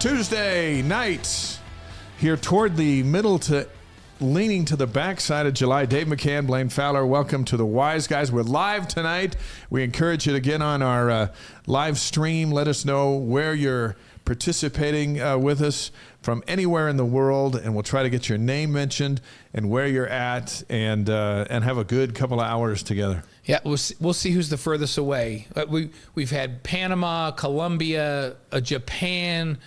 Tuesday night here toward the middle to leaning to the backside of July. Dave McCann, Blaine Fowler, welcome to the Wise Guys. We're live tonight. We encourage you to get on our live stream. Let us know where you're participating with us from anywhere in the world, and we'll try to get your name mentioned and where you're at, and have a good couple of hours together. Yeah, we'll see who's the furthest away. We've had Panama, Colombia, Japan.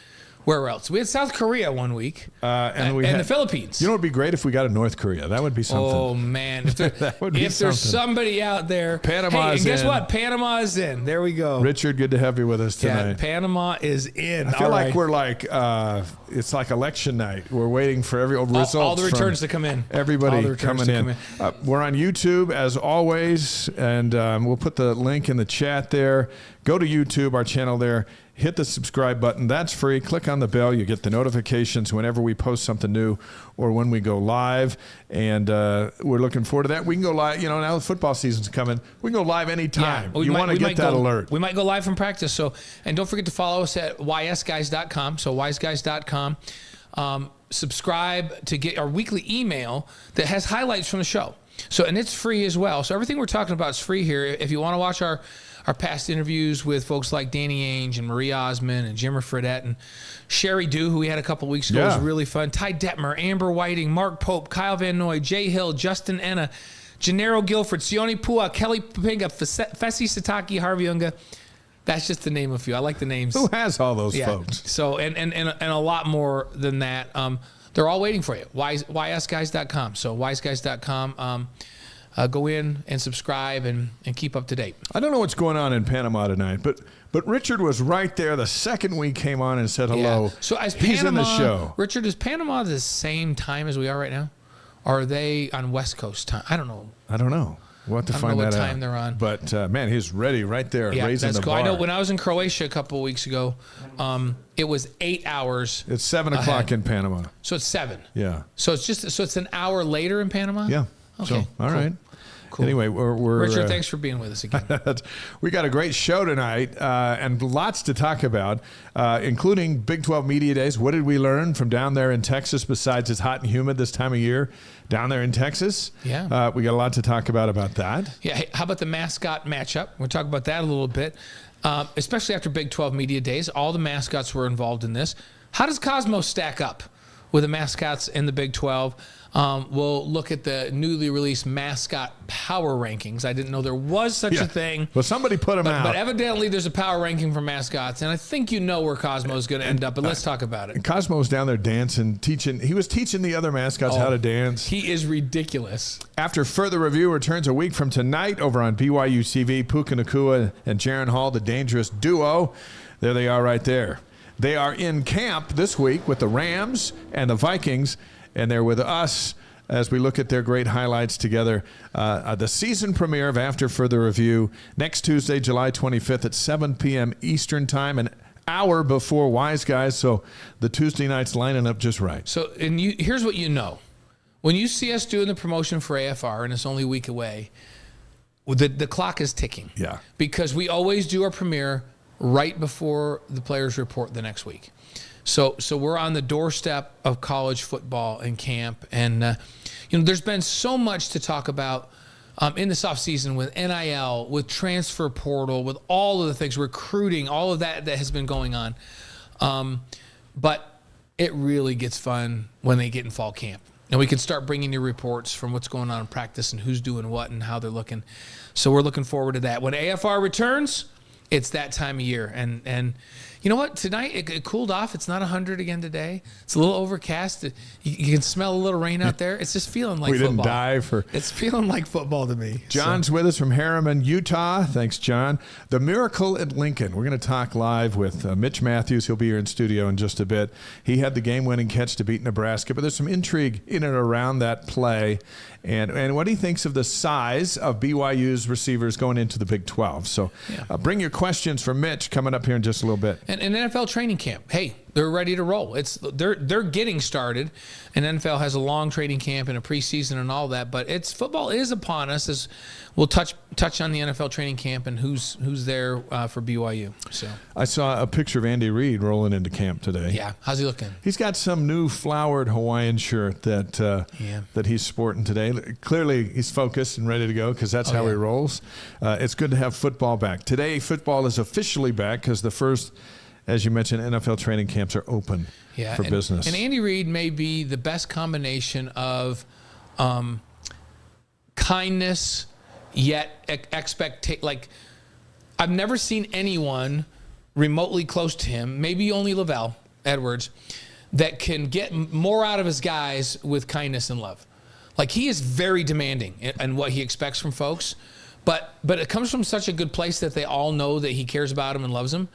Where else? We had South Korea one week, and the Philippines. You know, it would be great if we got a North Korea. That would be something. Oh man, if there's somebody out there, Panama hey, is and guess in. What? Panama is in. There we go. Richard, good to have you with us tonight. Yeah, Panama is in. I feel like we're like it's like election night. We're waiting for results. All the returns to come in. Everybody coming in. We're on YouTube as always, and we'll put the link in the chat there. Go to YouTube, our channel there. Hit the subscribe button. That's free. Click on the bell. You get the notifications whenever we post something new or when we go live. And we're looking forward to that. We can go live. You know, now the football season's coming. We can go live anytime. You want to get that alert. We might go live from practice. And don't forget to follow us at ysguys.com. So wiseguys.com. Subscribe to get our weekly email that has highlights from the show. And it's free as well. So everything we're talking about is free here. If you want to watch our past interviews with folks like Danny Ainge and Marie Osmond and Jimmer Fredette and Sherry Dew, who we had a couple weeks ago, was really fun. Ty Detmer, Amber Whiting, Mark Pope, Kyle Van Noy, Jay Hill, Justin Enna, Gennaro Guilford, Sione Pua, Kelly Papinga, Fessy Sataki, Harvey Unga. That's just to name a few. I like the names. Who has all those folks? So and a lot more than that. They're all waiting for you. ysguys.com. So ysguys.com. Go in and subscribe and keep up to date. I don't know what's going on in Panama tonight, but Richard was right there the second we came on and said hello. Yeah. So he's in the show. Richard, is Panama the same time as we are right now? Or are they on West Coast time? I don't know. We'll have to find that out. I don't know what time they're on. But, man, he's ready right there, raising the bar. I know when I was in Croatia a couple of weeks ago, it was 8 hours. It's 7 o'clock in Panama. So it's 7. Yeah. So it's an hour later in Panama? Yeah. Okay. So, all right. Cool. Anyway, we're Richard, thanks for being with us again. We got a great show tonight and lots to talk about, including Big 12 Media Days. What did we learn from down there in Texas besides it's hot and humid this time of year down there in Texas? Yeah. We got a lot to talk about that. Yeah. Hey, how about the mascot matchup? We'll talk about that a little bit, especially after Big 12 Media Days. All the mascots were involved in this. How does Cosmos stack up with the mascots in the Big 12? We'll look at the newly released mascot power rankings. I didn't know there was such a thing. Well, somebody put them out. But evidently there's a power ranking for mascots, and I think you know where Cosmo is going to end up, but let's talk about it. Cosmo's down there dancing, teaching. He was teaching the other mascots how to dance. He is ridiculous. After further review returns a week from tonight over on BYU TV, Puka Nacua and Jaron Hall, the dangerous duo. There they are right there. They are in camp this week with the Rams and the Vikings, and they're with us as we look at their great highlights together. The season premiere of After Further Review next Tuesday, July 25th at 7 p.m. Eastern Time, an hour before Wise Guys, so the Tuesday night's lining up just right. So, here's what you know. When you see us doing the promotion for AFR, and it's only a week away, the clock is ticking. Yeah. Because we always do our premiere right before the players report the next week. So we're on the doorstep of college football and camp, and there's been so much to talk about in this offseason with NIL, with transfer portal, with all of the things, recruiting, all of that has been going on. But it really gets fun when they get in fall camp, and we can start bringing you reports from what's going on in practice and who's doing what and how they're looking. So we're looking forward to that. When AFR returns, it's that time of year, and you know what? Tonight it cooled off. It's not 100 again today. It's a little overcast. You can smell a little rain out there. It's just feeling like football. We didn't die for. It's feeling like football to me. John's with us from Harriman, Utah. Thanks, John. The Miracle at Lincoln. We're going to talk live with Mitch Matthews. He'll be here in studio in just a bit. He had the game-winning catch to beat Nebraska, but there's some intrigue in and around that play, and what he thinks of the size of BYU's receivers going into the Big 12. So bring your questions for Mitch coming up here in just a little bit. And NFL training camp. Hey, They're ready to roll. They're getting started, and NFL has a long training camp and a preseason and all that. But football is upon us. As we'll touch on the NFL training camp and who's there for BYU. So I saw a picture of Andy Reid rolling into camp today. Yeah, how's he looking? He's got some new flowered Hawaiian shirt that he's sporting today. Clearly, he's focused and ready to go because that's how he rolls. It's good to have football back. Today, football is officially back because the first, as you mentioned, NFL training camps are open for business. And Andy Reid may be the best combination of kindness yet like I've never seen anyone remotely close to him, maybe only Lavelle Edwards, that can get more out of his guys with kindness and love. Like, he is very demanding in what he expects from folks, but it comes from such a good place that they all know that he cares about them and loves them.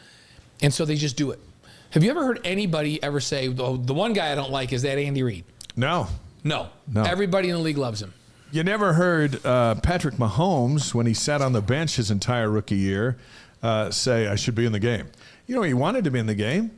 And so they just do it. Have you ever heard anybody ever say, oh, the one guy I don't like is that Andy Reid? No. Everybody in the league loves him. You never heard Patrick Mahomes, when he sat on the bench his entire rookie year, say, I should be in the game. You know, he wanted to be in the game,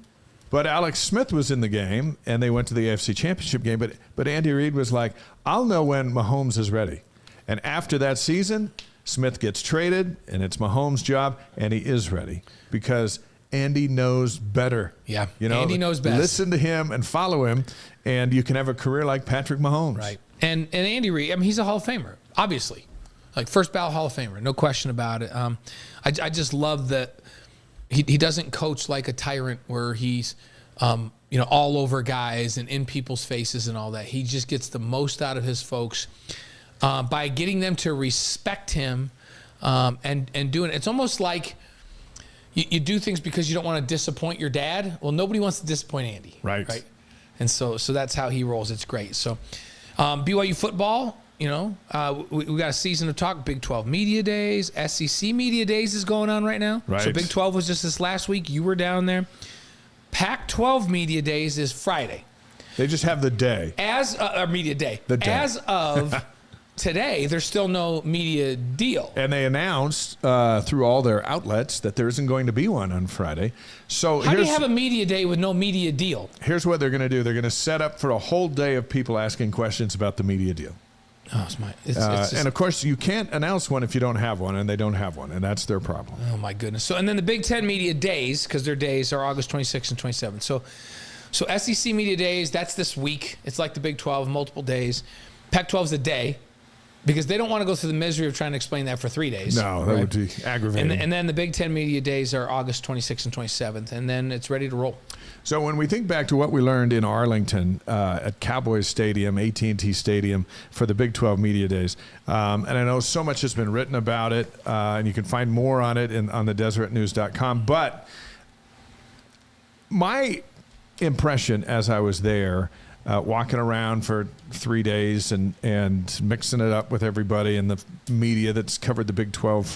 but Alex Smith was in the game, and they went to the AFC Championship game. But Andy Reid was like, I'll know when Mahomes is ready. And after that season, Smith gets traded, and it's Mahomes' job, and he is ready because Andy knows better. Yeah, Andy knows best. Listen to him and follow him, and you can have a career like Patrick Mahomes. Right. And Andy Reid, I mean, he's a Hall of Famer, obviously. Like, first ballot Hall of Famer, no question about it. I just love that he doesn't coach like a tyrant where he's, all over guys and in people's faces and all that. He just gets the most out of his folks by getting them to respect him and doing it. It's almost like you do things because you don't want to disappoint your dad. Well, nobody wants to disappoint Andy. Right. And so that's how he rolls. It's great. So BYU football, we got a season of talk. Big 12 Media Days. SEC Media Days is going on right now. Right. So Big 12 was just this last week. You were down there. Pac-12 Media Days is Friday. They just have the day. Media Day. The day. As of today, there's still no media deal. And they announced through all their outlets that there isn't going to be one on Friday. So how do you have a media day with no media deal? Here's what they're going to do. They're going to set up for a whole day of people asking questions about the media deal. Oh, it's just, and of course, you can't announce one if you don't have one, and they don't have one, and that's their problem. Oh my goodness! So, and then the Big Ten Media Days, because their days are August 26th and 27th. So SEC Media Days, that's this week. It's like the Big 12, multiple days. Pac-12 is a day, because they don't want to go through the misery of trying to explain that for 3 days. No, that would be aggravating. And then the Big Ten Media Days are August 26th and 27th, and then it's ready to roll. So when we think back to what we learned in Arlington at Cowboys Stadium, AT&T Stadium, for the Big 12 Media Days, and I know so much has been written about it, and you can find more on it on the DeseretNews.com, but my impression as I was there, walking around for 3 days and mixing it up with everybody in the media that's covered the Big 12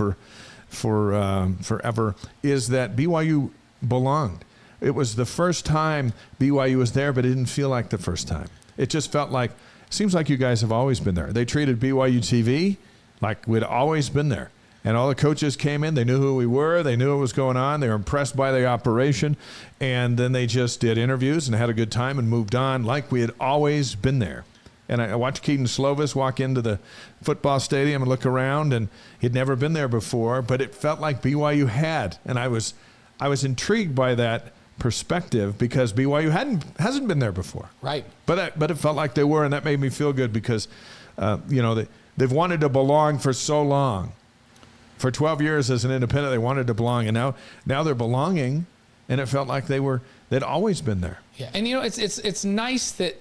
for forever, is that BYU belonged. It was the first time BYU was there, but it didn't feel like the first time. It just felt like, seems like you guys have always been there. They treated BYU TV like we'd always been there. And all the coaches came in. They knew who we were. They knew what was going on. They were impressed by the operation. And then they just did interviews and had a good time and moved on like we had always been there. And I watched Keaton Slovis walk into the football stadium and look around, and he'd never been there before, but it felt like BYU had. And I was intrigued by that perspective because BYU hasn't been there before. Right. But it felt like they were, and that made me feel good because, they've wanted to belong for so long. For 12 years as an independent, they wanted to belong, and now they're belonging, and it felt like they'd always been there. Yeah, and it's nice that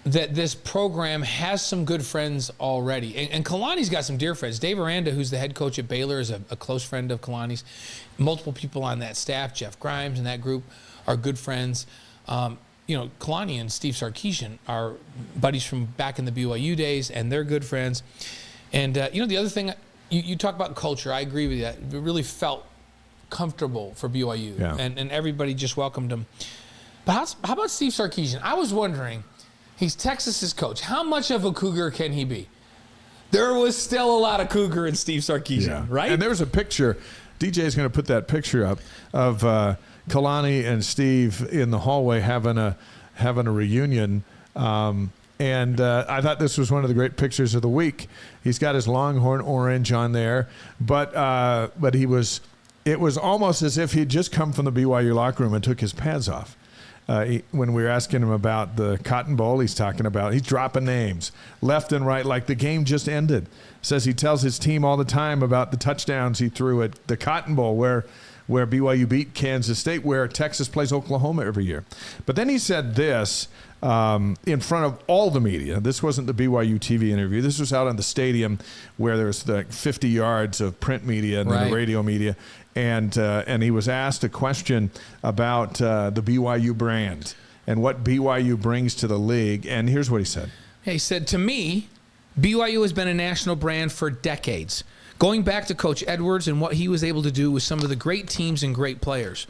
this program has some good friends already, and Kalani's got some dear friends. Dave Aranda, who's the head coach at Baylor, is a close friend of Kalani's. Multiple people on that staff, Jeff Grimes and that group, are good friends. Kalani and Steve Sarkisian are buddies from back in the BYU days, and they're good friends. And the other thing. You talk about culture. I agree with you. It really felt comfortable for BYU, and everybody just welcomed him. But how about Steve Sarkisian? I was wondering, he's Texas's coach. How much of a Cougar can he be? There was still a lot of Cougar in Steve Sarkisian, right? And there was a picture. DJ is going to put that picture up of Kalani and Steve in the hallway having a reunion. And I thought this was one of the great pictures of the week. He's got his Longhorn orange on there, but it was almost as if he'd just come from the BYU locker room and took his pads off. When we were asking him about the Cotton Bowl, he's dropping names left and right like the game just ended. Says he tells his team all the time about the touchdowns he threw at the Cotton Bowl where BYU beat Kansas State, where Texas plays Oklahoma every year. But then he said this in front of all the media. This wasn't the BYU TV interview. This was out on the stadium where there was the 50 yards of print media and then the radio media. And he was asked a question about the BYU brand and what BYU brings to the league. And here's what he said. He said, to me, BYU has been a national brand for decades, going back to Coach Edwards and what he was able to do with some of the great teams and great players.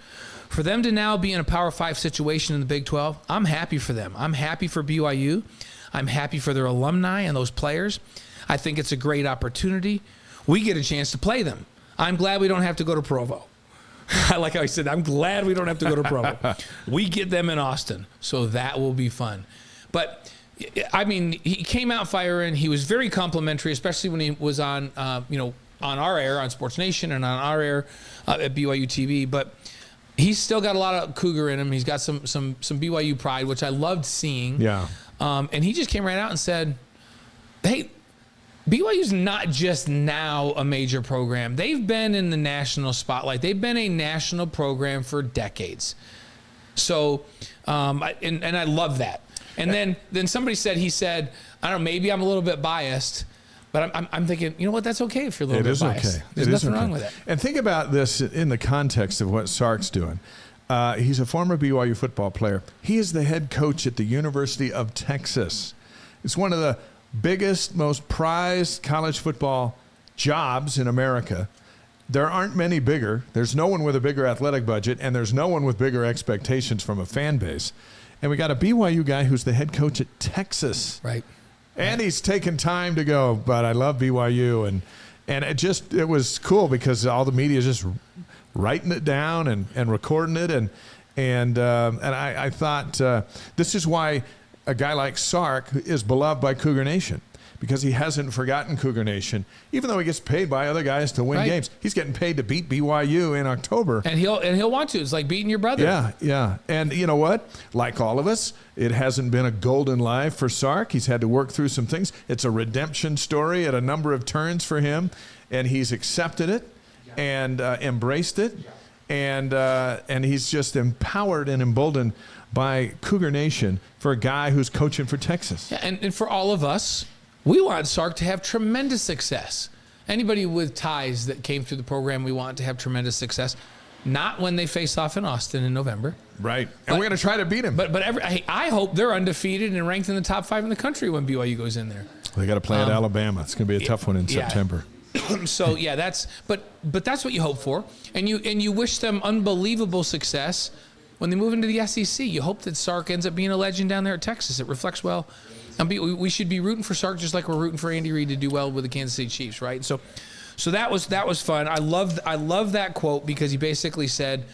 For them to now be in a Power 5 situation in the Big 12, I'm happy for them. I'm happy for BYU. I'm happy for their alumni and those players. I think it's a great opportunity. We get a chance to play them. I'm glad we don't have to go to Provo. I like how I said, I'm glad we don't have to go to Provo. We get them in Austin, so that will be fun. But, I mean, he came out firing. He was very complimentary, especially when he was on, on our air, on Sports Nation, and on our air at BYU TV. But he's still got a lot of Cougar in him. He's got some BYU pride, which I loved seeing. Yeah. And he just came right out and said, hey, BYU's not just now a major program. They've been in the national spotlight. They've been a national program for decades. So, and I love that. And then somebody said, I don't know, maybe I'm a little bit biased, but I'm thinking, you know what, that's okay if you're a little bit biased. Okay. There's nothing wrong with that. And think about this in the context of what Sark's doing. He's a former BYU football player. He is the head coach at the University of Texas. It's one of the biggest, most prized college football jobs in America. There aren't many bigger. There's no one with a bigger athletic budget, and there's no one with bigger expectations from a fan base. And we got a BYU guy who's the head coach at Texas. Right. And he's taken time to go, but I love BYU. And it was cool because all the media is just writing it down and recording it. And I thought this is why a guy like Sark is beloved by Cougar Nation, because he hasn't forgotten Cougar Nation, even though he gets paid by other guys to win games. He's getting paid to beat BYU in October. And he'll want to. It's like beating your brother. Yeah. And you know what? Like all of us, it hasn't been a golden life for Sark. He's had to work through some things. It's a redemption story at a number of turns for him, and he's accepted it and embraced it. And he's just empowered and emboldened by Cougar Nation for a guy who's coaching for Texas. Yeah, and for all of us, we want Sark to have tremendous success. Anybody with ties that came through the program, we want to have tremendous success. Not when they face off in Austin in November. Right. And we're going to try to beat him. But I hope they're undefeated and ranked in the top 5 in the country when BYU goes in there. They got to play at Alabama. It's going to be a tough one in September. So yeah, that's what you hope for, and you wish them unbelievable success when they move into the SEC. You hope that Sark ends up being a legend down there at Texas. It reflects well. We should be rooting for Sark just like we're rooting for Andy Reid to do well with the Kansas City Chiefs, right? So that was fun. I love that quote because he basically said,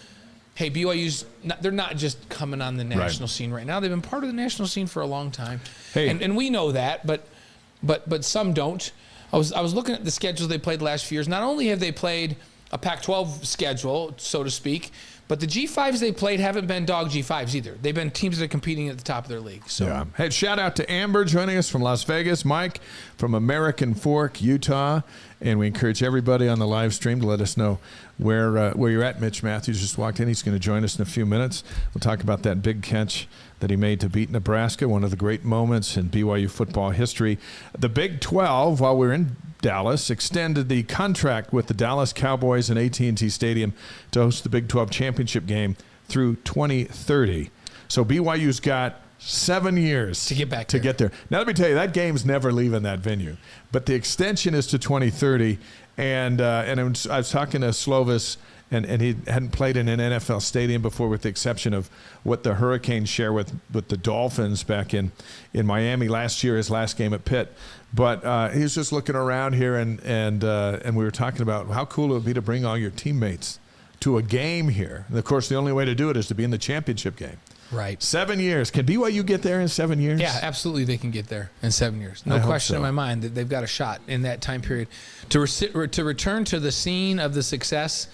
"Hey, they're not just coming on the national scene right now. They've been part of the national scene for a long time, and we know that, but some don't." I was looking at the schedules they played the last few years. Not only have they played a Pac-12 schedule, so to speak, but the G5s they played haven't been dog G5s either. They've been teams that are competing at the top of their league. So. Yeah. Hey, shout out to Amber joining us from Las Vegas, Mike from American Fork, Utah, and we encourage everybody on the live stream to let us know where you're at. Mitch Matthews just walked in. He's going to join us in a few minutes. We'll talk about that big catch that he made to beat Nebraska, one of the great moments in BYU football history. The Big 12, while we're in Dallas, extended the contract with the Dallas Cowboys in AT&T Stadium to host the Big 12 championship game through 2030. So BYU's got 7 years to get back to get there. Now let me tell you, that game's never leaving that venue. But the extension is to 2030, and I was talking to Slovis, and he hadn't played in an NFL stadium before, with the exception of what the Hurricanes share with the Dolphins back in Miami last year, his last game at Pitt. But he was just looking around here, and we were talking about how cool it would be to bring all your teammates to a game here. And of course, the only way to do it is to be in the championship game. Right. 7 years. Can BYU get there in 7 years? Yeah, absolutely. They can get there in 7 years. No question in my mind that they've got a shot in that time period to return to the scene of the success.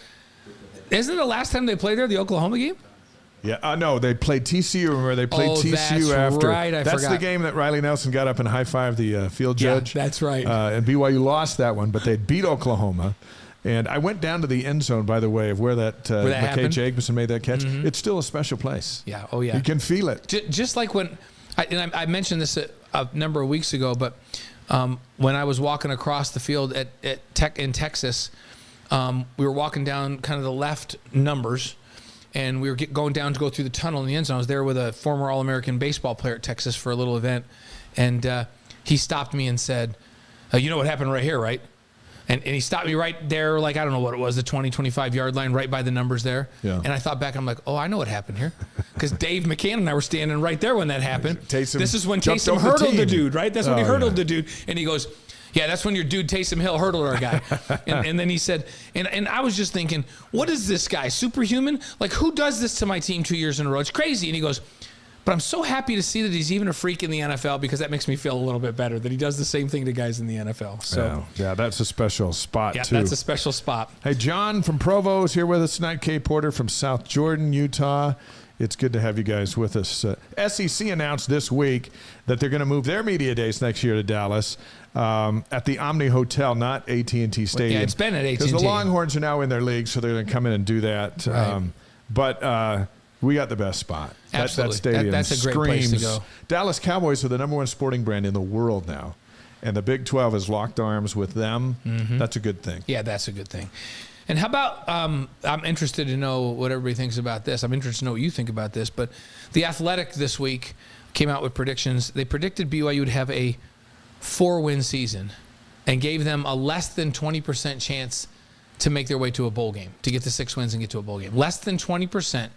Isn't it the last time they played there, the Oklahoma game? Yeah, no, they played TCU. Remember, they played TCU that's after. Right, I that's forgot. the game that Riley Nelson got up and high-fived the field judge. Yeah, that's right. And BYU lost that one, but they beat Oklahoma. And I went down to the end zone, by the way, of where that McKay Jacobson made that catch. Mm-hmm. It's still a special place. Yeah, oh yeah. You can feel it. Just like when, I mentioned this a number of weeks ago, but when I was walking across the field in Texas, we were walking down kind of the left numbers, and we were going down to go through the tunnel in the end zone. I was there with a former All-American baseball player at Texas for a little event, and he stopped me and said, you know what happened right here, right? And he stopped me right there, like, I don't know what it was, the 20, 25-yard line, right by the numbers there. Yeah. And I thought back, I'm like, oh, I know what happened here. Because Dave McCann and I were standing right there when that happened. This is when Taysom hurdled the dude, right? That's when he hurdled the dude. And he goes, yeah, that's when your dude Taysom Hill hurdled our guy. and then he said, and I was just thinking, what is this guy, superhuman? Like, who does this to my team 2 years in a row? It's crazy. And he goes, but I'm so happy to see that he's even a freak in the NFL, because that makes me feel a little bit better that he does the same thing to guys in the NFL. So yeah, that's a special spot, too. Yeah, that's a special spot. Hey, John from Provo is here with us tonight. Kay Porter from South Jordan, Utah. It's good to have you guys with us. SEC announced this week that they're going to move their media days next year to Dallas at the Omni Hotel, not AT&T Stadium. Yeah, it's been at AT&T. Because the Longhorns are now in their league, so they're going to come in and do that. Right. But we got the best spot. Absolutely. That stadium that's a great screams. place to go. Dallas Cowboys are the number one sporting brand in the world now, and the Big 12 has locked arms with them. Mm-hmm. That's a good thing. Yeah, that's a good thing. And how about, I'm interested to know what everybody thinks about this. I'm interested to know what you think about this. But The Athletic this week came out with predictions. They predicted BYU would have a 4-win season and gave them a less than 20% chance to make their way to a bowl game, to get to 6 wins and get to a bowl game. Less than 20%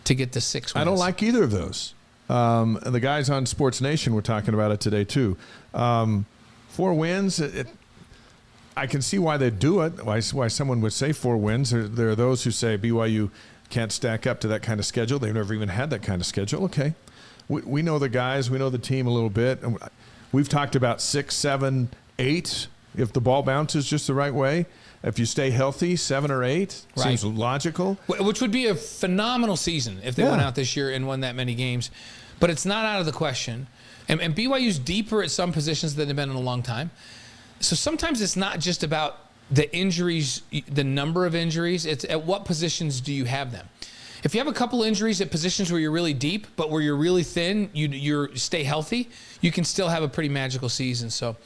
to get to 6 wins. I don't like either of those. And the guys on Sports Nation were talking about it today, too. 4 wins, I can see why they'd do it, why someone would say 4 wins. There are those who say BYU can't stack up to that kind of schedule. They've never even had that kind of schedule. Okay. We know the guys. We know the team a little bit. We've talked about 6, 7, 8 if the ball bounces just the right way. If you stay healthy, 7 or 8 seems logical. Which would be a phenomenal season if they went out this year and won that many games. But it's not out of the question. And BYU's deeper at some positions than they've been in a long time. So sometimes it's not just about the injuries, the number of injuries. It's at what positions do you have them. If you have a couple injuries at positions where you're really deep, but where you're really thin, you stay healthy, you can still have a pretty magical season. So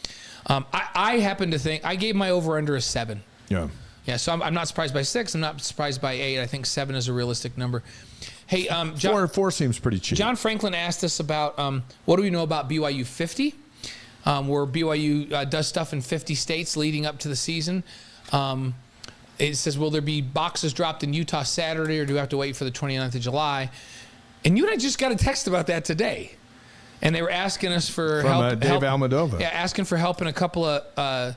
I happen to think, I gave my over-under a 7. Yeah, so I'm not surprised by 6. I'm not surprised by 8. I think 7 is a realistic number. Hey, John, 4 seems pretty cheap. John Franklin asked us about what do we know about BYU 50, where BYU does stuff in 50 states leading up to the season. It says, will there be boxes dropped in Utah Saturday, or do we have to wait for the 29th of July? And you and I just got a text about that today. And they were asking us for help. Dave Almadova. Yeah, asking for help in a couple of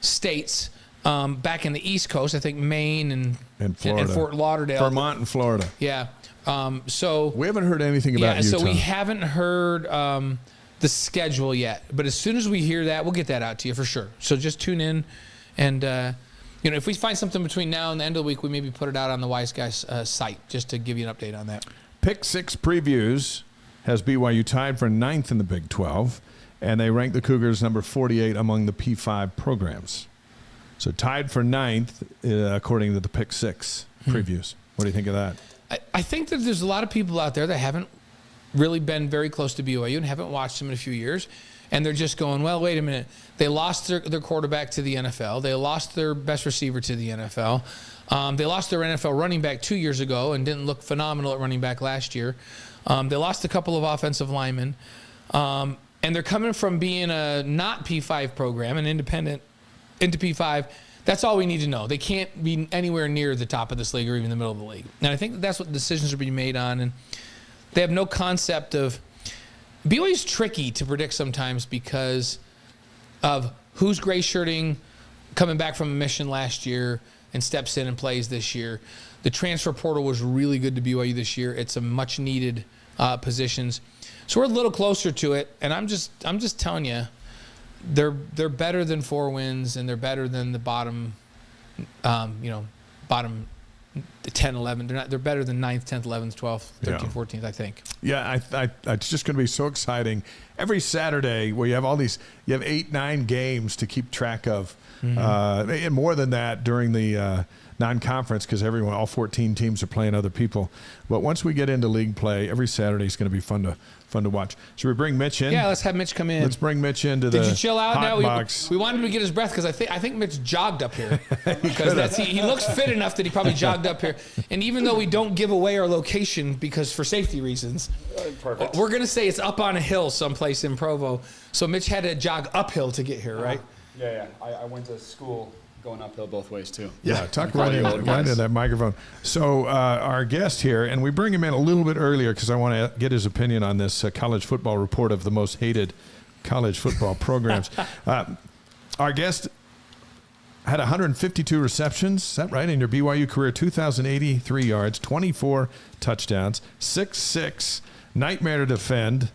states. Back in the East Coast, I think Maine and Florida. And Fort Lauderdale. Vermont and Florida. Yeah. So we haven't heard anything about Utah. So we haven't heard the schedule yet. But as soon as we hear that, we'll get that out to you for sure. So just tune in. And, if we find something between now and the end of the week, we maybe put it out on the Wise Guys site just to give you an update on that. Pick 6 Previews has BYU tied for 9th in the Big 12. And they rank the Cougars number 48 among the P5 programs. So tied for 9th, according to the Pick 6 previews. What do you think of that? I think that there's a lot of people out there that haven't really been very close to BYU and haven't watched them in a few years. And they're just going, well, wait a minute. They lost their quarterback to the NFL. They lost their best receiver to the NFL. They lost their NFL running back 2 years ago and didn't look phenomenal at running back last year. They lost a couple of offensive linemen. And they're coming from being a not P5 program, an independent, into P5. That's all we need to know. They can't be anywhere near the top of this league or even the middle of the league. And I think that's what decisions are being made on. And they have no concept of – BYU's tricky to predict sometimes because of who's gray shirting, coming back from a mission last year and steps in and plays this year. The transfer portal was really good to BYU this year. It's a much needed positions. So we're a little closer to it, and I'm just telling you, they're better than 4 wins, and they're better than the bottom, bottom 10, 11. They're better than 9th, 10th, 11th, 12th, 13th, 14th, I think. Yeah, it's just going to be so exciting. Every Saturday where you have 8, 9 games to keep track of, and more than that during the non-conference, because all 14 teams are playing other people. But once we get into league play, every Saturday is going to be fun to watch. Should we bring Mitch in? Yeah, let's have Mitch come in. Let's bring Mitch into the Did you chill out hot now? box. We wanted him to get his breath because I think Mitch jogged up here because he looks fit enough that he probably jogged up here. And even though we don't give away our location because for safety reasons, Perfect. we're gonna say it's up on a hill someplace in Provo. So Mitch had to jog uphill to get here, right? Yeah. I went to school going uphill both ways too. Yeah, talk right into that microphone. So our guest here, and we bring him in a little bit earlier because I want to get his opinion on this college football report of the most hated college football programs. Our guest had 152 receptions, is that right, in your BYU career, 2,083 yards, 24 touchdowns, 6'6", nightmare to defend,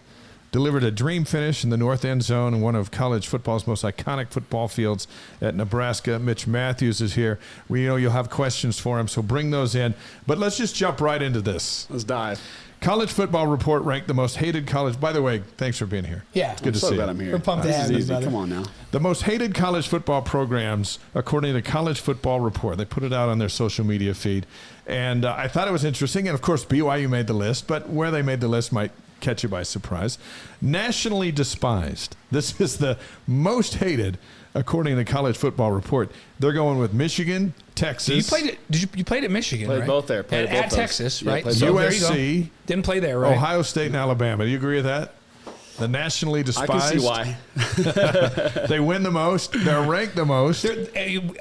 delivered a dream finish in the north end zone in one of college football's most iconic football fields at Nebraska. Mitch Matthews is here. We know you'll have questions for him, so bring those in. But let's just jump right into this. Let's dive. College Football Report ranked the most hated college. By the way, thanks for being here. Yeah. It's good to so see glad you. I'm here. We're pumped to This have is you, easy. brother. Come on now. The most hated college football programs, according to College Football Report. They put it out on their social media feed. And I thought it was interesting. And, of course, BYU made the list. But where they made the list might catch you by surprise. Nationally despised. This is the most hated, according to College Football Report. They're going with Michigan, Texas. So you played at Michigan, Played right? both there. Played at both those. Texas, Yeah, right? played So both. there you go. USC, Didn't play there, right? Ohio State, and Alabama. Do you agree with that? The nationally I despised. can see why. They win the most. They're ranked the most.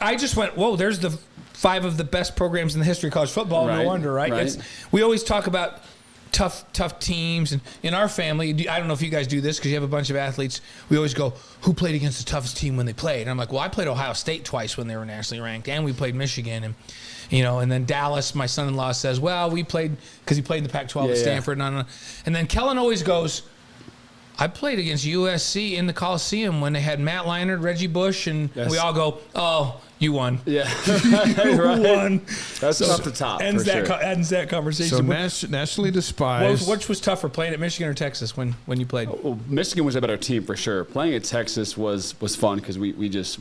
I just went, whoa, there's the 5 of the best programs in the history of college football. Right, No wonder, right? right. We always talk about tough teams. And in our family, I don't know if you guys do this because you have a bunch of athletes. We always go, who played against the toughest team when they played? And I'm like, well, I played Ohio State twice when they were nationally ranked, and we played Michigan. And and then Dallas, my son-in-law says, well, we played because he played in the Pac-12 at Stanford. And then Kellen always goes, I played against USC in the Coliseum when they had Matt Leinart, Reggie Bush, and we all go, oh, you won. Yeah. You won. That's tough to top. Ends for sure. ends that conversation. So nationally despised. Which was tougher, playing at Michigan or Texas when you played? Well, Michigan was a better team for sure. Playing at Texas was fun because we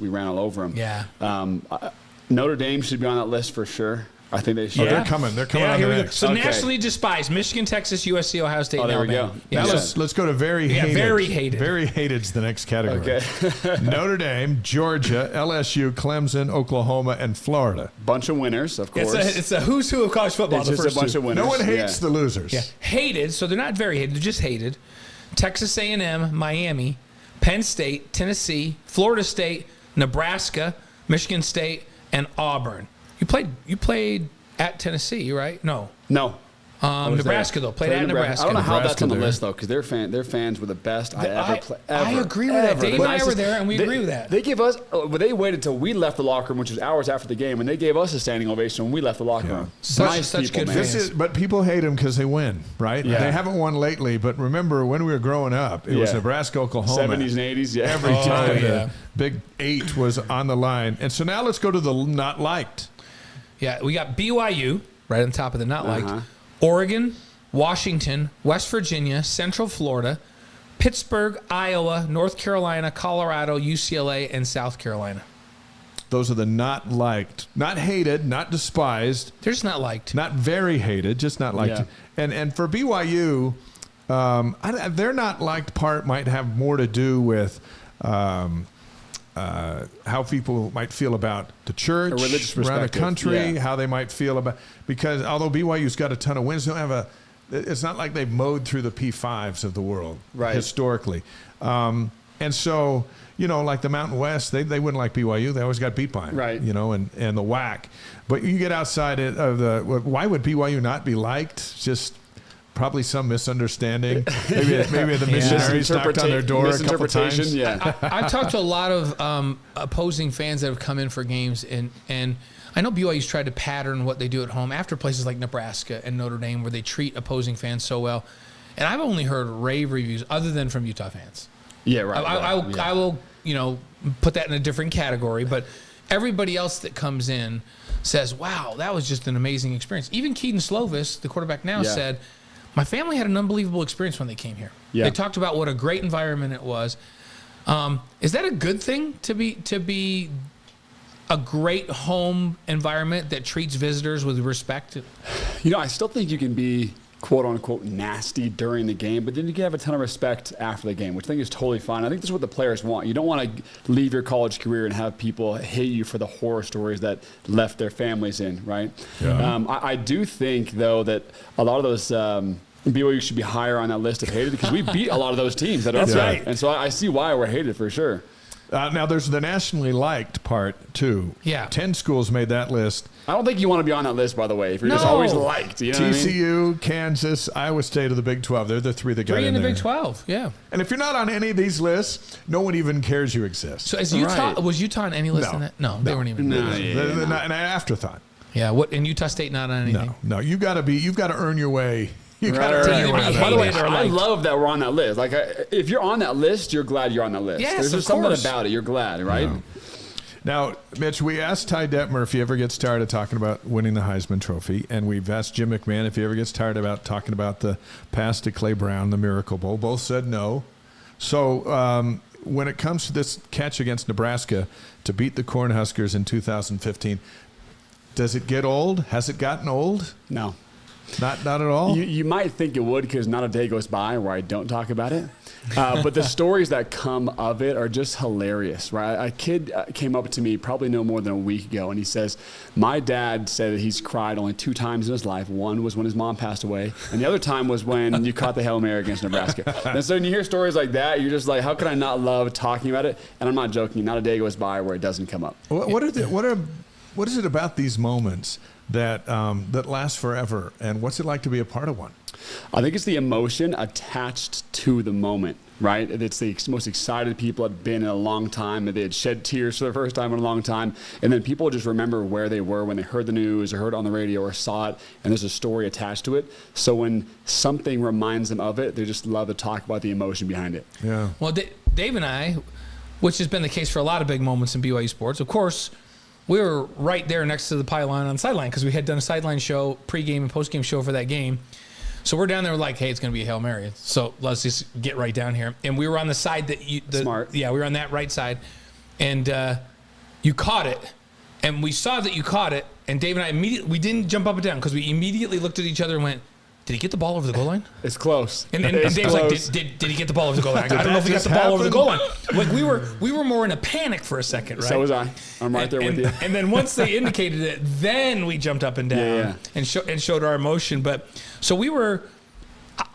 ran all over them. Yeah. Notre Dame should be on that list for sure. I think they should. They're coming. They're coming on here the we go. next. So Okay. nationally despised: Michigan, Texas, USC, Ohio State, and there we Alabama. go. Yeah, Now so- let's go to very hated. very hated. Very hated's the next category. Okay. Notre Dame, Georgia, LSU, Clemson, Oklahoma, and Florida. Bunch of winners, of course. it's a who's who of college football. It's the just first a bunch two. of winners. No one hates the losers. Yeah, hated. So they're not very hated. They're just hated. Texas A&M, Miami, Penn State, Tennessee, Florida State, Nebraska, Michigan State, and Auburn. You played at Tennessee, right? No. No. I was Nebraska, there. though. Played at Nebraska. I don't know how that's on the there. list, though, because their fans were the best I ever played. I agree with that. Dave and I were there, and we agree with that. They gave us, they waited till we left the locker room, which was hours after the game, and they gave us a standing ovation when we left the locker room. Such good man. fans. But people hate them because they win, right? Yeah. They haven't won lately, but remember when we were growing up, it was Yeah. Nebraska, Oklahoma. 70s and 80s, yeah. Every time yeah. the Big 8 was on the line. And so now let's go to the not liked. Yeah, we got BYU right on top of the not liked. Uh-huh. Oregon, Washington, West Virginia, Central Florida, Pittsburgh, Iowa, North Carolina, Colorado, UCLA, and South Carolina. Those are the not liked. Not hated, not despised, They're just not liked. not very hated, just not liked. Yeah. And for BYU, their not liked part might have more to do with how people might feel about the church A religious around the perspective, country, yeah. how they might feel about, because although BYU's got a ton of wins, they don't have it's not like they've mowed through the P5s of the world Right. historically. And so, like the Mountain West, they wouldn't like BYU. They always got beat by 'em, Right. and the WAC. But you get outside of why would BYU not be liked? Just probably some misunderstanding. Maybe the missionaries knocked on their door a couple times. Yeah. I've talked to a lot of opposing fans that have come in for games, and I know BYU's tried to pattern what they do at home after places like Nebraska and Notre Dame where they treat opposing fans so well. And I've only heard rave reviews other than from Utah fans. Yeah, right. I will, put that in a different category. But everybody else that comes in says, wow, that was just an amazing experience. Even Keaton Slovis, the quarterback now, said, my family had an unbelievable experience when they came here. Yeah. They talked about what a great environment it was. Is that a good thing to be a great home environment that treats visitors with respect? I still think you can be quote-unquote nasty during the game, but then you can have a ton of respect after the game, which I think is totally fine. I think this is what the players want. You don't want to leave your college career and have people hate you for the horror stories that left their families in, right? Yeah. I do think, though, that a lot of those BYU should be higher on that list of hated because we beat a lot of those teams that are upset. Right. And so I see why we're hated for sure. Now, there's the nationally liked part, too. Yeah. 10 schools made that list. I don't think you want to be on that list, by the way, if you're just always liked. You know TCU, Kansas, Iowa State of the Big 12. They're the three that got in there. Three in the Big 12, yeah. And if you're not on any of these lists, no one even cares you exist. So was Utah on any list in that? No, they weren't even. They're not an afterthought. Yeah, and Utah State not on anything? No. You've got to earn your way. You got to earn your way. By the way, I love that we're on that list. Like, if you're on that list, you're glad you're on that list. Yes, There's just something about it. You're glad, right? No. Now, Mitch, we asked Ty Detmer if he ever gets tired of talking about winning the Heisman Trophy, and we've asked Jim McMahon if he ever gets tired about talking about the pass to Clay Brown, the Miracle Bowl. Both said no. So when it comes to this catch against Nebraska to beat the Cornhuskers in 2015, does it get old? Has it gotten old? No. Not at all? You might think it would because not a day goes by where I don't talk about it. But the stories that come of it are just hilarious, right? A kid came up to me probably no more than a week ago, and he says, my dad said that he's cried only 2 times in his life. One was when his mom passed away, and the other time was when you caught the Hail Mary against Nebraska. And so when you hear stories like that, you're just like, how can I not love talking about it? And I'm not joking. Not a day goes by where it doesn't come up. What is it about these moments that lasts forever, and what's it like to be a part of one? I think it's the emotion attached to the moment, right? It's the most excited people have been in a long time. They had shed tears for the first time in a long time. And then people just remember where they were when they heard the news or heard it on the radio or saw it, and there's a story attached to it. So when something reminds them of it, they just love to talk about the emotion behind it. Yeah. Well, Dave and I, which has been the case for a lot of big moments in BYU sports, of course, we were right there next to the pylon on the sideline because we had done a sideline show, pregame and postgame show for that game. So we're down there like, hey, it's going to be a Hail Mary. So let's just get right down here. And we were on the side that Smart. Yeah, we were on that right side. And you caught it. And we saw that you caught it. And Dave and I we didn't jump up and down because we immediately looked at each other and went, did he get the ball over the goal line? It's close. And Dave's like, did he get the ball over the goal line? I don't know if he got the ball over the goal line. Like we were more in a panic for a second, right? So was I. I'm right there with you. And then once they indicated it, then we jumped up and down and showed our emotion. But so we were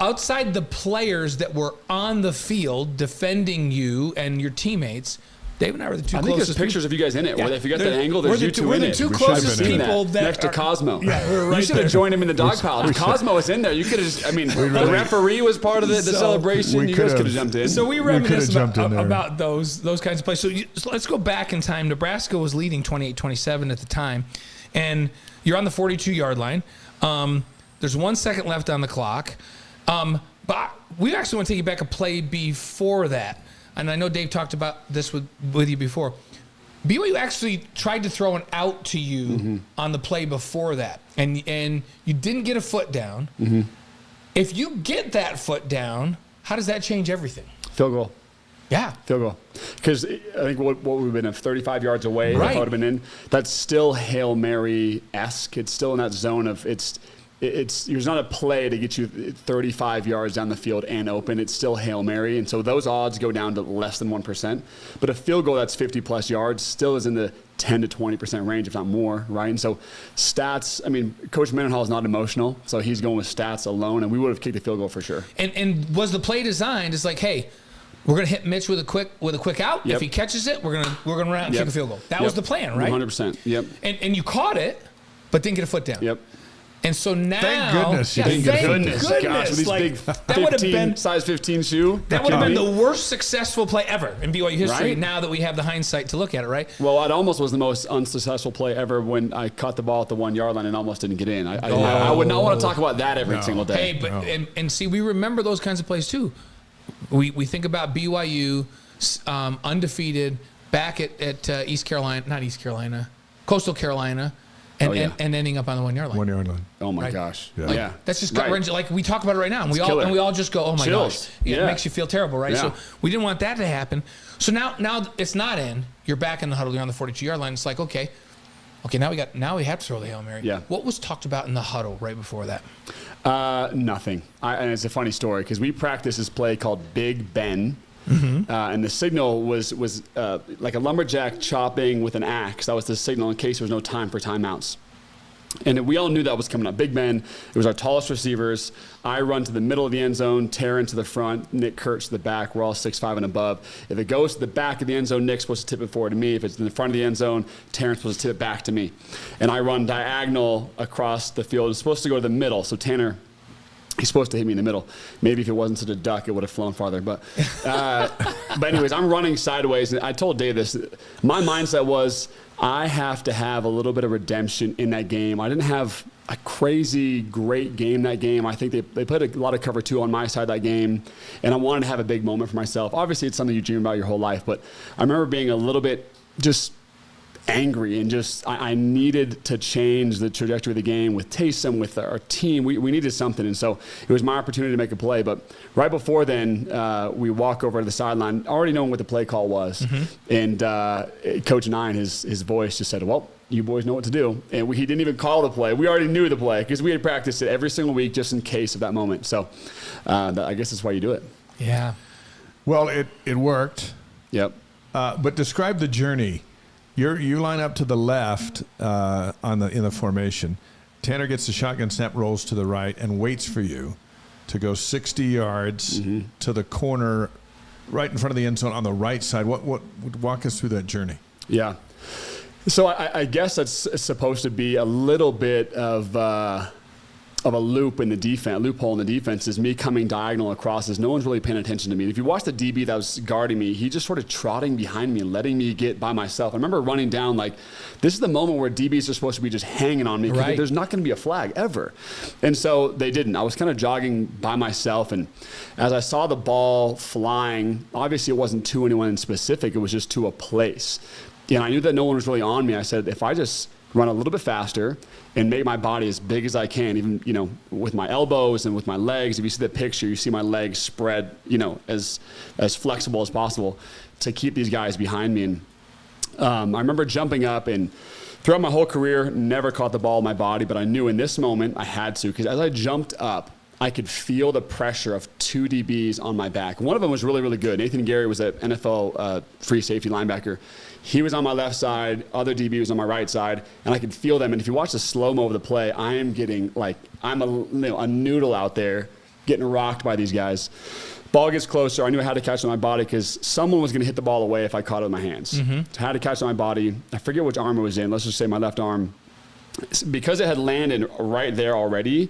outside the players that were on the field defending you and your teammates. Dave and I were the two closest. I think there's pictures of you guys in it. Yeah. If you got that angle, there's you two in it. We're the two closest people that next to Cosmo. Yeah, we're right. You should have joined him in the dog pile. Cosmo was in there. You could have just. I mean, the referee was part of the celebration. You guys could have jumped in. So we reminisce about those kinds of plays. So let's go back in time. Nebraska was leading 28-27 at the time, and you're on the 42-yard line. There's 1 second left on the clock, but we actually want to take you back a play before that. And I know Dave talked about this with you before. BYU actually tried to throw an out to you on the play before that, and you didn't get a foot down. Mm-hmm. If you get that foot down, how does that change everything? Field goal. Yeah. Field goal. Because I think what we've been 35 yards away, right. If I would have been in, that's still Hail Mary-esque. It's still in that zone of there's not a play to get you 35 yards down the field and open. It's still Hail Mary. And so those odds go down to less than 1%. But a field goal that's 50-plus yards still is in the 10 to 20% range, if not more, right? And so stats, I mean, Coach Mendenhall is not emotional, so he's going with stats alone, and we would have kicked a field goal for sure. And was the play designed? It's like, hey, we're going to hit Mitch with a quick out. Yep. If he catches it, we're going to run out and kick a field goal. That was the plan, right? 100%. Yep. And you caught it, but didn't get a foot down. Yep. And so now, Thank goodness you didn't thank get Goodness, gosh, with these like, big that would have 15, been size 15 shoe. that would have been the worst successful play ever in BYU history. Right? Now that we have the hindsight to look at it, right? Well, it almost was the most unsuccessful play ever when I caught the ball at the 1 yard line and almost didn't get in. I would not want to talk about that every single day. Hey, but and see, we remember those kinds of plays too. We think about BYU undefeated back at Coastal Carolina. And ending up on the 1 yard line. 1 yard line. Oh my Right. gosh! Yeah. Yeah, That's just gut wrenching. Like we talk about it right now, and we all just go, "Oh my Chills. gosh!" It Yeah. makes you feel terrible, right? Yeah. So we didn't want that to happen. So now it's not in. You're back in the huddle. You're on the 42 yard line. It's like okay, now we have to throw the Hail Mary. Yeah. What was talked about in the huddle right before that? Nothing. And it's a funny story because we practiced this play called Big Ben. And the signal was like a lumberjack chopping with an axe. That was the signal in case there was no time for timeouts. And we all knew that was coming up. Big Ben, it was our tallest receivers. I run to the middle of the end zone, Taryn to the front, Nick Kurtz to the back. We're all 6'5" and above. If it goes to the back of the end zone, Nick's supposed to tip it forward to me. If it's in the front of the end zone, Taryn's supposed to tip it back to me. And I run diagonal across the field. It's supposed to go to the middle. So Tanner, he's supposed to hit me in the middle. Maybe if it wasn't such a duck, it would have flown farther. But anyways, I'm running sideways. And I told Dave this. My mindset was, I have to have a little bit of redemption in that game. I didn't have a crazy great game that game. I think they put a lot of cover 2 on my side of that game, and I wanted to have a big moment for myself. Obviously, it's something you dream about your whole life, but I remember being a little bit just angry and just I needed to change the trajectory of the game with Taysom, with our team. We needed something, and so it was my opportunity to make a play. But right before then, we walk over to the sideline, already knowing what the play call was, and Coach Nine, his voice just said, "Well, you boys know what to do." And he didn't even call the play. We already knew the play because we had practiced it every single week just in case of that moment. So I guess that's why you do it. Yeah. Well, it worked. Yep. But describe the journey. You line up to the left in the formation. Tanner gets the shotgun snap, rolls to the right, and waits for you to go 60 yards to the corner, right in front of the end zone on the right side. What walk us through that journey? Yeah. So I guess that's supposed to be a little bit of a loophole in the defense is me coming diagonal across as no one's really paying attention to me. If you watch the DB that was guarding me, he just sort of trotting behind me and letting me get by myself. I remember running down like, this is the moment where DBs are supposed to be just hanging on me because there's not going to be a flag ever. And so they didn't. I was kind of jogging by myself, and as I saw the ball flying, obviously it wasn't to anyone in specific, it was just to a place. And I knew that no one was really on me. I said, if I just run a little bit faster and make my body as big as I can, even, with my elbows and with my legs. If you see the picture, you see my legs spread, as flexible as possible to keep these guys behind me. And I remember jumping up, and throughout my whole career, never caught the ball in my body, but I knew in this moment I had to, because as I jumped up, I could feel the pressure of 2 DBs on my back. One of them was really, really good. Nathan Gary was an NFL free safety linebacker. He was on my left side, other DB was on my right side, and I could feel them. And if you watch the slow-mo of the play, I am getting I'm a noodle out there getting rocked by these guys. Ball gets closer. I knew I had to catch it on my body because someone was going to hit the ball away if I caught it with my hands. So I had to catch it on my body. I forget which arm it was in. Let's just say my left arm. Because it had landed right there already,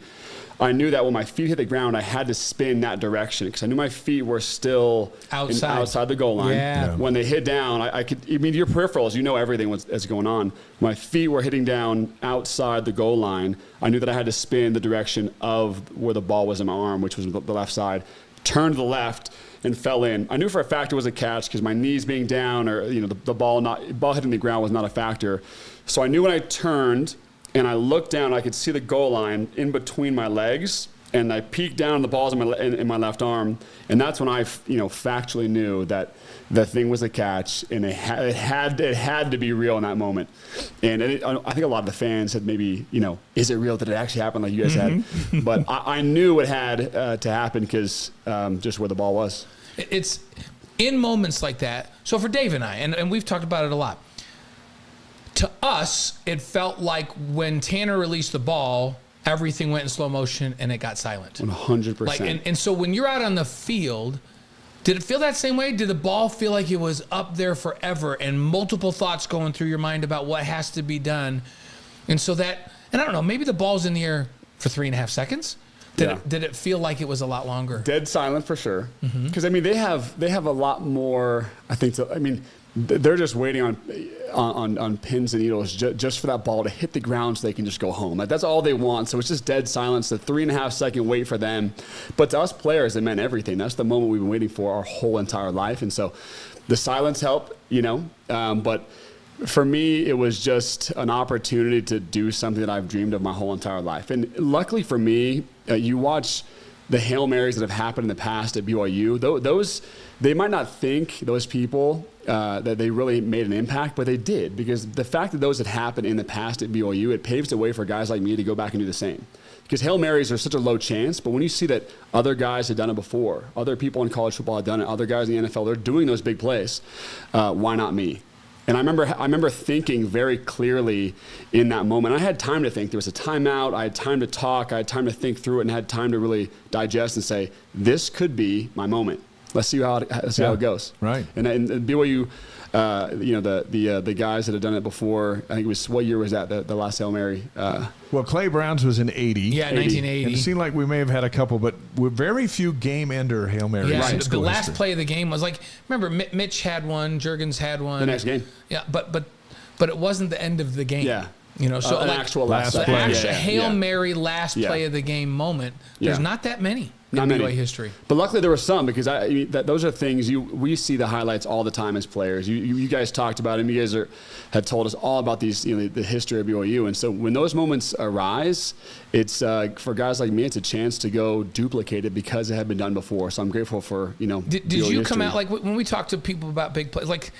I knew that when my feet hit the ground, I had to spin that direction because I knew my feet were still outside the goal line. Yeah. When they hit down, your peripherals, everything that's going on. My feet were hitting down outside the goal line. I knew that I had to spin the direction of where the ball was in my arm, which was the left side, turned to the left and fell in. I knew for a fact it was a catch because my knees being down or the ball hitting the ground was not a factor. So I knew when I turned and I looked down, I could see the goal line in between my legs, and I peeked down, the ball's in my left arm, and that's when I factually knew that the thing was a catch, and it had to be real in that moment. And I think a lot of the fans had maybe, is it real? Did it actually happen like you guys had? But I knew it had to happen because just where the ball was. It's in moments like that. So for Dave and I, and we've talked about it a lot, to us, it felt like when Tanner released the ball, everything went in slow motion and it got silent. 100%. And so when you're out on the field, did it feel that same way? Did the ball feel like it was up there forever and multiple thoughts going through your mind about what has to be done? And so and I don't know, maybe the ball's in the air for 3.5 seconds? Did it feel like it was a lot longer? Dead silent for sure. Because I mean, they have a lot more. I think. They're just waiting on pins and needles just for that ball to hit the ground so they can just go home. Like, that's all they want. So it's just dead silence. The 3.5 second wait for them, but to us players, it meant everything. That's the moment we've been waiting for our whole entire life. And so, the silence helped. But for me, it was just an opportunity to do something that I've dreamed of my whole entire life. And luckily for me, you watch the Hail Marys that have happened in the past at BYU. Those they might not think, those people, that they really made an impact, but they did, because the fact that those had happened in the past at BYU, it paves the way for guys like me to go back and do the same. Because Hail Marys are such a low chance, but when you see that other guys had done it before, other people in college football had done it, other guys in the NFL, they're doing those big plays, why not me? And I remember thinking very clearly in that moment. I had time to think. There was a timeout. I had time to talk. I had time to think through it and had time to really digest and say, this could be my moment. Let's see how it goes. Right. And BYU, the guys that had done it before, I think it was, what year was that, the last Hail Mary? Well, Clay Brown's was in 80. Yeah, 1980. And it seemed like we may have had a couple, but with very few game-ender Hail Marys. Yeah, in the school last history. play of the game was like, remember, Mitch had one, Juergens had one. The next game. Yeah, but it wasn't the end of the game. Yeah. So an like, actual last play. play. actual Hail Mary last Yeah. play of the game moment. There's not that many in BYU history. But luckily there were some, because those are things we see the highlights all the time as players. You guys talked about them. You guys had told us all about these, the history of BYU. And so when those moments arise, it's for guys like me, it's a chance to go duplicate it because it had been done before. So I'm grateful for Did BYU you history. come out, like when we talk to people about big plays, like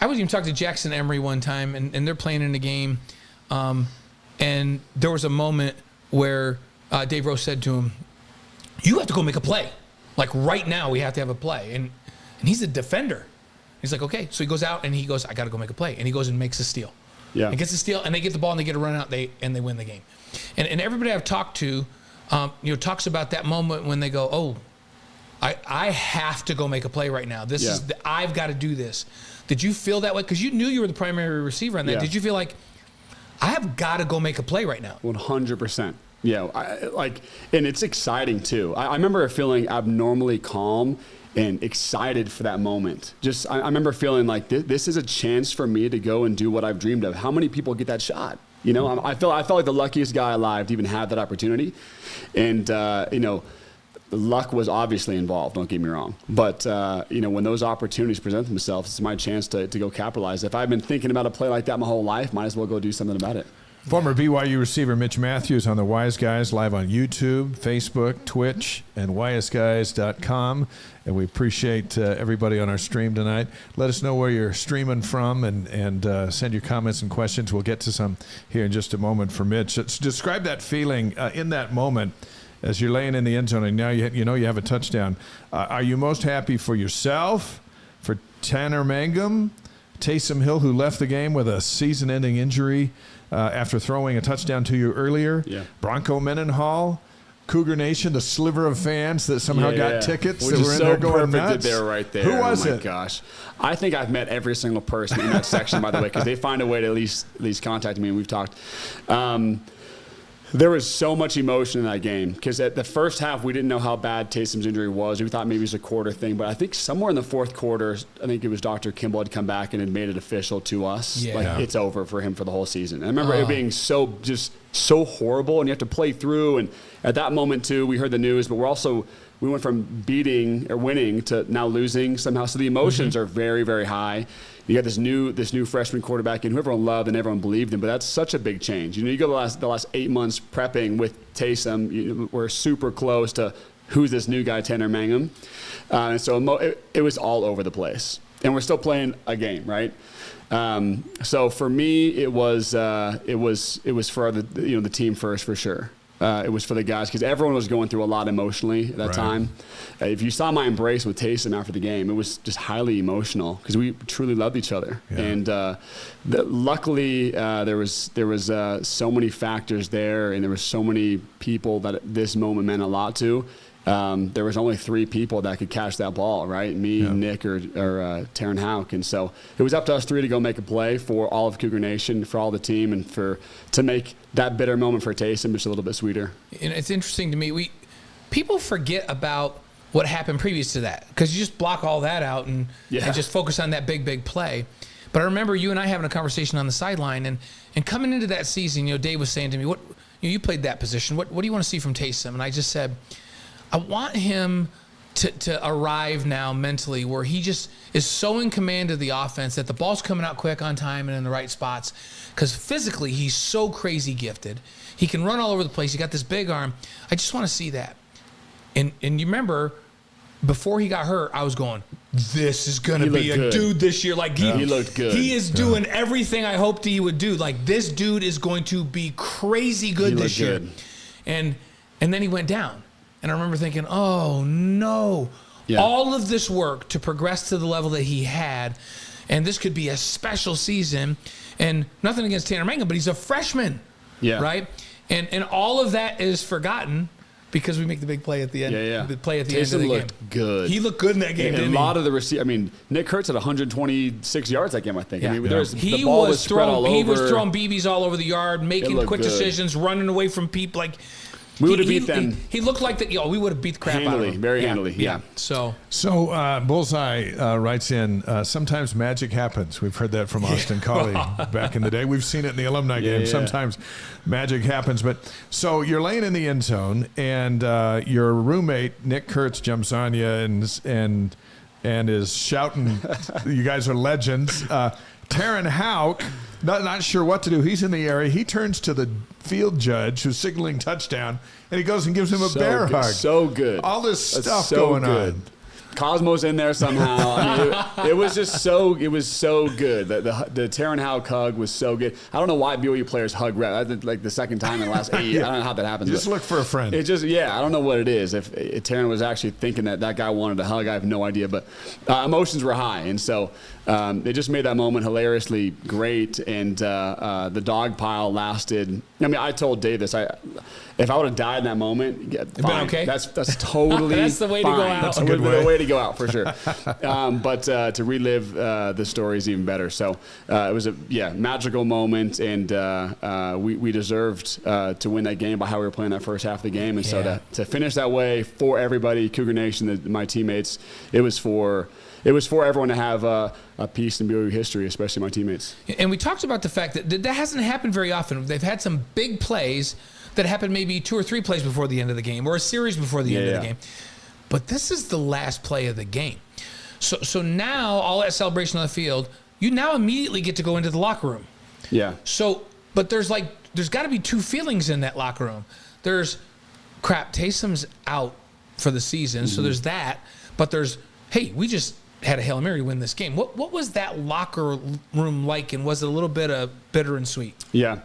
I was even talking to Jackson Emery one time, and they're playing in a game, and there was a moment where Dave Rose said to him, "You have to go make a play. Like right now, we have to have a play." And he's a defender. He's like, "Okay." So he goes out and he goes, "I got to go make a play." And he goes and makes a steal. Yeah. And gets a steal, and they get the ball and they get a run out, and they win the game. And everybody I've talked to, talks about that moment when they go, "Oh, I have to go make a play right now. This is I've got to do this." Did you feel that way? Because you knew you were the primary receiver on that. Yeah. Did you feel like I have got to go make a play right now? 100%. Yeah, and it's exciting too. I remember feeling abnormally calm and excited for that moment. I remember feeling like this is a chance for me to go and do what I've dreamed of. How many people get that shot? I felt like the luckiest guy alive to even have that opportunity, and luck was obviously involved. Don't get me wrong, but when those opportunities present themselves, it's my chance to go capitalize. If I've been thinking about a play like that my whole life, might as well go do something about it. Former BYU receiver Mitch Matthews on the Wise Guys, live on YouTube, Facebook, Twitch, and wiseguys.com. And we appreciate everybody on our stream tonight. Let us know where you're streaming from and send your comments and questions. We'll get to some here in just a moment for Mitch. Describe that feeling in that moment as you're laying in the end zone and now you have a touchdown. Are you most happy for yourself, for Tanner Mangum, Taysom Hill, who left the game with a season-ending injury after throwing a touchdown to you earlier? Yeah. Bronco Mendenhall, Cougar Nation, the sliver of fans that somehow got tickets Which that were in there going nuts. There, right there. Who was it? Oh my gosh! I think I've met every single person in that section, by the way, because they find a way to at least contact me, and we've talked. There was so much emotion in that game because at the first half, we didn't know how bad Taysom's injury was. We thought maybe it was a quarter thing, but I think somewhere in the fourth quarter, I think it was Dr. Kimball had come back and had made it official to us. Yeah. Like it's over for him for the whole season. And I remember it being so horrible, and you have to play through. And at that moment too, we heard the news, but we went from beating or winning to now losing somehow. So the emotions are very, very high. You got this new freshman quarterback in who everyone loved and everyone believed in, but that's such a big change. You go the last 8 months prepping with Taysom. We're super close to who's this new guy, Tanner Mangum, and so it was all over the place. And we're still playing a game, right? So for me, it was for the team first for sure. It was for the guys because everyone was going through a lot emotionally at that time. If you saw my embrace with Taysom after the game, it was just highly emotional because we truly loved each other. Yeah. And luckily, there was so many factors there, and there were so many people that this moment meant a lot to. there was only 3 people that could catch that ball, right? Me, Nick, or Taryn Houck. And so it was up to us 3 to go make a play for all of Cougar Nation, for all the team, and to make that bitter moment for Taysom just a little bit sweeter. And it's interesting to me. People forget about what happened previous to that because you just block all that out and just focus on that big play. But I remember you and I having a conversation on the sideline, and coming into that season, Dave was saying to me, you played that position. What do you want to see from Taysom? And I just said, I want him to arrive now mentally where he just is so in command of the offense that the ball's coming out quick on time and in the right spots. Because physically, he's so crazy gifted. He can run all over the place. He got this big arm. I just want to see that. And you remember, before he got hurt, I was going, this is going to be a dude this year. Like he looked good. He is doing everything I hoped he would do. Like, this dude is going to be crazy good this year. Good. And then he went down. And I remember thinking, oh, no. Yeah. All of this work to progress to the level that he had, and this could be a special season. And nothing against Tanner Mangum, but he's a freshman, right? And all of that is forgotten because we make the big play at the end. The play at the end of the game. Looked good. He looked good in that game, didn't he? A lot of the receivers. I mean, Nick Kurtz had 126 yards that game, I think. Yeah. I mean, the ball was spread all over. He was throwing BBs all over the yard, making quick decisions, running away from people. Like, we would have beat them. He looked like that. We would have beat the crap out of him. Very handily. Yeah. So Bullseye writes in, sometimes magic happens. We've heard that from Austin Colley back in the day. We've seen it in the alumni game. Sometimes magic happens. But so you're laying in the end zone, and your roommate Nick Kurtz jumps on you and is shouting. You guys are legends. Taryn Houck, not sure what to do. He's in the area. He turns to the field judge who's signaling touchdown, and he goes and gives him a bear hug. So good. All this stuff going on. Cosmo's in there somehow. I mean, it was just so. It was so good. The Taryn Houck hug was so good. I don't know why BYU players hug ref. Like the second time in the last 8 years. I don't know how that happens. You just look for a friend. It just I don't know what it is. If Taryn was actually thinking that guy wanted a hug, I have no idea. But emotions were high, and so it just made that moment hilariously great. And the dog pile lasted. I mean, I told Dave this. If I would have died in that moment, fine. Okay. That's totally that's the way to go out. That's a good way to go out for sure. But to relive the story is even better. So it was a magical moment, and we deserved to win that game by how we were playing that first half of the game. And so to finish that way for everybody, Cougar Nation, my teammates, it was for everyone to have a piece in BYU history, especially my teammates. And we talked about the fact that hasn't happened very often. They've had some big plays that happened maybe 2 or 3 plays before the end of the game or a series before the end of the game. But this is the last play of the game. So now all that celebration on the field, you now immediately get to go into the locker room. Yeah. So, but there's got to be 2 feelings in that locker room. There's, crap, Taysom's out for the season, so there's that. But there's, hey, we just had a Hail Mary to win this game. What was that locker room like, and was it a little bit of bitter and sweet? Yeah.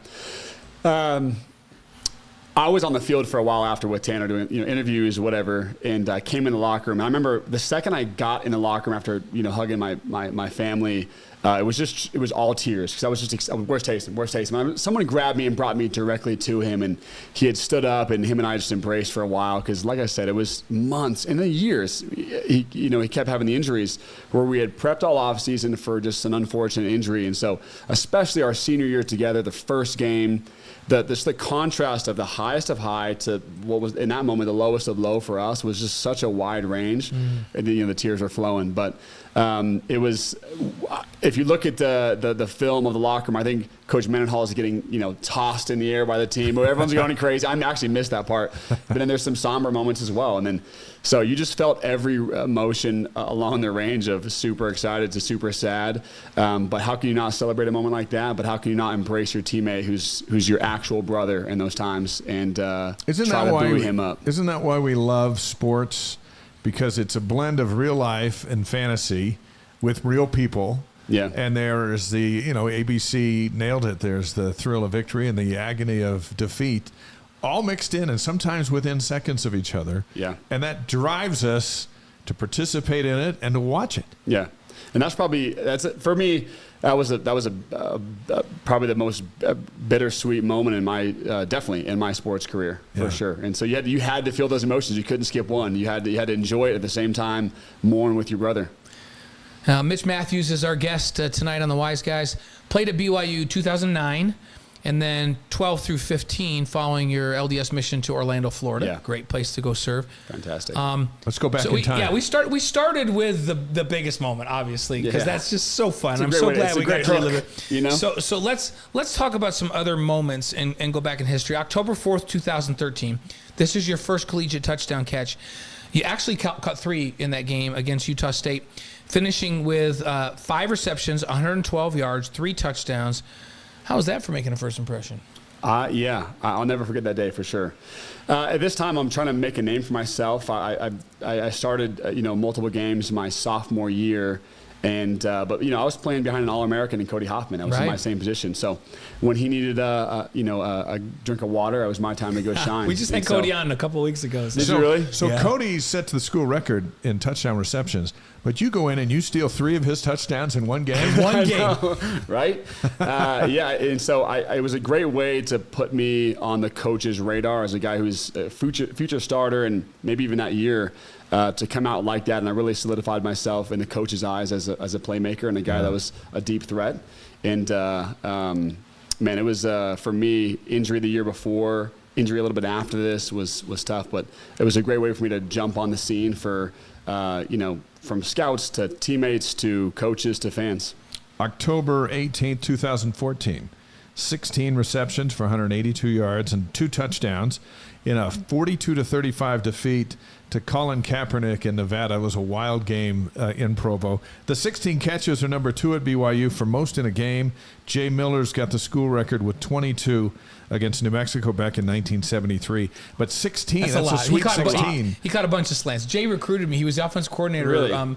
I was on the field for a while after with Tanner doing interviews, whatever, and I came in the locker room. And I remember the second I got in the locker room after hugging my family, it was all tears because I was just where's Taysom? Someone grabbed me and brought me directly to him, and he had stood up, and him and I just embraced for a while because, like I said, it was months and years. He kept having the injuries where we had prepped all off season for just an unfortunate injury, and so especially our senior year together, the first game. The contrast of the highest of high to what was in that moment the lowest of low for us was just such a wide range, and the tears were flowing. But it was, if you look at the film of the locker room, I think Coach Mendenhall is getting tossed in the air by the team, where everyone's going crazy. I actually missed that part, but then there's some somber moments as well, and then. So you just felt every emotion along the range of super excited to super sad. But how can you not celebrate a moment like that? But how can you not embrace your teammate who's your actual brother in those times and try to buoy him up? Isn't that why we love sports? Because it's a blend of real life and fantasy with real people. Yeah. And there's the, ABC nailed it. There's the thrill of victory and the agony of defeat. All mixed in and sometimes within seconds of each other. Yeah. And that drives us to participate in it and to watch it. Yeah. And that's it. For me. That was probably the most bittersweet moment in my definitely in my sports career for sure. And so you had to feel those emotions. You couldn't skip one. You had to enjoy it at the same time, mourn with your brother. Mitch Matthews is our guest tonight on the Wise Guys. Played at BYU 2009. And then 12 through 15, following your LDS mission to Orlando, Florida. Yeah. Great place to go serve. Fantastic. Let's go back in time. Yeah, we started with the biggest moment, obviously, because that's just so fun. I'm so glad we got to relive it. You know? So let's talk about some other moments and go back in history. October 4th, 2013. This is your first collegiate touchdown catch. You actually caught 3 in that game against Utah State, finishing with 5 receptions, 112 yards, 3 touchdowns. How was that for making a first impression? Yeah, I'll never forget that day for sure. At this time, I'm trying to make a name for myself. I started multiple games my sophomore year, but I was playing behind an All-American in Cody Hoffman. I was in my same position. So when he needed a drink of water, it was my time to go shine. We just had Cody on a couple of weeks ago. Did you really? So Cody set the school record in touchdown receptions, but you go in and you steal 3 of his touchdowns in one game. Right? And so it was a great way to put me on the coach's radar as a guy who's a future starter, and maybe even that year to come out like that. And I really solidified myself in the coach's eyes as a playmaker and a guy that was a deep threat. And it was for me, injury the year before, injury a little bit after this was tough, but it was a great way for me to jump on the scene for from scouts to teammates to coaches to fans. October 18th, 2014, 16 receptions for 182 yards and 2 touchdowns in a 42-35 defeat to Colin Kaepernick in Nevada. It was a wild game in Provo. The 16 catches are number 2 at BYU for most in a game. Jay Miller's got the school record with 22 against New Mexico back in 1973. But 16, that's a sweet 16. He caught a bunch of slants. Jay recruited me. He was the offense coordinator really?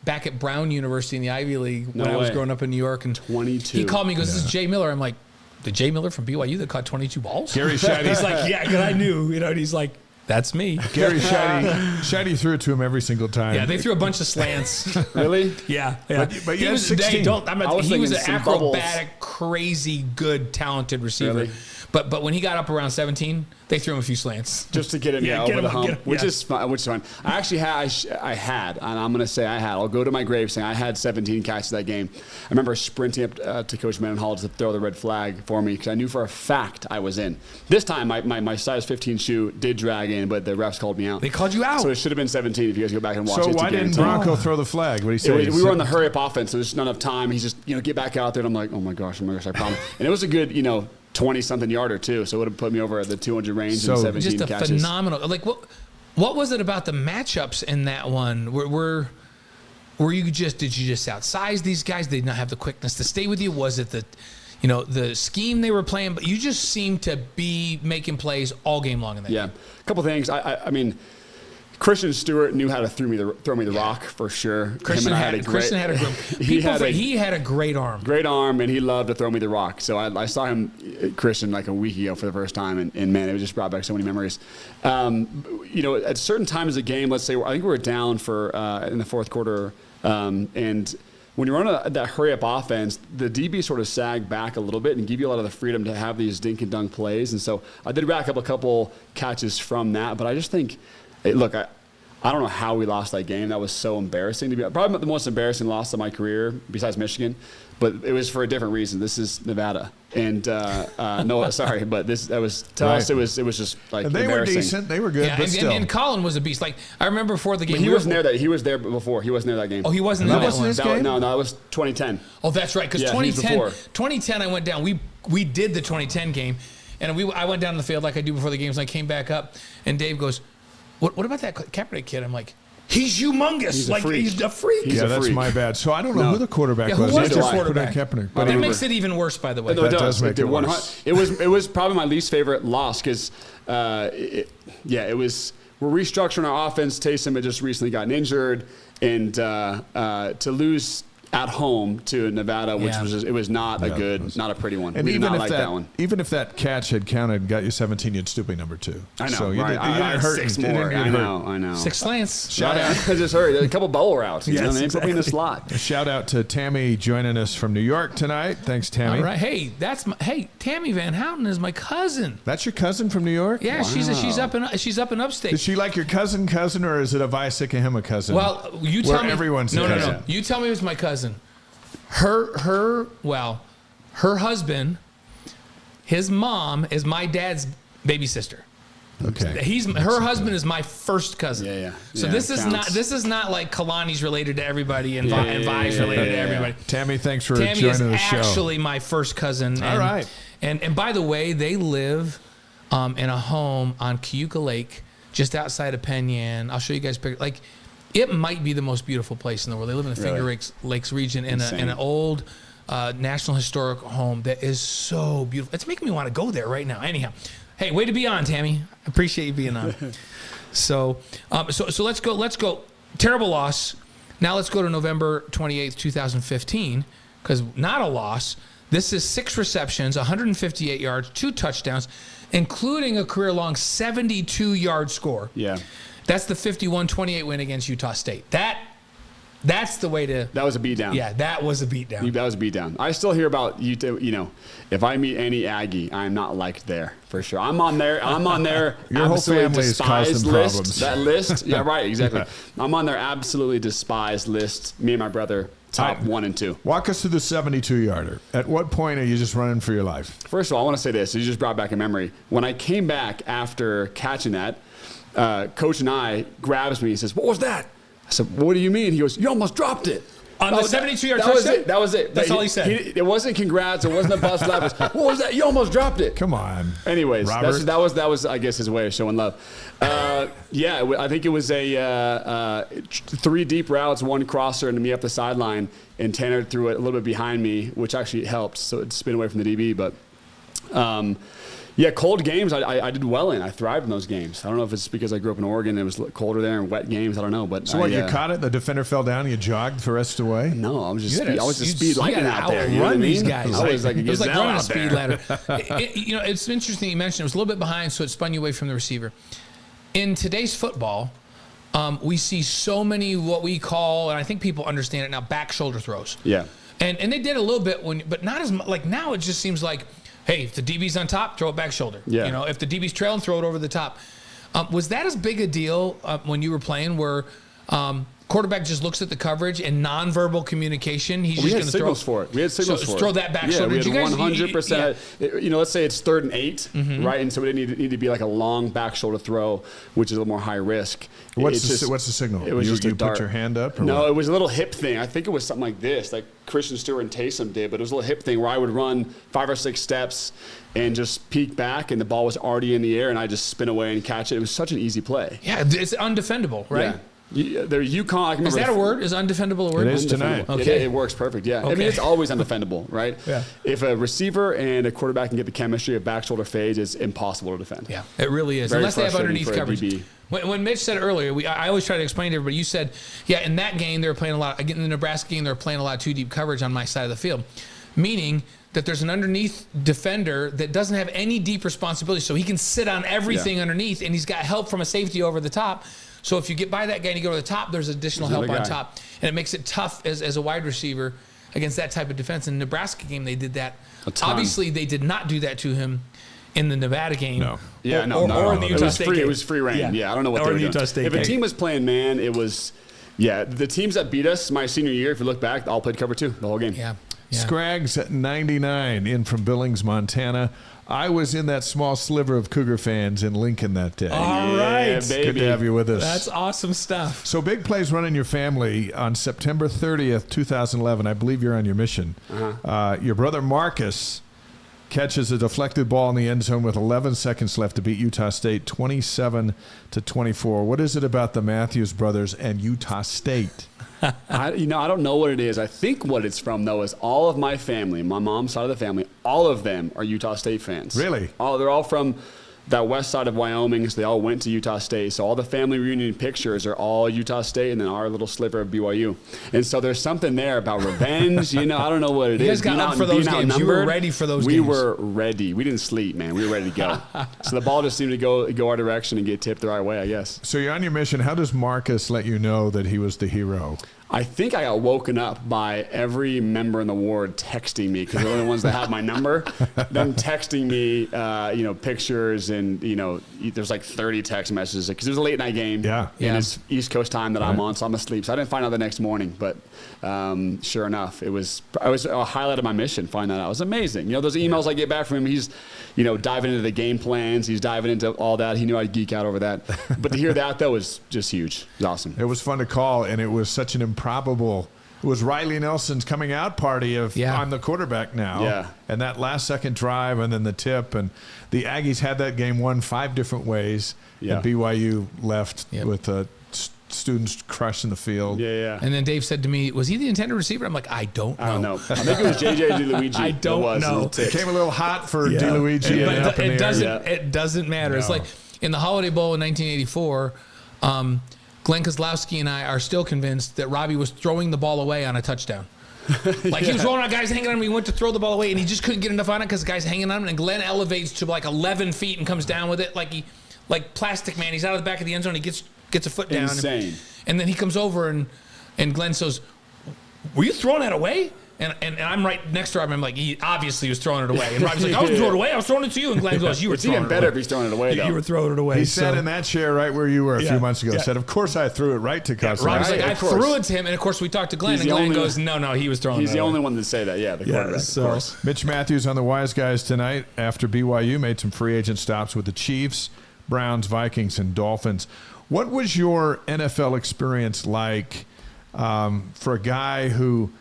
Back at Brown University in the Ivy League when I was growing up in New York. And 22. He called me and goes, this is Jay Miller. I'm like, the Jay Miller from BYU that caught 22 balls? Gary Scheide. He's like, yeah, because I knew. And he's like, that's me. Gary Scheide threw it to him every single time. Yeah, they threw a bunch of slants. Really? Yeah. But he was 16. He was an acrobatic, crazy, good, talented receiver. Really? But when he got up around 17, they threw him a few slants just to get him over the hump, which is fun. I actually had, and I'm going to say I had. I'll go to my grave saying I had 17 catches that game. I remember sprinting up to Coach Mendenhall to throw the red flag for me because I knew for a fact I was in. This time, my size 15 shoe did drag in, but the refs called me out. They called you out. So it should have been 17 if you guys go back and watch it. So why didn't Bronco throw the flag? What did he say? We were on the hurry up offense, so there's not enough time. He's just get back out there. And I'm like, oh my gosh, I promise. And it was a good 20-something yarder too, so it would have put me over at the 200 range in 17 just a catches. Phenomenal. Like what was it about the matchups in that one? Were you did you just outsize these guys? Did they not have the quickness to stay with you? Was it the scheme they were playing? But you just seemed to be making plays all game long in that game. A couple things. I mean, Christian Stewart knew how to throw me the rock for sure. Christian had a great arm. Great arm, and he loved to throw me the rock. So I saw him, Christian, like a week ago for the first time, and man, it just brought back so many memories. At certain times of the game, let's say I think we were down for in the fourth quarter, and when you run that hurry-up offense, the DB sort of sag back a little bit and give you a lot of the freedom to have these dink-and-dunk plays. And so I did rack up a couple catches from that, but I just think. Look, I don't know how we lost that game. That was so embarrassing to be. Probably the most embarrassing loss of my career, besides Michigan. But it was for a different reason. This is Nevada, and sorry, but that was to us. It was just like and they embarrassing. were decent. They were good, but still. And Colin was a beast. Like I remember before the game, but he wasn't there. He was there before. He wasn't there that game. Oh, he wasn't there. That wasn't his game. No, that was 2010. Oh, that's right. Because 2010, I went down. We did the 2010 game, and I went down the field like I do before the games. And I came back up, and Dave goes, What about that Kaepernick kid? I'm like, he's humongous. He's a freak. That's my bad. So I don't know who the quarterback was. Who was the quarterback? Kaepernick. But that makes it even worse, by the way. No, it does make it worse. It was probably my least favorite loss because, it was. We're restructuring our offense. Taysom had just recently gotten injured, and to lose at home to Nevada, which Yeah. was, it was not a good, not a pretty one. And We did even not if like that one. even if that catch had counted and got you 17, you'd still be number 2. I know, So you right? didn't, I you had didn't hurt. 6 you didn't more. get I hurt. know, I know. 6 slants. Shout out. I just heard a couple bubble routes. You know Yes, what I mean? Put me in the exactly. slot. Shout out to Tammy joining us from New York tonight. Thanks, Tammy. All right. Hey, Tammy Van Houten is my cousin. That's your cousin from New York? Yeah, she's up in upstate. Is she like your cousin, or is it a Vi Sikahema cousin? Well, you Where tell me. everyone's no, a no, cousin. no. You tell me it's my cousin. Her husband, his mom is my dad's baby sister. Okay. Her husband is my first cousin. Yeah. So Yeah, this it is counts. not like Kalani's related to everybody and Vi's related to everybody. Tammy, thanks for Tammy joining is the show. actually my first cousin. All right. And by the way, they live in a home on Cayuga Lake, just outside of Penn Yan. I'll show you guys pictures. Like, it might be the most beautiful place in the world. They live in the Finger Lakes region in an old National Historic home that is so beautiful. It's making me want to go there right now. Anyhow, hey, way to be on, Tammy. I appreciate you being on. So let's go. Terrible loss. Now let's go to November 28th, 2015, because not a loss. This is 6 receptions, 158 yards, 2 touchdowns, including a career-long 72-yard score. Yeah. That's the 51-28 win against Utah State. That's the way to. That was a beatdown. Yeah, that was a beatdown. That was a beatdown. I still hear about if I meet any Aggie, I'm not liked there for sure. I'm on their Your whole absolutely family has caused despised them list. problems. That list. Yeah, right, exactly. I'm on their absolutely despised list. Me and my brother, top 1 and 2. Walk us through the 72-yarder. At what point are you just running for your life? First of all, I want to say this. You just brought back a memory. When I came back after catching that, Coach and I grabs me and says, "What was that?" I said, "What do you mean?" He goes, "You almost dropped it." On the 72-yard touchdown? touchdown? That was it. That's all he said. It wasn't congrats. It wasn't a bust lap. It was, what was that? You almost dropped it. Come on. Anyways, Robert. that was I guess his way of showing love. I think it was a 3 deep routes, 1 crosser, and me up the sideline, and Tanner threw it a little bit behind me, which actually helped, so it spin away from the DB. But cold games I did well in. I thrived in those games. I don't know if it's because I grew up in Oregon and it was colder there, and wet games. I don't know. But So you caught it? The defender fell down and you jogged the rest of the way? No, I was just You gotta- speed lightning out there. You know what I outrun mean? these guys. I was like a it was like gazelle running a out speed there. ladder. It's interesting you mentioned it was a little bit behind, so it spun you away from the receiver. In today's football, we see so many what we call, and I think people understand it now, back shoulder throws. Yeah. And they did a little bit but not as much. Like now, it just seems like, hey, if the DB's on top, throw it back shoulder. Yeah. If the DB's trailing, throw it over the top. Was that as big a deal when you were playing, where quarterback just looks at the coverage and nonverbal communication? He's We just had going to signals for it. We had signals for it. Throw that back yeah, shoulder. we had Did you guys 100%. Let's say it's 3rd and 8, right? And so it didn't need to be like a long back shoulder throw, which is a little more high risk. What's the signal? It was you just a dart. put your hand up? Or No, what? it was a little hip thing. I think it was something like this, like Christian Stewart and Taysom did, but it was a little hip thing where I would run 5 or 6 steps and just peek back, and the ball was already in the air, and I just spin away and catch it. It was such an easy play. Yeah, it's undefendable, right? Yeah. They're UConn. I can Is remember that a word? Is undefendable a word? It is tonight. Undefendable. Okay. It works perfect, yeah. I Okay. mean, it's always undefendable, right? Yeah. If a receiver and a quarterback can get the chemistry of back shoulder fades, it's impossible to defend. Yeah, it really is. Very Unless they have frustrating underneath for a coverage. DB. When Mitch said earlier, I always try to explain to everybody, you said, yeah, in that game, they were playing a lot. Again, in the Nebraska game, they were playing a lot of 2-deep coverage on my side of the field, meaning that there's an underneath defender that doesn't have any deep responsibility, so he can sit on everything underneath, and he's got help from a safety over the top. So if you get by that guy and you go to the top, there's additional help on top. And it makes it tough as a wide receiver against that type of defense. In the Nebraska game, they did that. Obviously, they did not do that to him in the Nevada game. No. Yeah, or in the Utah State game. It was free reign. Yeah, I don't know what Or they in were the doing. Utah State If game. a team was playing man, it was, the teams that beat us my senior year, if you look back, all played cover 2 the whole game. Yeah. Scraggs at 99 in from Billings, Montana. I was in that small sliver of Cougar fans in Lincoln that day. All right. baby. Good to have you with us. That's awesome stuff. So big plays running your family on September 30th, 2011. I believe you're on your mission. Your brother Marcus catches a deflected ball in the end zone with 11 seconds left to beat Utah State 27-24. What is it about the Matthews brothers and Utah State? I don't know what it is. I think what it's from, though, is all of my family, my mom's side of the family, all of them are Utah State fans. Really? They're all from that west side of Wyoming, so they all went to Utah State. So all the family reunion pictures are all Utah State, and then our little sliver of BYU. And so there's something there about revenge. I don't know what it is. You guys got up for those games. You were ready for those games. We were ready. We didn't sleep, man. We were ready to go. So the ball just seemed to go our direction and get tipped the right way, I guess. So you're on your mission. How does Marcus let you know that he was the hero? I think I got woken up by every member in the ward texting me, because they're the ones that have my number. Them texting me, pictures, and there's like 30 text messages because it was a late night game. Yeah. And it's East Coast time that I'm on, so I'm asleep. So I didn't find out the next morning, but sure enough, it was a highlight of my mission. Find that out. It was amazing. Those emails I get back from him. He's diving into the game plans. He's diving into all that. He knew I'd geek out over that. But to hear that though was just huge. It was awesome. It was fun to call, and it was such an improbable. It was Riley Nelson's coming out party of I'm the quarterback now. Yeah. And that last second drive and then the tip, and the Aggies had that game won 5 different ways. Yeah. And BYU left with students crushing the field. Yeah. And then Dave said to me, was he the intended receiver? I'm like, I don't know. I don't know. I think it was JJ DeLuigi. I don't know. It came a little hot for DeLuigi. But it doesn't matter. No. It's like in the Holiday Bowl in 1984, Glenn Kozlowski and I are still convinced that Robbie was throwing the ball away on a touchdown. Like he was rolling on guys hanging on him. He went to throw the ball away and he just couldn't get enough on it because the guy's hanging on him. And Glenn elevates to like 11 feet and comes down with it like Plastic Man. He's out of the back of the end zone. He gets a foot down. Insane. And then he comes over and Glenn says, "Were you throwing that away?" And I'm right next to him. I'm like, he obviously was throwing it away. And Robbie's like, I wasn't throwing it away. I was throwing it to you. And Glenn goes, you were throwing it away. It's even better if he's throwing it away, though. You were throwing it away. He sat in that chair right where you were a few months ago. Said, of course I threw it right to Kozlowski. Robbie's like, I threw it to him. And, of course, we talked to Glenn. And Glenn goes, no, he was throwing it away. He's the only one to say that, the quarterback, of course. Mitch Matthews on the Wise Guys tonight after BYU made some free agent stops with the Chiefs, Browns, Vikings, and Dolphins. What was your NFL experience like for a guy who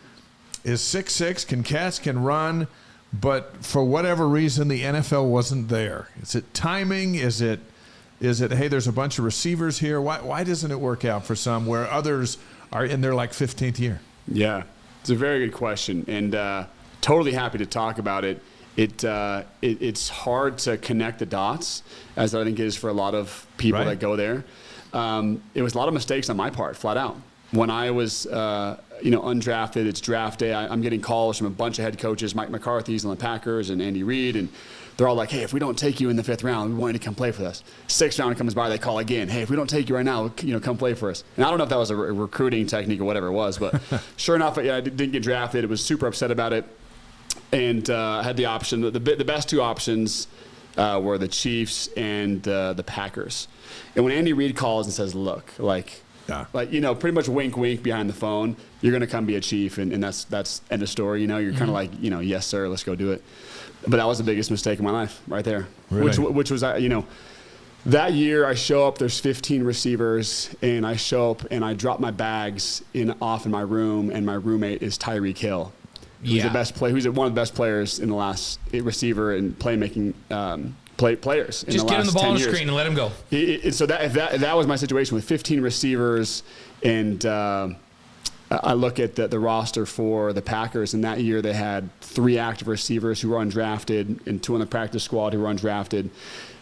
is 6'6", can catch, can run, but for whatever reason the NFL wasn't there? Is it timing? Is it hey, there's a bunch of receivers here? Why doesn't it work out for some where others are in their like 15th year? Yeah, it's a very good question, and totally happy to talk about it. It's hard to connect the dots, as I think it is for a lot of people that go there. It was a lot of mistakes on my part, flat out. When I was undrafted, it's draft day. I'm getting calls from a bunch of head coaches, Mike McCarthy's on the Packers and Andy Reid, and they're all like, hey, if we don't take you in the 5th round, we want you to come play for us. 6th round comes by, they call again. Hey, if we don't take you right now, come play for us. And I don't know if that was a recruiting technique or whatever it was, but sure enough, I didn't get drafted. I was super upset about it, and I had the option. The best 2 options were the Chiefs and the Packers. And when Andy Reid calls and says, look, pretty much wink, wink behind the phone, you're going to come be a Chief, and that's end of story. You're kind of like, yes, sir, let's go do it. But that was the biggest mistake of my life right there, really? which was, that year I show up, there's 15 receivers, and I show up and I drop my bags off in my room, and my roommate is Tyreek Hill. Who's the best player? Who's one of the best players in the last receiver and playmaking players. Just get him the ball on the screen and let him go. So that was my situation with 15 receivers, and I look at the roster for the Packers, and that year they had 3 active receivers who were undrafted and 2 on the practice squad who were undrafted.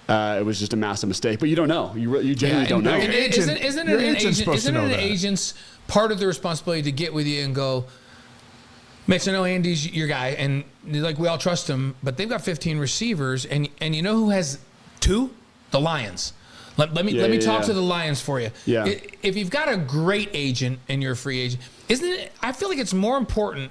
It was just a massive mistake, but you don't know. You genuinely don't know. And isn't it an agent's part of the responsibility to get with you and go, Mitch, I know Andy's your guy, and like we all trust him, but they've got 15 receivers, and you know who has 2? The Lions. Let me talk to the Lions for you. Yeah. If you've got a great agent and you're a free agent, isn't it? I feel like it's more important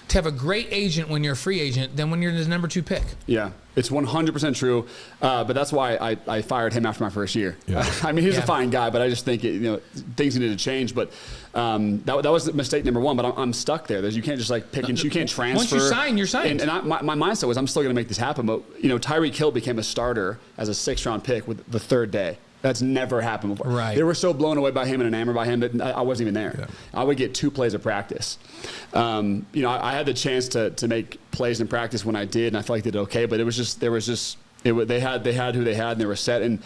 to have a great agent when you're a free agent than when you're the number 2 pick. Yeah, it's 100% true. But that's why I fired him after my first year. Yeah. I mean, he's a fine guy, but I just think things needed to change. But that was mistake number 1. But I'm stuck there. You can't just pick and you can't transfer. Once you sign, you're signed. And my mindset was I'm still going to make this happen. But Tyreek Hill became a starter as a 6th round pick with the 3rd day. That's never happened before. Right. They were so blown away by him and enamored by him that I wasn't even there. Yeah. I would get 2 plays of practice. I had the chance to make plays in practice when I did, and I felt like I did okay. But there was just They had who they had, and they were set. And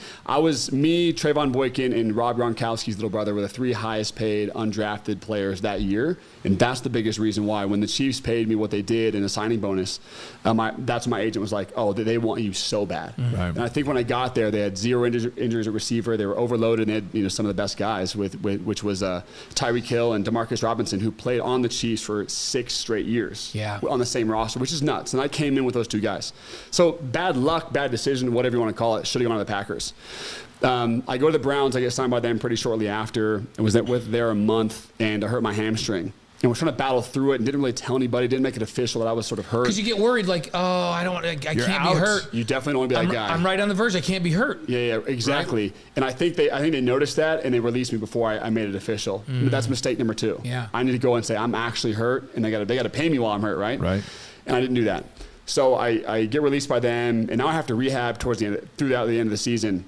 me, Trayvon Boykin, and Rob Gronkowski's little brother were the 3 highest paid undrafted players that year. And that's the biggest reason why. When the Chiefs paid me what they did in a signing bonus, that's when my agent was like, oh, they want you so bad. Right. And I think when I got there, they had 0 injuries at receiver. They were overloaded, and they had some of the best guys, which was Tyreek Hill and Demarcus Robinson, who played on the Chiefs for 6 straight years on the same roster, which is nuts. And I came in with those 2 guys. So bad luck, bad decision, whatever you want to call it, should have gone to the Packers. I go to the Browns. I get signed by them pretty shortly after. I was there a month, and I hurt my hamstring. And was trying to battle through it and didn't really tell anybody, didn't make it official that I was sort of hurt. Because you get worried, like, oh, I can't out. be hurt. You definitely don't want to be that guy. I'm right on the verge. I can't be hurt. Yeah, exactly. Right? And I think they noticed that, and they released me before I made it official. That's mistake number 2. Yeah. I need to go and say I'm actually hurt, and they got to pay me while I'm hurt, right? Right. And I didn't do that. So I get released by them, and now I have to rehab throughout the end of the season.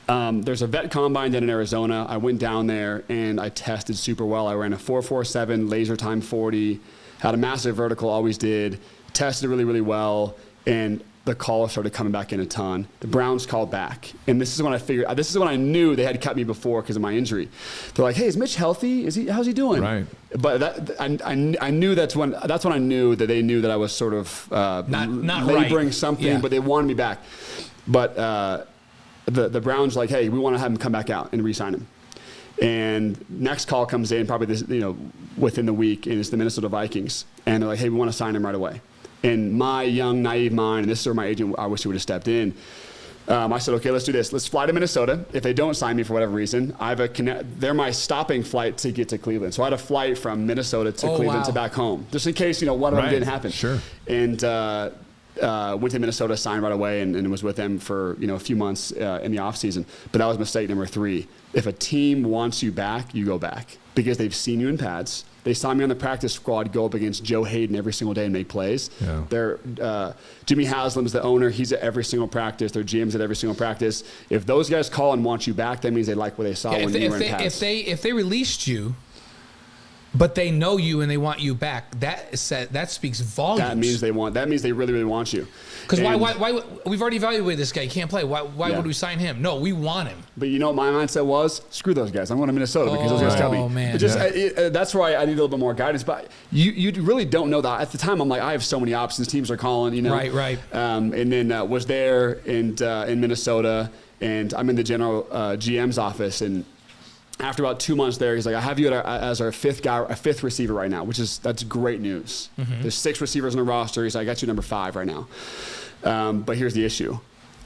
There's a vet combine down in Arizona. I went down there and I tested super well. I ran a 4.47 laser time 40, had a massive vertical, always did, tested really, really well, and the calls started coming back in a ton. The Browns called back, and this is when I knew they had cut me before because of my injury. They're like, "Hey, is Mitch healthy? How's he doing?" Right. But I knew that's when I knew that they knew that I was sort of not laboring right. something, but they wanted me back. But the Browns like, hey, we want to have him come back out and re-sign him. And next call comes in probably within the week, and it's the Minnesota Vikings. And they're like, hey, we want to sign him right away. And my young, naive mind, and this is where my agent, I wish he would have stepped in. I said, okay, let's do this. Let's fly to Minnesota. If they don't sign me for whatever reason, they're my stopping flight to get to Cleveland. So I had a flight from Minnesota to Cleveland to back home, just in case one of them didn't happen. Sure. And went to Minnesota, signed right away, and was with them for a few months in the off season. But that was mistake number 3. If a team wants you back, you go back because they've seen you in pads. They saw me on the practice squad go up against Joe Hayden every single day and make plays. Yeah. Jimmy Haslam's the owner. He's at every single practice. Their GM's at every single practice. If those guys call and want you back, that means they like what they saw when you were in pads. If they released you, but they know you and they want you back, that speaks volumes. That means they really, really want you. Because why we've already evaluated this guy. He can't play. Why would we sign him? No, we want him. But you know what my mindset was? Screw those guys. I'm going to Minnesota because those guys tell me. Oh, man. That's why I need a little bit more guidance. But you really don't know that. At the time, I'm like, I have so many options. Teams are calling, Right. And then was there in Minnesota, and I'm in the general GM's office, and after about 2 months there, he's like, I have you as our 5th receiver right now, that's great news. Mm-hmm. There's 6 receivers on the roster. He's like, I got you number 5 right now. But here's the issue.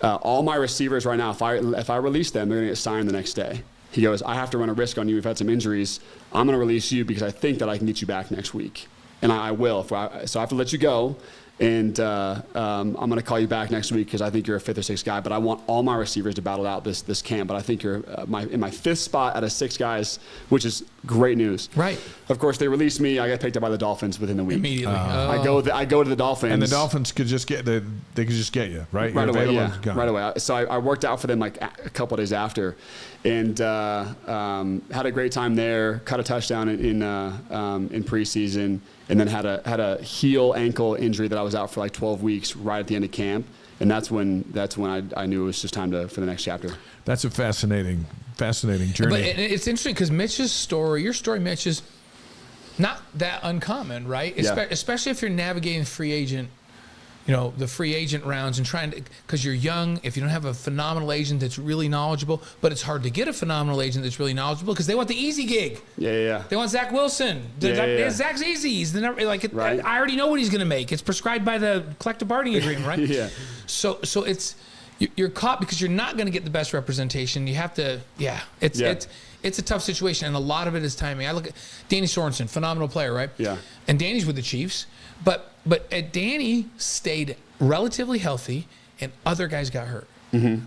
All my receivers right now, if I release them, they're going to get signed the next day. He goes, I have to run a risk on you. We've had some injuries. I'm going to release you because I think that I can get you back next week. And I will. So I have to let you go. And I'm going to call you back next week because I think you're a 5th or 6th guy. But I want all my receivers to battle out this camp. But I think you're in my 5th spot out of 6 guys, which is great news. Right. Of course, they released me. I got picked up by the Dolphins within the week. Immediately. I go to the Dolphins. And the Dolphins could just get you, right? Right away, yeah. Right away. So I worked out for them like a couple of days after. And had a great time there. Caught a touchdown in preseason. And then had a heel ankle injury that I was out for like 12 weeks right at the end of camp, and that's when I knew it was just time for the next chapter. That's a fascinating journey. But it's interesting because your story, Mitch, is not that uncommon, right? Yeah. Especially if you're navigating free agent, the free agent rounds and trying to, because you're young, if you don't have a phenomenal agent that's really knowledgeable, but it's hard to get a phenomenal agent that's really knowledgeable because they want the easy gig. Yeah. They want Zach Wilson. Zach's easy. He's the number, right. I already know what he's going to make. It's prescribed by the collective bargaining agreement, right? Yeah. So you're caught because you're not going to get the best representation. You have to, it's a tough situation, and a lot of it is timing. I look at Danny Sorensen, phenomenal player, right? Yeah. And Danny's with the Chiefs, but Danny stayed relatively healthy, and other guys got hurt,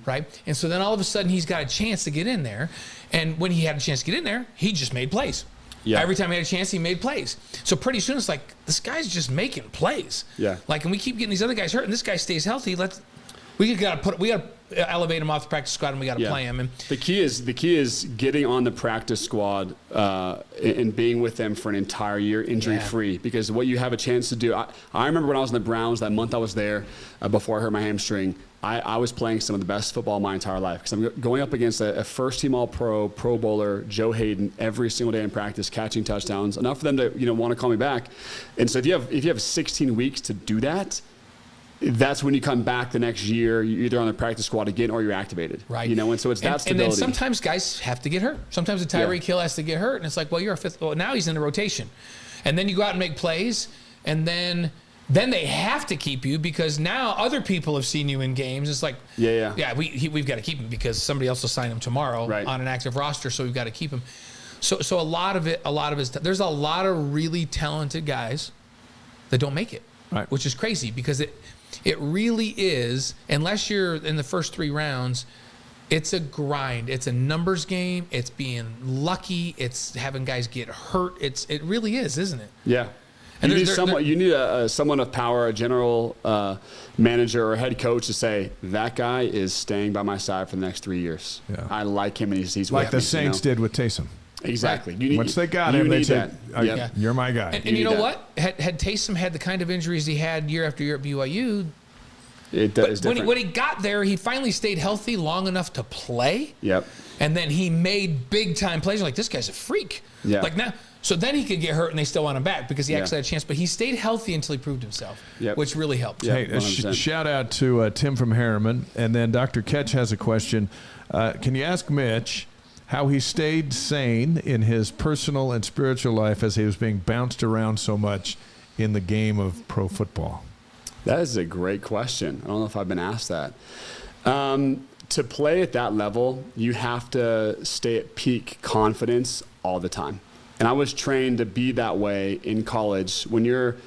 right? And so then all of a sudden he's got a chance to get in there, and when he had a chance to get in there, he just made plays. Yeah. Every time he had a chance, he made plays. So pretty soon it's like, this guy's just making plays. Yeah. And we keep getting these other guys hurt, and this guy stays healthy. We got to elevate him off the practice squad, and we got to play him. And the key is getting on the practice squad and being with them for an entire year injury free. Because what you have a chance to do, I remember when I was in the Browns that month I was there before I hurt my hamstring. I was playing some of the best football my entire life because I'm going up against a first-team All-Pro, Pro Bowler, Joe Hayden, every single day in practice, catching touchdowns, enough for them to want to call me back. And so if you have 16 weeks to do that, that's when you come back the next year. You're either on the practice squad again or you're activated. Right. And so it's that stability. And then sometimes guys have to get hurt. Sometimes a Tyreek Hill has to get hurt, and it's like, well, you're a fifth. Well, now he's in the rotation, and then you go out and make plays, and then they have to keep you because now other people have seen you in games. It's like, we've got to keep him because somebody else will sign him tomorrow on an active roster, so we've got to keep him. So a lot of it is there's a lot of really talented guys that don't make it, which is crazy because it really is, unless you're in the first 3 rounds, it's a grind. It's a numbers game. It's being lucky. It's having guys get hurt. It really is, isn't it? Yeah. And you need someone of power, a general manager or head coach to say, that guy is staying by my side for the next 3 years. Yeah. I like him and he's like the Saints did with Taysom. Exactly. Right. Once they got him, they said, you're my guy. And you know what? Had Taysom had the kind of injuries he had year after year at BYU, when he got there, he finally stayed healthy long enough to play. Yep. And then he made big time plays. You're like, this guy's a freak. Yeah. Like now, so then he could get hurt and they still want him back because he actually had a chance. But he stayed healthy until he proved himself, which really helped. Hey, shout out to Tim from Harriman. And then Dr. Ketch has a question. Can you ask Mitch how he stayed sane in his personal and spiritual life as he was being bounced around so much in the game of pro football? That is a great question. I don't know if I've been asked that. To play at that level, you have to stay at peak confidence all the time. And I was trained to be that way in college. When you're,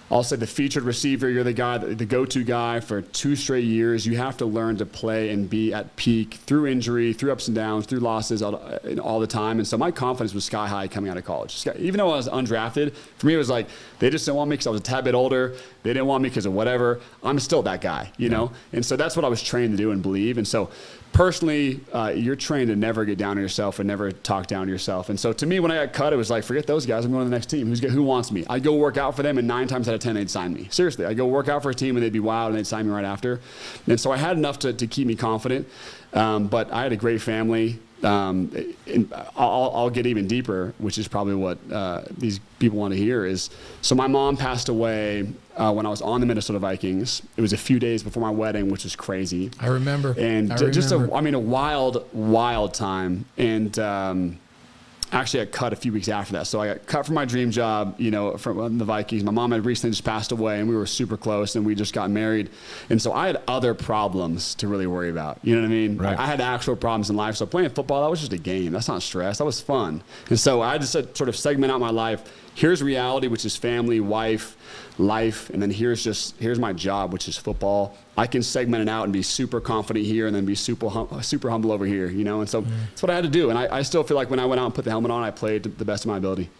I'll say, the featured receiver, you're the guy, the go-to guy for 2 straight years. You have to learn to play and be at peak through injury, through ups and downs, through losses all the time. And so my confidence was sky high coming out of college. Even though I was undrafted, for me it was like they just didn't want me because I was a tad bit older. They didn't want me because of whatever. I'm still that guy, you know? And so that's what I was trained to do and believe. And so personally, you're trained to never get down on yourself and never talk down to yourself. And so to me, when I got cut, it was like, forget those guys. I'm going to the next team. Who wants me? I'd go work out for them, and 9 times out of 10, they'd sign me. Seriously, I'd go work out for a team, and they'd be wild, and they'd sign me right after. And so I had enough to keep me confident. But I had a great family. And I'll get even deeper, which is probably what these people want to hear is, so my mom passed away when I was on the Minnesota Vikings. It was a few days before my wedding, which was crazy. I remember. And just a wild time. And actually I got cut a few weeks after that. So I got cut from my dream job, from the Vikings. My mom had recently just passed away, and we were super close, and we just got married. And so I had other problems to really worry about. You know what I mean? Right. I had actual problems in life. So playing football, that was just a game. That's not stress. That was fun. And so I had to sort of segment out my life. Here's reality, which is family, wife, life, and then here's my job, which is football. I can segment it out and be super confident here and then be super humble over here, And so that's what I had to do. And I still feel like when I went out and put the helmet on, I played to the best of my ability.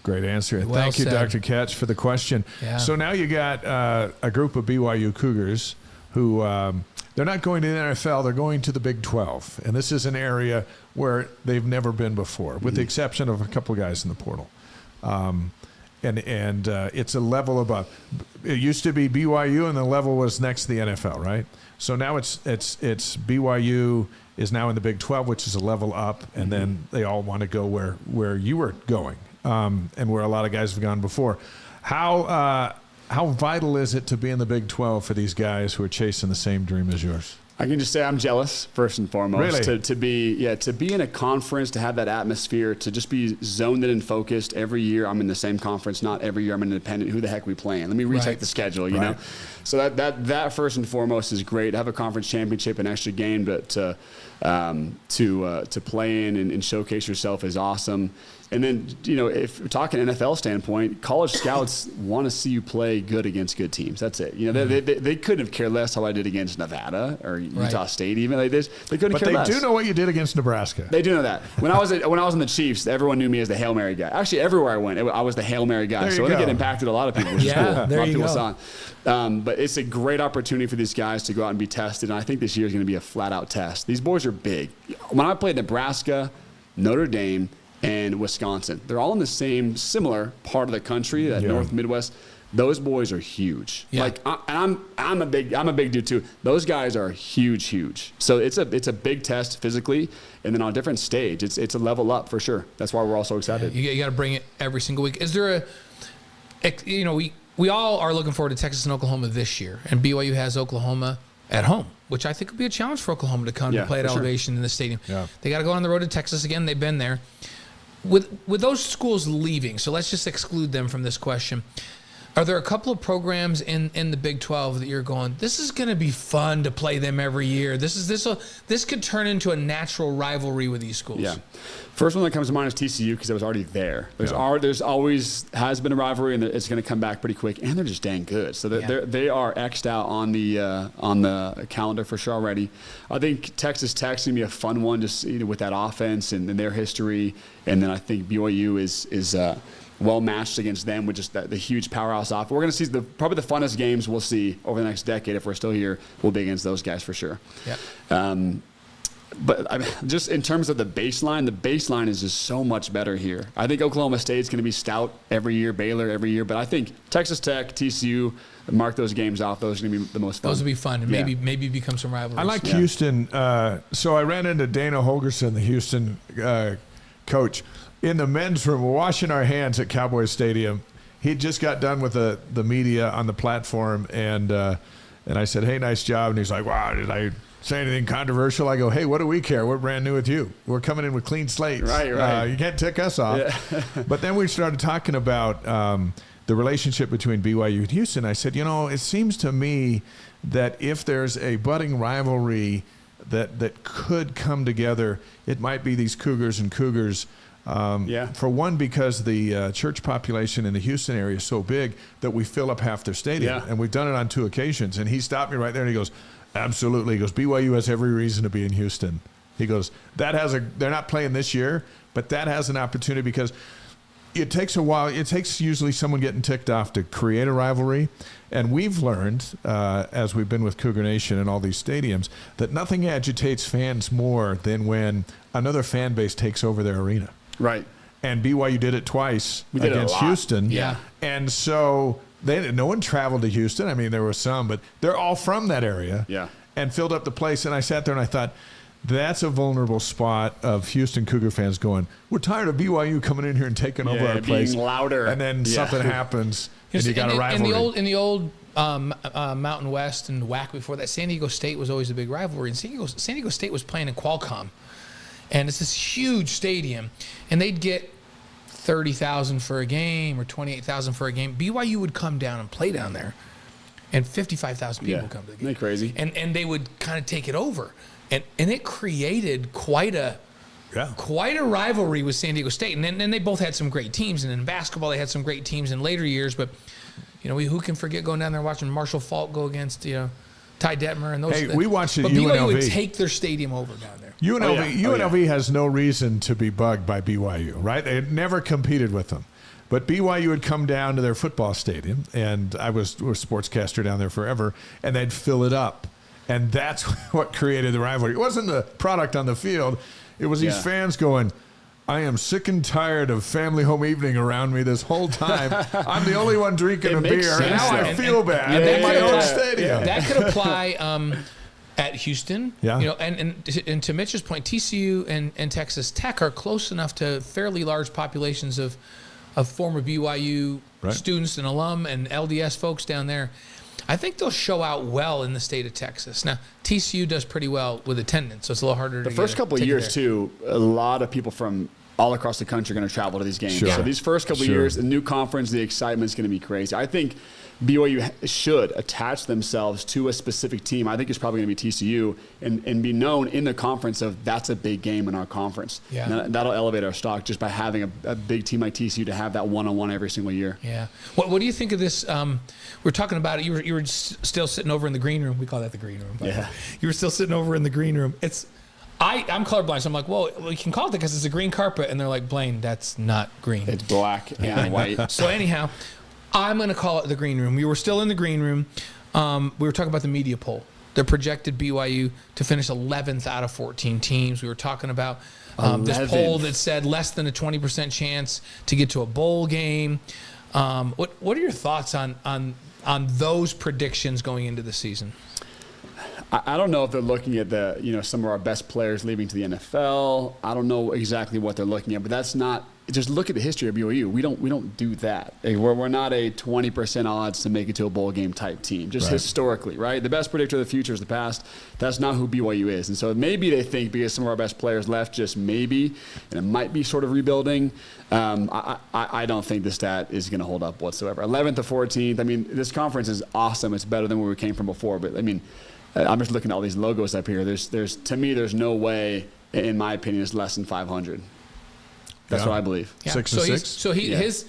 Great answer. Well Thank you, said. Dr. Ketch, for the question. Yeah. So now you got a group of BYU Cougars who they're not going to the NFL, they're going to the Big 12. And this is an area where they've never been before, with the exception of a couple of guys in the portal. And it's a level above. It used to be BYU, and the level was next to the NFL, right? So now it's BYU is now in the Big 12, which is a level up, and then they all want to go where you were going, and where a lot of guys have gone before. How vital is it to be in the Big 12 for these guys who are chasing the same dream as yours? I can just say I'm jealous, first and foremost. Really? To be in a conference, to have that atmosphere, to just be zoned in and focused. Every year I'm in the same conference. Not every year I'm an independent. Who the heck are we playing? Let me retake the schedule, you know? So that first and foremost is great. To have a conference championship, an extra game, but to play in and showcase yourself is awesome. And then, if we're talking NFL standpoint, college scouts want to see you play good against good teams. That's it. They couldn't have cared less how I did against Nevada or Utah State even. They couldn't care less. But they do know what you did against Nebraska. They do know that. When I was in the Chiefs, everyone knew me as the Hail Mary guy. Actually, everywhere I went, I was the Hail Mary guy. So I think it impacted a lot of people, which is cool. A lot of people saw it. But it's a great opportunity for these guys to go out and be tested. And I think this year is going to be a flat-out test. These boys are big. When I played Nebraska, Notre Dame, and Wisconsin, they're all in the same similar part of the country, that North Midwest. those boys are huge. Yeah. Like, I'm a big dude too. Those guys are huge. So it's a big test physically, and then on a different stage, it's a level up for sure. That's why we're all so excited. You got to bring it every single week. Is there we all are looking forward to Texas and Oklahoma this year, and BYU has Oklahoma at home, which I think would be a challenge for Oklahoma to come to play at elevation in the stadium. Yeah. They got to go on the road to Texas again. They've been there. With those schools leaving, so let's just exclude them from this question. Are there a couple of programs in the Big 12 that you're going, this is going to be fun to play them every year? This could turn into a natural rivalry with these schools. Yeah. First one that comes to mind is TCU because it was already there. There's always has been a rivalry, and it's going to come back pretty quick. And they're just dang good. So they are X'd out on the calendar for sure already. I think Texas Tech's going to be a fun one, just with that offense and their history. And then I think BYU is well matched against them with just the huge powerhouse off. We're going to see probably the funnest games we'll see over the next decade if we're still here. Will be against those guys for sure. Yeah. But I mean, just in terms of the baseline is just so much better here. I think Oklahoma State's going to be stout every year, Baylor every year, but I think Texas Tech, TCU, mark those games off. Those are going to be the most fun. Those will be fun, and maybe become some rivalries. I like Houston. So I ran into Dana Holgerson, the Houston coach, in the men's room. We're washing our hands at Cowboys Stadium. He just got done with the media on the platform, and I said, "Hey, nice job." And he's like, "Wow, did I say anything controversial?" I go, "Hey, what do we care? We're brand new with you. We're coming in with clean slates. Right. You can't tick us off." Yeah. But then we started talking about the relationship between BYU and Houston. I said, it seems to me that if there's a budding rivalry that could come together, it might be these Cougars and Cougars. For one, because the church population in the Houston area is so big that we fill up half their stadium, and we've done it on 2 occasions. And he stopped me right there and he goes, "Absolutely." He goes, "BYU has every reason to be in Houston." He goes, they're not playing this year, but that has an opportunity because it takes a while. It takes usually someone getting ticked off to create a rivalry. And we've learned, as we've been with Cougar Nation and all these stadiums, that nothing agitates fans more than when another fan base takes over their arena. Right. And BYU did it twice against Houston. Yeah. And so no one traveled to Houston. I mean, there were some, but they're all from that area. Yeah. And filled up the place. And I sat there and I thought, that's a vulnerable spot of Houston Cougar fans going, "We're tired of BYU coming in here and taking over our place." Being louder. And then something happens and you got a rivalry. In the old Mountain West and WAC before that, San Diego State was always a big rivalry. And San Diego State was playing in Qualcomm. And it's this huge stadium. And they'd get 30,000 for a game or 28,000 for a game. BYU would come down and play down there. And 55,000 people come to the game. Isn't that crazy? And they would kind of take it over. And it created quite a rivalry with San Diego State. And then they both had some great teams. And in basketball, they had some great teams in later years. But, who can forget going down there watching Marshall Faulk go against, Ty Detmer and those. Hey, we watched it at UNLV. UNLV. Would take their stadium over down there. UNLV has no reason to be bugged by BYU, right? They had never competed with them. But BYU would come down to their football stadium, and I was a sportscaster down there forever, and they'd fill it up. And that's what created the rivalry. It wasn't the product on the field. It was these fans going, "I am sick and tired of family home evening around me this whole time. I'm the only one drinking a beer, and now I feel bad in my own stadium." That could apply at Houston. Yeah. And to Mitch's point, TCU and Texas Tech are close enough to fairly large populations of former BYU students and alum and LDS folks down there. I think they'll show out well in the state of Texas. Now, TCU does pretty well with attendance, so it's a little harder to get the first couple of years, too, a lot of people from all across the country are going to travel to these games. Sure. So these first couple of years, the new conference, the excitement is going to be crazy. I think BYU should attach themselves to a specific team. I think it's probably going to be TCU and be known in the conference of that's a big game in our conference. Yeah. And that'll elevate our stock just by having a big team like TCU to have that one-on-one every single year. Yeah. What do you think of this? We're talking about it. You were still sitting over in the green room. We call that the green room. Yeah. You were still sitting over in the green room. I'm colorblind, so I'm like, well, we can call it that because it's a green carpet. And they're like, Blaine, that's not green. It's black and white. So anyhow, I'm going to call it the green room. We were still in the green room. We were talking about the media poll. The projected BYU to finish 11th out of 14 teams. We were talking about this poll that said less than a 20% chance to get to a bowl game. What are your thoughts on those predictions going into the season? I don't know if they're looking at some of our best players leaving to the NFL. I don't know exactly what they're looking at, but that's not. Just look at the history of BYU. We don't do that. We're not a 20% odds to make it to a bowl game type team. Just historically, right? The best predictor of the future is the past. That's not who BYU is. And so maybe they think because some of our best players left, just maybe, and it might be sort of rebuilding. I don't think the stat is going to hold up whatsoever. 11th to 14th. I mean, this conference is awesome. It's better than where we came from before. But I mean, I'm just looking at all these logos up here. To me, there's no way, in my opinion, it's less than 500. That's what I believe. Yeah. 6 and 6. His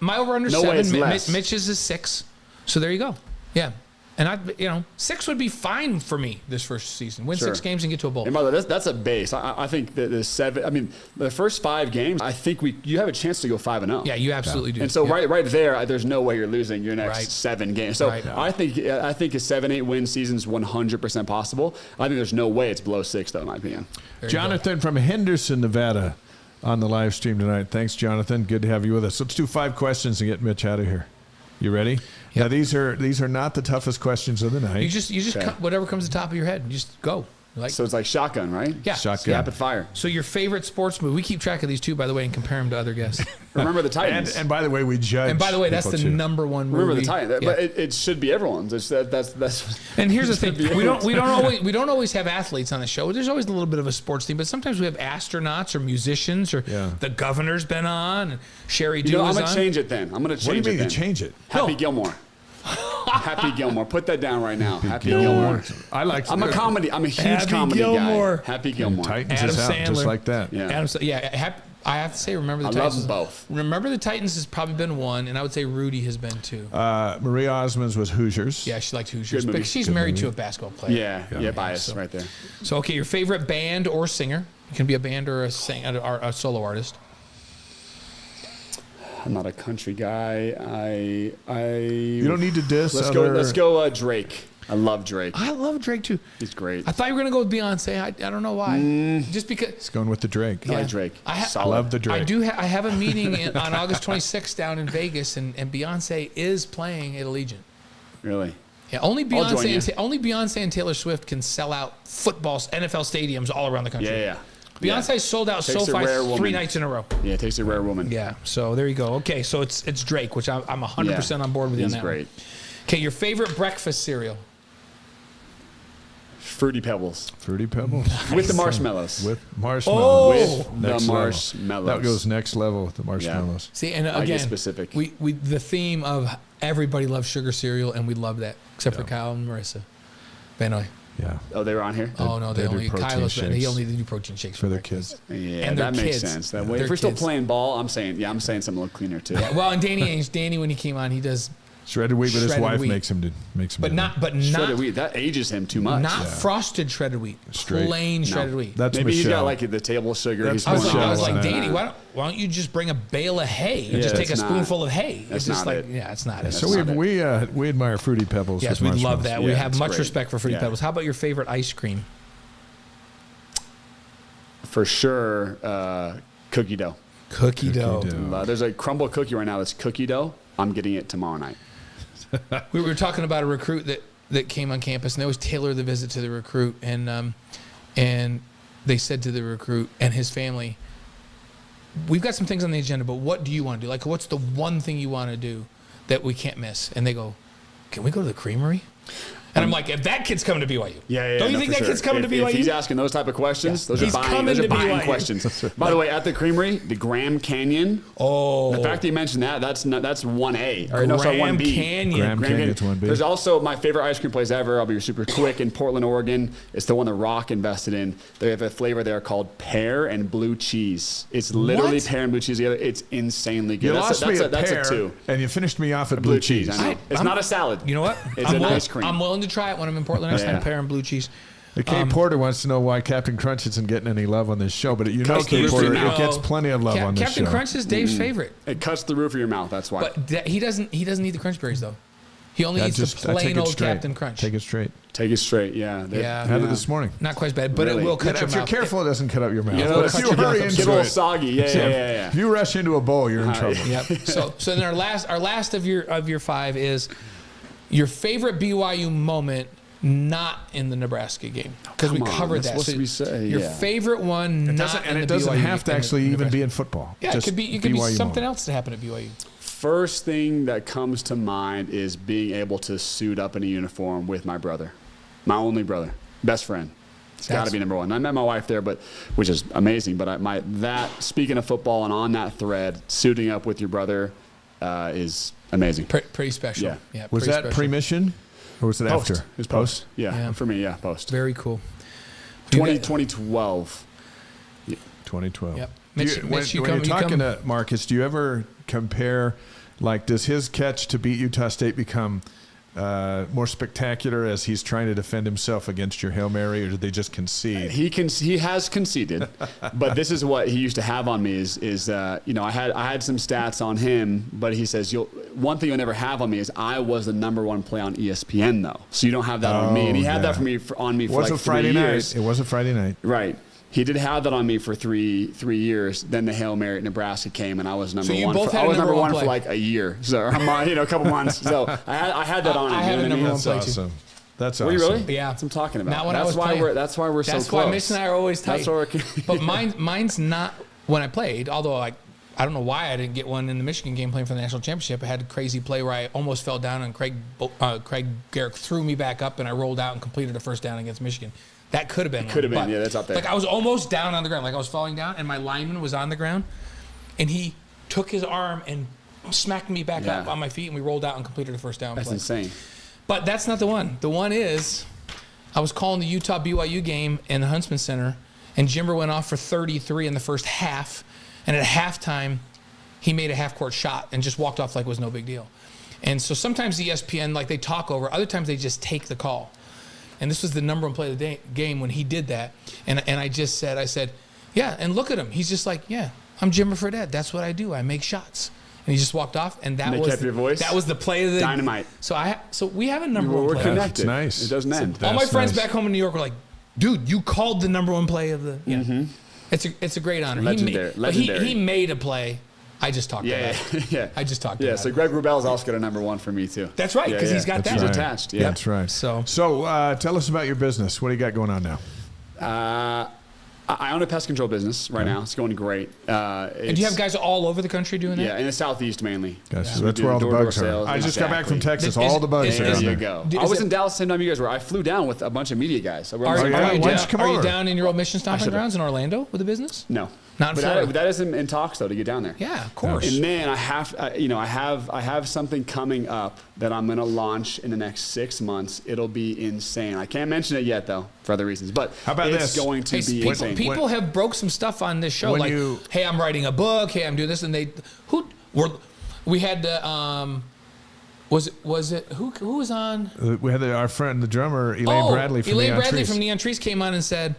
my over under 7. Mitch's is 6. So there you go. Yeah. And 6 would be fine for me this first season. Win 6 games and get to a bowl. And by the way, that's a base. I think that the 7. I mean, the first 5 games, I think you have a chance to go 5-0. Yeah, you absolutely do. And so right there, there's no way you're losing your next 7 games. So I think a 7-8 win season is 100% possible. I think there's no way it's below 6 though, in my opinion. Jonathan from Henderson, Nevada, on the live stream tonight. Thanks, Jonathan. Good to have you with us. Let's do 5 questions and get Mitch out of here. You ready? Yeah. Now these are not the toughest questions of the night. You just cut whatever comes to the top of your head. You just go. So it's like shotgun, right? Yeah. Shotgun. Rapid fire. So your favorite sports movie. We keep track of these too, by the way, and compare them to other guests. Remember the Titans. And by the way, we judge. And by the way, that's the number one movie. Remember the Titans. Yeah. But it should be everyone's. That's. And here's the thing: we don't always have athletes on the show. There's always a little bit of a sports theme, but sometimes we have astronauts or musicians or the governor's been on. And Sherry Dew I'm gonna change it then. I'm gonna change it. What do you mean you change it? Happy Gilmore. Happy Gilmore. Put that down right now. Happy Gilmore. I'm a huge comedy guy. Happy Gilmore. Titans Adam is out Sandler. just like that. Yeah. I have to say, Remember the I Titans. love them both. Remember the Titans has probably been 1, and I would say Rudy has been 2. Marie Osmond's was Hoosiers. Yeah, she liked Hoosiers, Good movie. but she's married to a basketball player. Yeah, bias right there. So, okay, your favorite band or singer? You can be a band or a solo artist. I'm not a country guy. You don't need to diss. Let's go Drake. I love Drake. I love Drake too. He's great. I thought you were gonna go with Beyonce. I don't know why. Just because. It's going with the Drake. I like Drake. I love the Drake. I have a meeting on August 26th down in Vegas, and Beyonce is playing at Allegiant. Really? Yeah. Only Beyonce and Taylor Swift can sell out footballs, NFL stadiums all around the country. Yeah. Beyonce sold out SoFi 3 nights in a row. Yeah, it takes a rare woman. Yeah. So there you go. Okay, so it's Drake, which I'm 100% on board with you on that. He's great. Okay, your favorite breakfast cereal? Fruity Pebbles. Fruity Pebbles. With the marshmallows. With marshmallows. With the marshmallows. That goes next level with the marshmallows. Yeah. See, and again, I get specific. We the theme of everybody loves sugar cereal, and we love that, except for Kyle and Marissa. Benoy. Yeah. Oh, they were on here? Oh, no, they only protein shakes. They only do protein shakes for their kids. Yeah, and that makes kids. sense. That way, if we're still playing ball, I'm saying something a little cleaner too. Yeah, well, and Danny, when he came on, he does shredded wheat, but his wife wheat. makes him But not shredded wheat. That ages him too much. Not frosted shredded wheat. Straight. Plain shredded wheat. That's Maybe Michelle. he's got like the table sugar. That's I was Michelle's like, Danny, why don't you just bring a bale of hay and just take a spoonful of hay? That's It's just not like, it. yeah, it's not it. So we admire Fruity Pebbles. Yes, with we love marshmallows. that. We Yeah, have it's much great. respect for Fruity Yeah. Pebbles. How about your favorite ice cream? For sure, cookie dough. Cookie dough. There's a crumble cookie right now that's cookie dough. I'm getting it tomorrow night. We were talking about a recruit that came on campus, and they always tailor the visit to the recruit, and they said to the recruit and his family, "We've got some things on the agenda, but what do you want to do? Like, what's the one thing you want to do that we can't miss?" And they go, "Can we go to the creamery?" And I'm like, if that kid's coming to BYU, don't you think that kid's coming to BYU? If he's asking those type of questions, those are buying BYU questions. By the way, at the creamery, the Graham Canyon. Oh, the fact that you mentioned that's 1A. Or no, sorry, 1B. Canyon. Graham Canyon's 1B. There's also my favorite ice cream place ever. I'll be super quick. In Portland, Oregon, it's the one that Rock invested in. They have a flavor there called pear and blue cheese. It's literally pear and blue cheese together. It's insanely good. You lost me at that's pear, a 2. and you finished me off at blue cheese. I know. It's not a salad. You know what? It's an ice cream. I'm willing to try it when I'm in Portland next time. Pear and blue cheese. The Kate Porter wants to know why Captain Crunch isn't getting any love on this show, but Kate Porter, it gets plenty of love on this show. Captain Crunch is Dave's favorite. It cuts the roof of your mouth. That's why. But he doesn't eat the Crunch Berries though. He only eats the plain old Captain Crunch. Take it straight. Take it straight, yeah. Yeah. Had it this morning. Not quite as bad, but Really? it will cut your If mouth. you're careful, it doesn't cut up your mouth. You know, But if you hurry get a into little it, soggy. Yeah. if you rush into a bowl, you're in trouble. Yep. So then our last of your 5 is your favorite BYU moment not in the Nebraska game, because we Come on, covered that's that. supposed to be Your favorite one It doesn't have to actually even be in football. Yeah, Just it could be BYU something moment. else to happen at BYU. First thing that comes to mind is being able to suit up in a uniform with my brother, my only brother, best friend. It's got to be number one. I met my wife there, which is amazing. But speaking of football and on that thread, suiting up with your brother is amazing. Pretty special. Yeah. Was that pre-mission or was it Post. after? It was post. Yeah, for me, post. Very cool. 2012. 2012. Yep. When Mitch, you're talking to Marcus, do you ever compare, like, does his catch to beat Utah State become more spectacular as he's trying to defend himself against your Hail Mary, or did they just concede? He has conceded, but this is what he used to have on me is I had some stats on him, but he says one thing you'll never have on me is I was the #1 play on ESPN though, so you don't have that on me, and he had that on me for like 3 years. It was a Friday night, right? He did have that on me for three years. Then the Hail Mary at Nebraska came, and I was number one. I was number one for like a year, so a couple months. So I had that on. I had a number one That's play awesome. too. That's Were awesome. you really? Yeah. That's what I'm talking about. Not when I was why playing. that's why we're so close. That's why Mitch and I are always tight. That's why but mine's not when I played. Although I don't know why I didn't get one in the Michigan game playing for the national championship. I had a crazy play where I almost fell down, and Craig Garrick threw me back up, and I rolled out and completed a first down against Michigan. That could have been. Yeah, that's up there. Like I was almost down on the ground, like I was falling down, and my lineman was on the ground, and he took his arm and smacked me back up on my feet, and we rolled out and completed a first down. That's play. insane. But that's not the one. The one is, I was calling the Utah BYU game in the Huntsman Center, and Jimmer went off for 33 in the first half, and at halftime, he made a half-court shot and just walked off like it was no big deal. And so sometimes ESPN, like they talk over, other times they just take the call. And this was the #1 play of the game when he did that. And I said, yeah, and look at him. He's just like, yeah, I'm Jimmer Fredette. That's what I do. I make shots. And he just walked off, and that was kept your voice? That was the play of the Dynamite. So we have a #1 We're play. connected. That's nice. It doesn't end. All my That's friends nice. back home in New York were like, dude, you called the #1 play of the. Yeah. Mm-hmm. It's a great honor. Legendary. He made a play. I just talked about it. Yeah. I just talked about it. So Greg Wrubell's also got a #1 for me too. That's right, because he's got that. He's right. attached. Yeah. That's right. So tell us about your business. What do you got going on now? I own a pest control business right now. It's going great. and do you have guys all over the country doing that? Yeah, in the southeast mainly. Yes, We that's do where all the door-to-door bugs are. sales. I just got back from Exactly. Texas. Is All it- the bugs are There down you there. go. Is I was it- in Dallas the same time you guys were. I flew down with a bunch of media guys. Are yeah? you Why don't you come are you over? down in your old mission stomping should've. grounds in Orlando with the business? No. Not in Florida. But that is in talks though to get down there. Yeah, of course. And then I have something coming up that I'm going to launch in the next 6 months. It'll be insane. I can't mention it yet though for other reasons. But How about it's this? going to be insane. People have broke some stuff on this show, When like, you- hey, I'm writing a book. Hey, I'm doing this, and we had was it who was on? We had our friend, the drummer, Elaine Bradley from Elaine Neon Bradley Trees. from Neon Trees came on and said,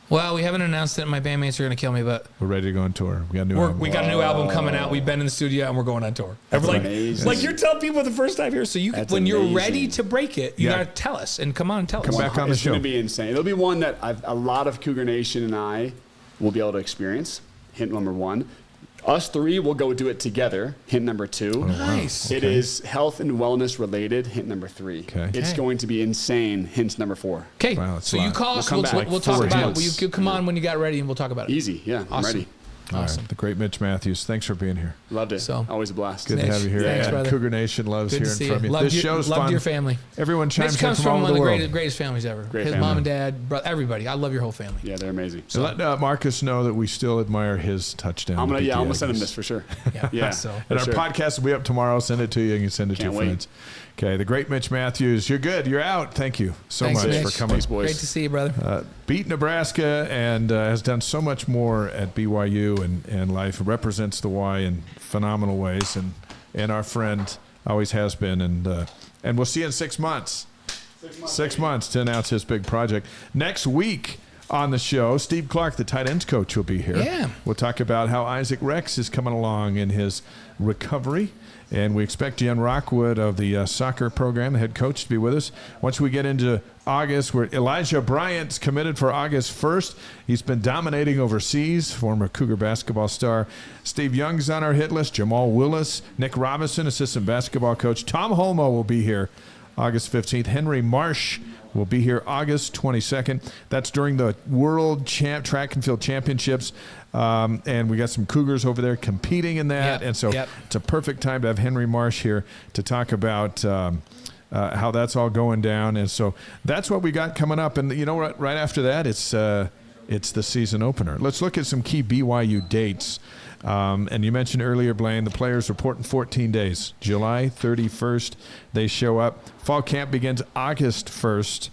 well, we haven't announced it. My bandmates are going to kill me, but We're ready to go on tour. We got a new album. we got a new album coming out. We've been in the studio and we're going on tour. That's like, amazing. like you're telling people the first time here, so That's when you're amazing. ready to break it, you Yeah. got to tell us and come on and tell us. Come back on the It's show. going to be insane. It'll be one that a lot of Cougar Nation and I will be able to experience. Hint #1. Us three will go do it together. Hint #2. Nice. It is health and wellness related. Hint #3. Okay. It's Okay. going to be insane. Hint #4. Okay, Wow, that's so a you lot. call We'll us. come We'll, back. we'll talk 4 about hints. it. You come on when you got ready, and we'll talk about it. Easy. Yeah, I'm Awesome. ready. All right. Awesome. The great Mitch Matthews. Thanks for being here. Loved it. So- Always a blast. Good to Mitch, have you here. thanks, And brother. Cougar Nation loves Good to hearing see from you. you. Loved This your, show's loved fun. your family. Everyone chimes Mitch in comes from from all one over of the the world. greatest families ever. Great His family. mom and dad, everybody. I love your whole family. Yeah, they're amazing. So let Marcus know that we still admire his touchdown. I'm gonna to send him Aggies. this for sure. Yeah. Yeah. So- for And our sure. podcast will be up tomorrow. Send it to you. You can send it to Can't your wait. friends. Okay, the great Mitch Matthews. You're good. You're out. Thank you so Thanks, much Mitch. for coming. Thanks, boys. Great to see you, brother. Beat Nebraska and has done so much more at BYU and life. Represents the Y in phenomenal ways, and our friend always has been. And we'll see you in 6 months. 6 months to announce his big project. Next week, on the show. Steve Clark, the tight ends coach, will be here. Yeah. We'll talk about how Isaac Rex is coming along in his recovery. And we expect Jen Rockwood of the soccer program, the head coach, to be with us. Once we get into August, where Elijah Bryant's committed for August 1st. He's been dominating overseas, former Cougar basketball star. Steve Young's on our hit list. Jamal Willis, Nick Robinson, assistant basketball coach. Tom Holmoe will be here August 15th. Henry Marsh will be here August 22nd. That's during the World Track and Field Championships. And we got some Cougars over there competing in that. And so it's a perfect time to have Henry Marsh here to talk about how that's all going down. And so that's what we got coming up. And you know what? Right after that, it's the season opener. Let's look at some key BYU dates. And you mentioned earlier, Blaine, the players report in 14 days. July 31st, they show up. Fall camp begins August 1st,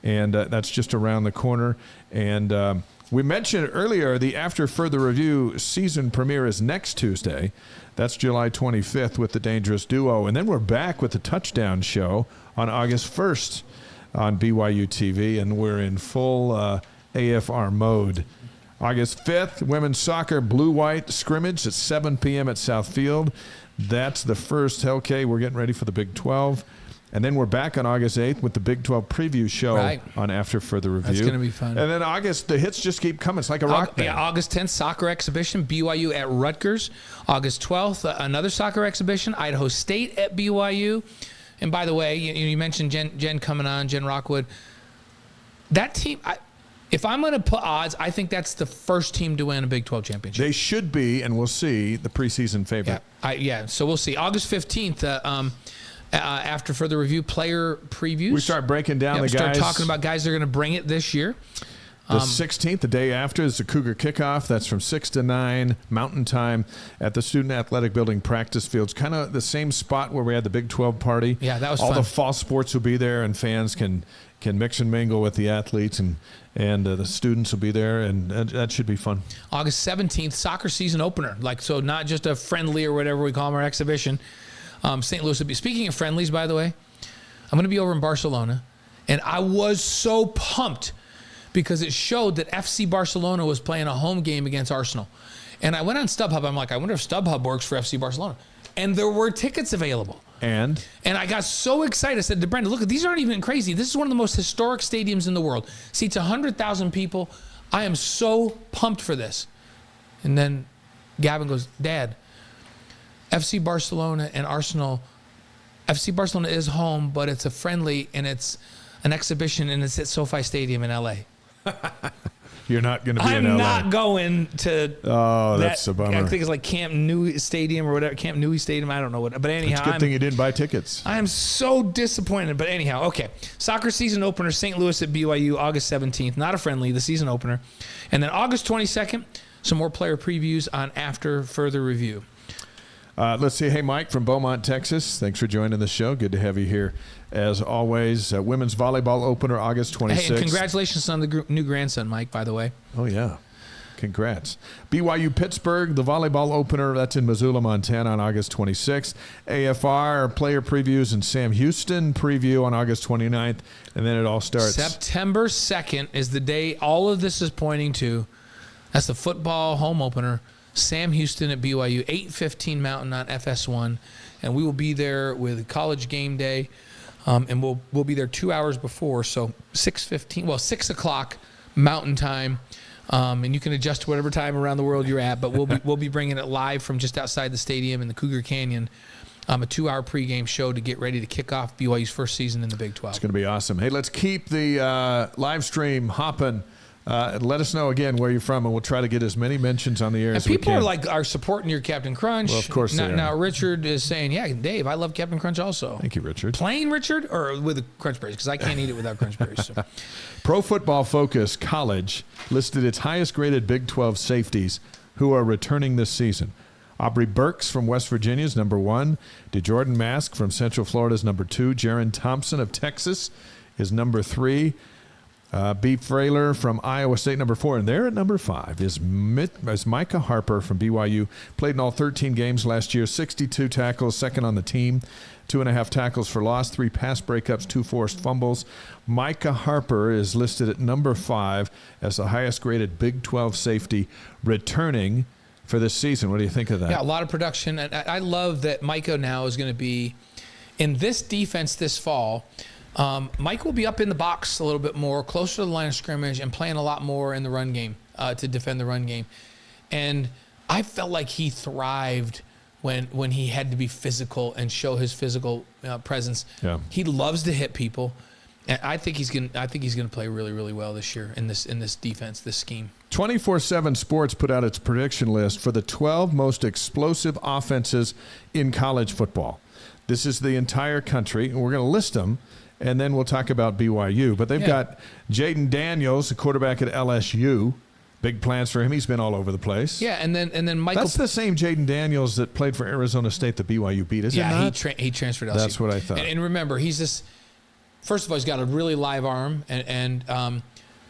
and that's just around the corner. And we mentioned earlier the After Further Review season premiere is next Tuesday. That's July 25th with the Dangerous Duo. And then we're back with the Touchdown Show on August 1st on BYU TV, and we're in full AFR mode. August 5th, women's soccer blue-white scrimmage at 7 p.m. at Southfield. That's the first. Okay, we're getting ready for the Big 12. And then we're back on August 8th with the Big 12 preview show on After Further Review. That's going to be fun. And then August, the hits just keep coming. It's like a rock band. Yeah, August 10th, soccer exhibition, BYU at Rutgers. August 12th, another soccer exhibition, Idaho State at BYU. And by the way, you mentioned Jen coming on, Jen Rockwood. That team, if I'm going to put odds, I think that's the first team to win a Big 12 championship. They should be, and we'll see, the preseason favorite. So we'll see. August 15th, after further review, player previews. We start breaking down the guys. We start talking about guys that are going to bring it this year. The 16th, the day after, is the Cougar kickoff. That's from 6 to 9 Mountain Time at the Student Athletic Building practice fields. Kind of the same spot where we had the Big 12 party. Yeah, that was all fun. The fall sports will be there, and fans can mix and mingle with the athletes, and the students will be there, and that should be fun. August 17th, soccer season opener. So not just a friendly or whatever we call them, our exhibition. St. Louis will be. Speaking of friendlies, by the way, I'm going to be over in Barcelona, and I was so pumped because it showed that FC Barcelona was playing a home game against Arsenal. And I went on StubHub. I'm like, I wonder if StubHub works for FC Barcelona. And there were tickets available. And I got so excited. I said to Brenda, look, these aren't even crazy. This is one of the most historic stadiums in the world. Seats 100,000 people. I am so pumped for this. And then Gavin goes, Dad, FC Barcelona and Arsenal. FC Barcelona is home, but it's a friendly, and it's an exhibition, and it's at SoFi Stadium in L.A. You're not going to be in LA. LA. I'm not going to. Oh, that's a bummer. I think it's like Camp Nou Stadium or whatever. Camp Nou Stadium. I don't know what. But anyhow, it's a good thing you didn't buy tickets. I am so disappointed. But anyhow, okay. Soccer season opener, St. Louis at BYU, August 17th. Not a friendly, the season opener. And then August 22nd, some more player previews on After Further Review. Let's see. Hey, Mike from Beaumont, Texas. Thanks for joining the show. Good to have you here, as always. Women's volleyball opener, August 26th. Hey, and congratulations on the new grandson, Mike, by the way. Oh, yeah. Congrats. BYU Pittsburgh, the volleyball opener. That's in Missoula, Montana on August 26th. AFR player previews and Sam Houston preview on August 29th. And then it all starts. September 2nd is the day all of this is pointing to. That's the football home opener. Sam Houston at BYU, 8:15 Mountain on FS1, and we will be there with College Game Day, and we'll be there 2 hours before, so 6 o'clock Mountain Time, and you can adjust to whatever time around the world you're at, but we'll be bringing it live from just outside the stadium in the Cougar Canyon, a 2-hour pregame show to get ready to kick off BYU's first season in the Big 12. It's going to be awesome. Hey, let's keep the live stream hopping. Let us know again where you're from, and we'll try to get as many mentions on the air as we can. People are supporting your Captain Crunch. Well, of course they are. Now Richard is saying, yeah, Dave, I love Captain Crunch also. Thank you, Richard. Plain Richard or with the Crunch Berries? Because I can't eat it without Crunch Berries. So. Pro Football Focus College listed its highest-graded Big 12 safeties who are returning this season. Aubrey Burks from West Virginia is number 1. DeJordan Mask from Central Florida is number 2. Jaron Thompson of Texas is number 3. B. Frailer from Iowa State, number 4. And there at number 5 is Micah Harper from BYU. Played in all 13 games last year, 62 tackles, second on the team, 2.5 tackles for loss, 3 pass breakups, 2 forced fumbles. Micah Harper is listed at number 5 as the highest graded Big 12 safety returning for this season. What do you think of that? Yeah, a lot of production. And I love that Micah now is going to be in this defense this fall. Mike will be up in the box a little bit more, closer to the line of scrimmage, and playing a lot more in the run game to defend the run game. And I felt like he thrived when he had to be physical and show his physical presence. Yeah. He loves to hit people, and I think he's gonna play really, really well this year in this defense, this scheme. 24/7 Sports put out its prediction list for the 12 most explosive offenses in college football. This is the entire country, and we're going to list them. And then we'll talk about BYU. But they've got Jaden Daniels, a quarterback at LSU. Big plans for him. He's been all over the place. Yeah, and then Michael. That's the same Jaden Daniels that played for Arizona State that BYU beat, is it not? He transferred to LSU. That's what I thought. And remember, he's this. First of all, he's got a really live arm,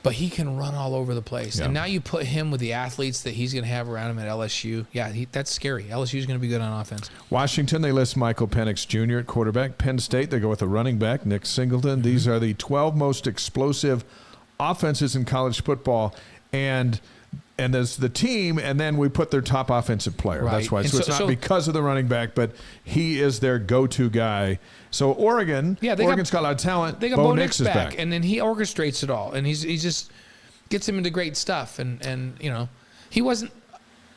but he can run all over the place. Yeah. And now you put him with the athletes that he's going to have around him at LSU. Yeah, that's scary. LSU is going to be good on offense. Washington, they list Michael Penix Jr. at quarterback. Penn State, they go with a running back, Nick Singleton. These are the 12 most explosive offenses in college football. And there's the team, and then we put their top offensive player. Right. That's why. And So it's not because of the running back, but he is their go-to guy. So Oregon's got a lot of talent. They got Bo Nix back, and then he orchestrates it all, and he just gets him into great stuff. And he wasn't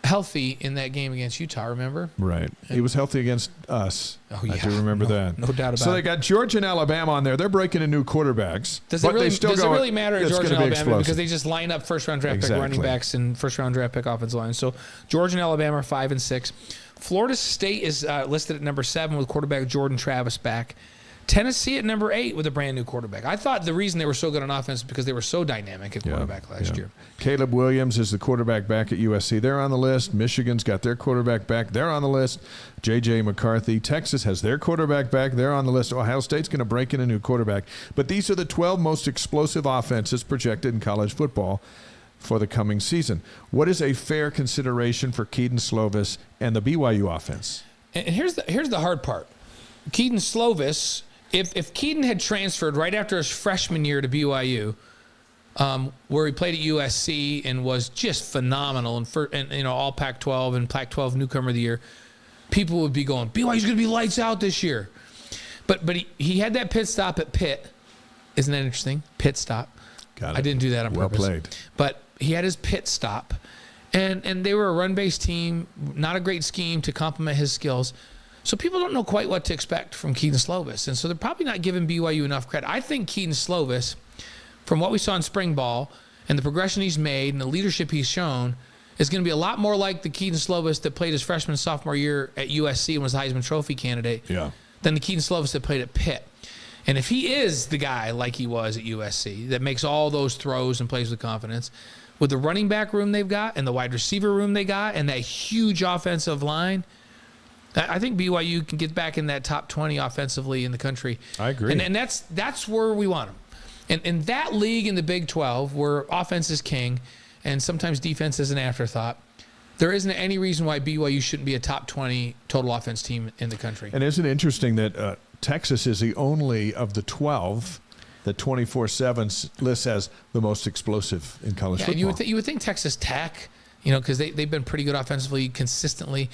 healthy in that game against Utah, remember? Right. He was healthy against us. Oh, yeah. I do remember that. No doubt about it. So they got Georgia and Alabama on there. They're breaking in new quarterbacks. Does it really matter at Georgia and Alabama? Explosive. Because they just line up first-round draft pick running backs and first-round draft pick offensive line. So Georgia and Alabama are 5 and 6. Florida State is listed at number 7 with quarterback Jordan Travis back. Tennessee at number 8 with a brand new quarterback. I thought the reason they were so good on offense is because they were so dynamic at quarterback last year. Caleb Williams is the quarterback back at USC. They're on the list. Michigan's got their quarterback back. They're on the list. J.J. McCarthy. Texas has their quarterback back. They're on the list. Ohio State's going to break in a new quarterback. But these are the 12 most explosive offenses projected in college football for the coming season. What is a fair consideration for Keaton Slovis and the BYU offense? And here's the hard part. Keaton Slovis, if Keaton had transferred right after his freshman year to BYU, where he played at USC and was just phenomenal and all Pac-12 and Pac-12 newcomer of the year, people would be going, BYU's going to be lights out this year. But he had that pit stop at Pitt. Isn't that interesting? Pit stop. Got it. I didn't do that on purpose. Well played. But he had his pit stop, and they were a run-based team, not a great scheme to complement his skills. So people don't know quite what to expect from Keaton Slovis, and so they're probably not giving BYU enough credit. I think Keaton Slovis, from what we saw in spring ball and the progression he's made and the leadership he's shown, is going to be a lot more like the Keaton Slovis that played his freshman and sophomore year at USC and was a Heisman Trophy candidate than the Keaton Slovis that played at Pitt. And if he is the guy like he was at USC that makes all those throws and plays with confidence, with the running back room they've got and the wide receiver room they got and that huge offensive line, I think BYU can get back in that top 20 offensively in the country. I agree. And that's where we want them. And in that league in the Big 12, where offense is king and sometimes defense is an afterthought, there isn't any reason why BYU shouldn't be a top 20 total offense team in the country. And isn't it interesting that Texas is the only of the 12 that 24/7 lists as the most explosive in college football? You would think Texas Tech, because they've been pretty good offensively consistently.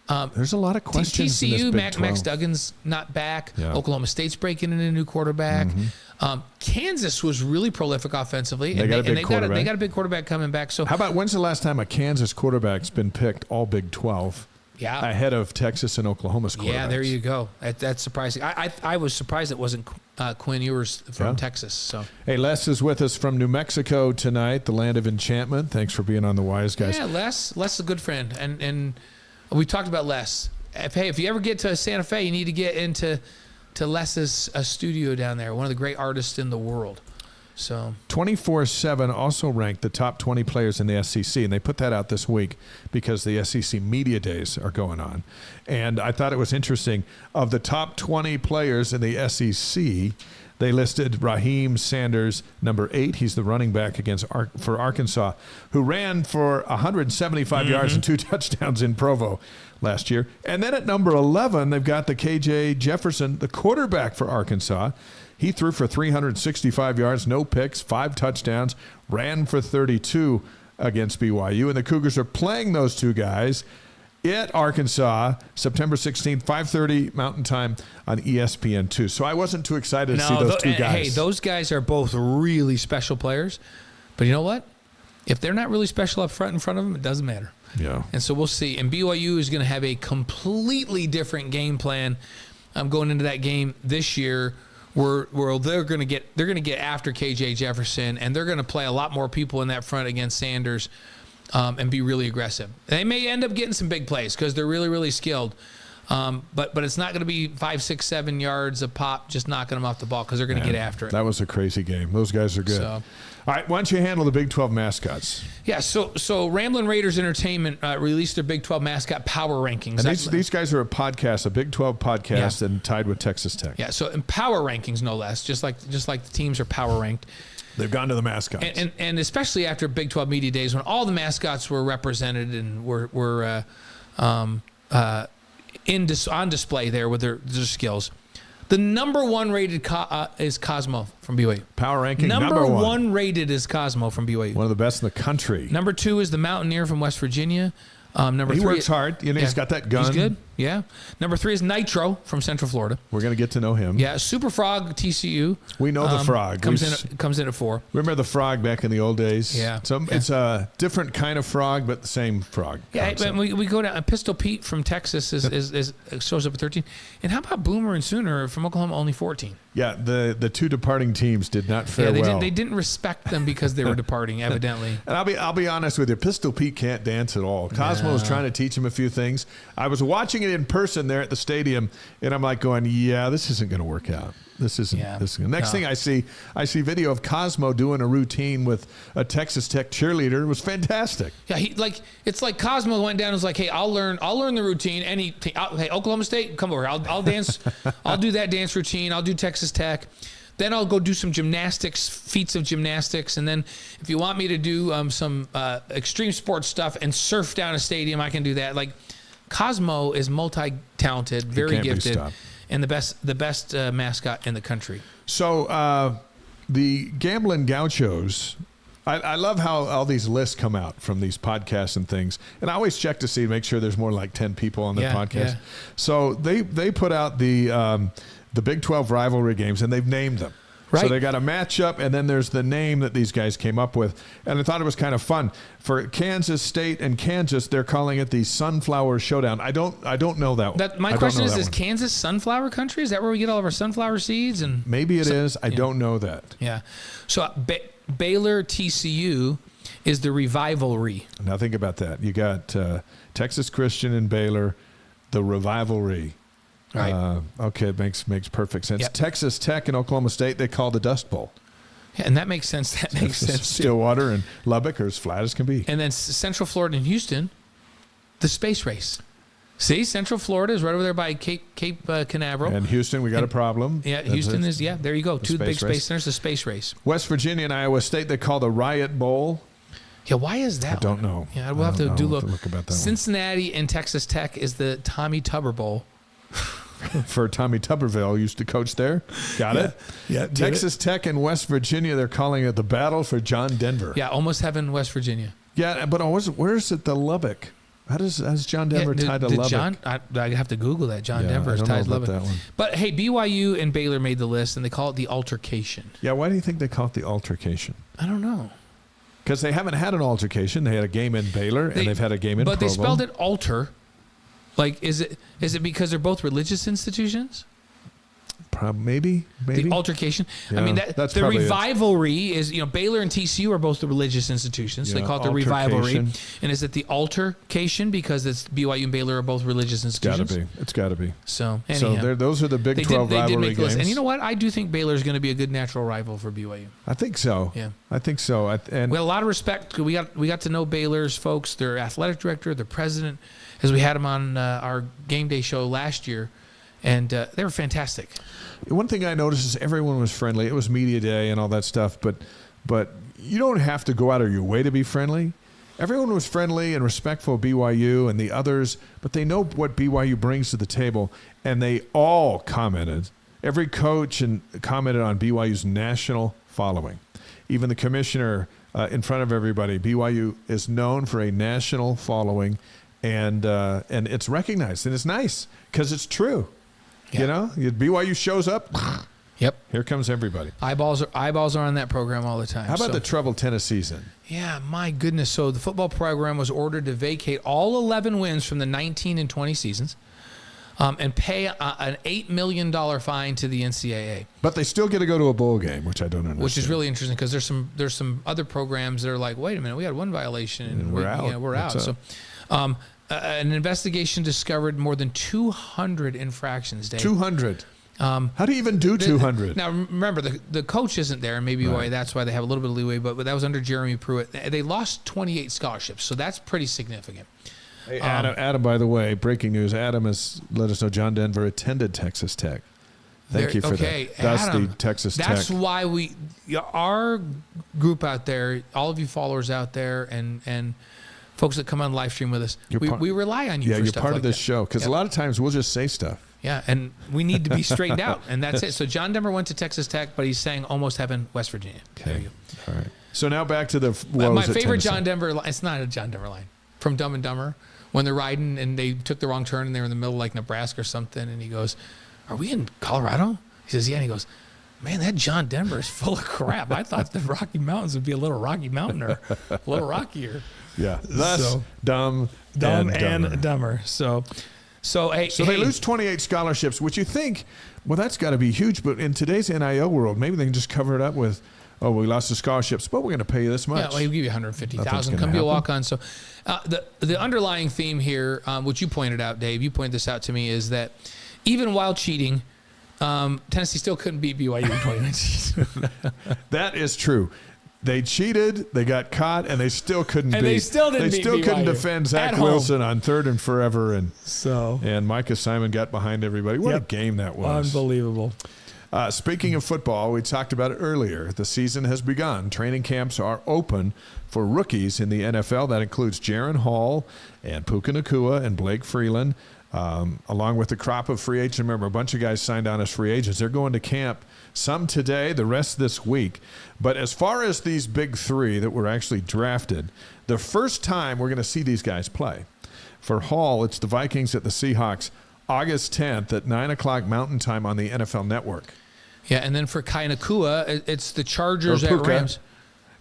There's a lot of questions. TCU, in this Big 12. Max Duggan's not back. Yeah. Oklahoma State's breaking in a new quarterback. Mm-hmm. Kansas was really prolific offensively. They got a big quarterback. They got a big quarterback coming back. So how about when's the last time a Kansas quarterback's been picked all Big 12? Yeah. Ahead of Texas and Oklahoma's quarterbacks. Yeah, there you go. That's surprising. I was surprised it wasn't Quinn Ewers from Texas. So hey, Les is with us from New Mexico tonight, the land of enchantment. Thanks for being on the Wise Guys. Yeah, Les is a good friend, and we talked about Les. If you ever get to Santa Fe, you need to get into Les's studio down there. One of the great artists in the world. So 24/7 also ranked the top 20 players in the SEC, and they put that out this week because the SEC media days are going on. And I thought it was interesting. Of the top 20 players in the SEC, they listed Raheem Sanders, number 8. He's the running back for Arkansas, who ran for 175 yards and 2 touchdowns in Provo last year. And then at number 11, they've got the KJ Jefferson, the quarterback for Arkansas. He threw for 365 yards, no picks, 5 touchdowns, ran for 32 against BYU. And the Cougars are playing those two guys at Arkansas, September 16th, 5:30 Mountain Time on ESPN2. So I wasn't too excited to see those two guys. Hey, those guys are both really special players. But you know what? If they're not really special up front in front of them, it doesn't matter. Yeah. And so we'll see. And BYU is going to have a completely different game plan going into that game this year, where they're going to get after KJ Jefferson, and they're going to play a lot more people in that front against Sanders. And be really aggressive. They may end up getting some big plays because they're really, really skilled. But it's not going to be 5, 6, 7 yards a pop just knocking them off the ball because they're going to get after it. That was a crazy game. Those guys are good. So, all right, why don't you handle the Big 12 mascots? Yeah, so Ramblin' Raiders Entertainment released their Big 12 mascot power rankings. And these guys are a Big 12 podcast, and tied with Texas Tech. Yeah, so in power rankings, no less, just like the teams are power ranked. They've gone to the mascots. And especially after Big 12 Media Days, when all the mascots were represented and were on display there with their skills. The number 1 rated is Cosmo from BYU. Power ranking number one rated is Cosmo from BYU. One of the best in the country. Number 2 is the Mountaineer from West Virginia. Number he 3 works hard. He's got that gun. He's good. Yeah. Number 3 is Nitro from Central Florida. We're going to get to know him. Yeah. Super Frog TCU. We know the Frog. Comes in at 4. Remember the Frog back in the old days? Yeah. So it's a different kind of frog, but the same frog. Yeah. concept. But we go down. Pistol Pete from Texas shows up at 13. And how about Boomer and Sooner from Oklahoma, only 14? Yeah. The two departing teams did not fare well. They didn't respect them because they were departing, evidently. And I'll be honest with you, Pistol Pete can't dance at all. Cosmo was trying to teach him a few things. I was watching it in person there at the stadium, and I'm like going, yeah, this isn't going to work out. This isn't. Yeah. Next thing I see video of Cosmo doing a routine with a Texas Tech cheerleader. It was fantastic. Yeah, it's like Cosmo went down and was like, hey, I'll learn the routine. Hey, Oklahoma State, come over. I'll dance. I'll do that dance routine. I'll do Texas Tech. Then I'll go do some feats of gymnastics. And then if you want me to do some extreme sports stuff and surf down a stadium, I can do that. Like, Cosmo is multi-talented, very gifted, and the best mascot in the country. So the Gambling Gauchos, I love how all these lists come out from these podcasts and things. And I always check to make sure there's more than like 10 people on the podcast. Yeah. So they put out the Big 12 rivalry games, and they've named them. Right. So they got a matchup, and then there's the name that these guys came up with. And I thought it was kind of fun. For Kansas State and Kansas, they're calling it the Sunflower Showdown. I don't know that one. My question is Kansas sunflower country? Is that where we get all of our sunflower seeds? And maybe it is. I don't know that. Yeah. So Baylor TCU is the rivalry. Now think about that. You got Texas Christian and Baylor, the rivalry. Right. Okay, it makes perfect sense. Yep. Texas Tech and Oklahoma State, they call the Dust Bowl. Yeah, and that makes sense. That makes sense. Stillwater and Lubbock are as flat as can be. And then Central Florida and Houston, the space race. See, Central Florida is right over there by Cape Canaveral. And Houston, we got a problem. Yeah, Houston is, there you go. Two big space centers, the space race. West Virginia and Iowa State, they call the Riot Bowl. Yeah, why is that? I don't know. Yeah, we'll have to look about that. Cincinnati and Texas Tech is the Tommy Tubber Bowl. For Tommy Tuberville used to coach there. Got it? Yeah. Texas Tech and West Virginia, they're calling it the Battle for John Denver. Yeah, almost heaven, West Virginia. Yeah, but where's it the Lubbock? How's John Denver tied to Lubbock? I have to Google that. John Denver is tied to Lubbock. That one. But hey, BYU and Baylor made the list, and they call it the altercation. Yeah, why do you think they call it the altercation? I don't know. Because they haven't had an altercation. They had a game in Baylor, and they've had a game in Provo. But they spelled it alter. Like, is it because they're both religious institutions? Maybe. The altercation. Yeah, I mean, that's the probably it. rivalry is, Baylor and TCU are both the religious institutions. So Yeah, they call it the rivalry. altercation. And is it the altercation because it's BYU and Baylor are both religious institutions? It's got to be. So, So anyhow. those are the Big 12 rivalry make games. lists. And you know what? I do think Baylor is going to be a good natural rival for BYU. I think so. Yeah. I think so. And We had a lot of respect. We got to know Baylor's folks, their athletic director, their president, as we had them on our game day show last year. And they were fantastic. one thing I noticed is everyone was friendly. It was media day and all that stuff, but you don't have to go out of your way to be friendly. Everyone was friendly and respectful of BYU and the others, but they know what BYU brings to the table, and they all commented. Every coach commented on BYU's national following. Even the commissioner in front of everybody, BYU is known for a national following, and it's recognized, and it's nice because it's true. Yeah. BYU shows up. Yep. Here comes everybody. Eyeballs are on that program all the time. How about the troubled tennis season? Yeah, my goodness. So the football program was ordered to vacate all 11 wins from the 19 and 20 seasons and pay an $8 million fine to the NCAA. But they still get to go to a bowl game, which I don't understand. Which is really interesting because there's some other programs that are like, wait a minute, we had one violation and we're out. Yeah, we're out. So an investigation discovered more than 200 infractions, Dave. 200. How do you even do 200? Now, remember, the coach isn't there, and maybe that's why they have a little bit of leeway, but that was under Jeremy Pruitt. They lost 28 scholarships, so that's pretty significant. Hey, Adam, by the way, breaking news. Adam has let us know John Denver attended Texas Tech. Thank you for that. That's Adam, the Texas Tech. That's why our group out there, all of you followers out there, and folks that come on live stream with us, we rely on you for you're stuff part like of this that. show because a lot of times we'll just say stuff. Yeah, and we need to be straightened out, and that's it. So John Denver went to Texas Tech, but he's saying almost heaven, West Virginia. Okay. There you go. All right. So now back to the woes My at favorite Tennessee. John Denver line, it's not a John Denver line, from Dumb and Dumber, when they're riding and they took the wrong turn and they were in the middle of like Nebraska or something, and he goes, "Are we in Colorado?" He says, "Yeah," and he goes, "Man, that John Denver is full of crap. I thought the Rocky Mountains would be a little Rocky Mountain or a little rockier." Yeah. Thus, dumb and dumber. So they lose 28 scholarships, which you think, well, that's got to be huge. But in today's NIL world, maybe they can just cover it up with, oh, we lost the scholarships, but we're going to pay you this much. Yeah, well, he'll give you $150,000. Nothing's Come be a gonna walk-on. So the underlying theme here, which you pointed out, Dave, you pointed this out to me, is that even while cheating, Tennessee still couldn't beat BYU in 2019. That is true. They cheated, they got caught, and they still couldn't beat. And they still didn't beat couldn't BYU defend Zach at home. Wilson on third and forever, and Micah Simon got behind everybody. What a game that was. Unbelievable. Speaking of football, we talked about it earlier. The season has begun. Training camps are open for rookies in the NFL. That includes Jaron Hall and Puka Nacua and Blake Freeland, along with the crop of free agents. Remember, a bunch of guys signed on as free agents. They're going to camp, some today, the rest this week. But as far as these big three that were actually drafted, the first time we're going to see these guys play. For Hall, it's the Vikings at the Seahawks, August 10th at 9 o'clock Mountain Time on the NFL Network. Yeah, and then for Kai Nacua, it's the Chargers Or at Puka. Rams.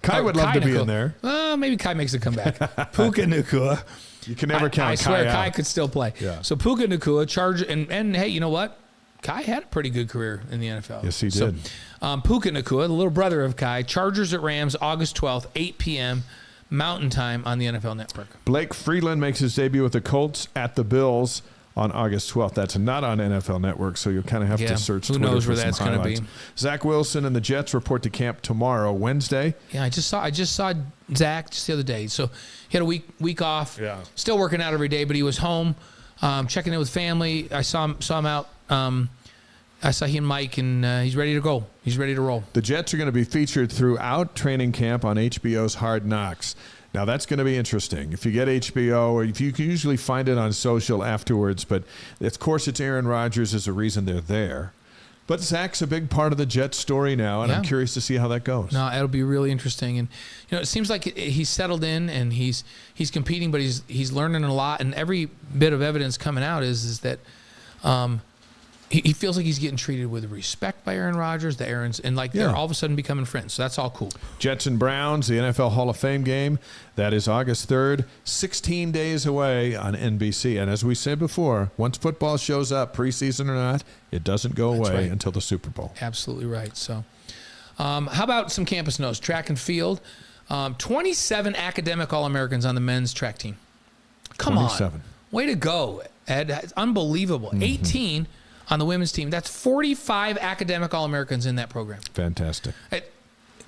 Kai would love to be Nacua. in there. Maybe Kai makes a comeback. Puka Nacua. You can never count I swear Kai Kai out. could still play. Yeah. So Puka Nacua, Charger, and hey, you know what? Kai had a pretty good career in the NFL. Yes, he So, did. Puka Nacua, the little brother of Kai, Chargers at Rams, August 12th, 8 p.m. Mountain Time on the NFL Network. Blake Freeland makes his debut with the Colts at the Bills on August 12th. That's not on NFL Network, so you'll kind of have to search who Twitter knows for where some that's going to be. highlights. Zach Wilson and the Jets report to camp tomorrow, Wednesday. Yeah, I just saw Zach just the other day. So he had a week off. Yeah. Still working out every day, but he was home, checking in with family. I saw him out. I saw he and Mike, and he's ready to go. He's ready to roll. The Jets are going to be featured throughout training camp on HBO's Hard Knocks. Now, that's going to be interesting. If you get HBO, or if you can usually find it on social afterwards, but of course it's Aaron Rodgers is the reason they're there. But Zach's a big part of the Jets story now, and I'm curious to see how that goes. No, it'll be really interesting. And it seems like he's settled in and he's competing, but he's learning a lot. And every bit of evidence coming out is that he feels like he's getting treated with respect by Aaron Rodgers, the Aarons, and like they're all of a sudden becoming friends. So that's all cool. Jets and Browns, the NFL Hall of Fame game. That is August 3rd, 16 days away on NBC. And as we said before, once football shows up, preseason or not, it doesn't go away until the Super Bowl. Absolutely right. So how about some campus notes? Track and field. 27 academic All-Americans on the men's track team. Come 27. on. Way to go, Ed. It's unbelievable. 18 on the women's team. That's 45 academic All-Americans in that program. Fantastic.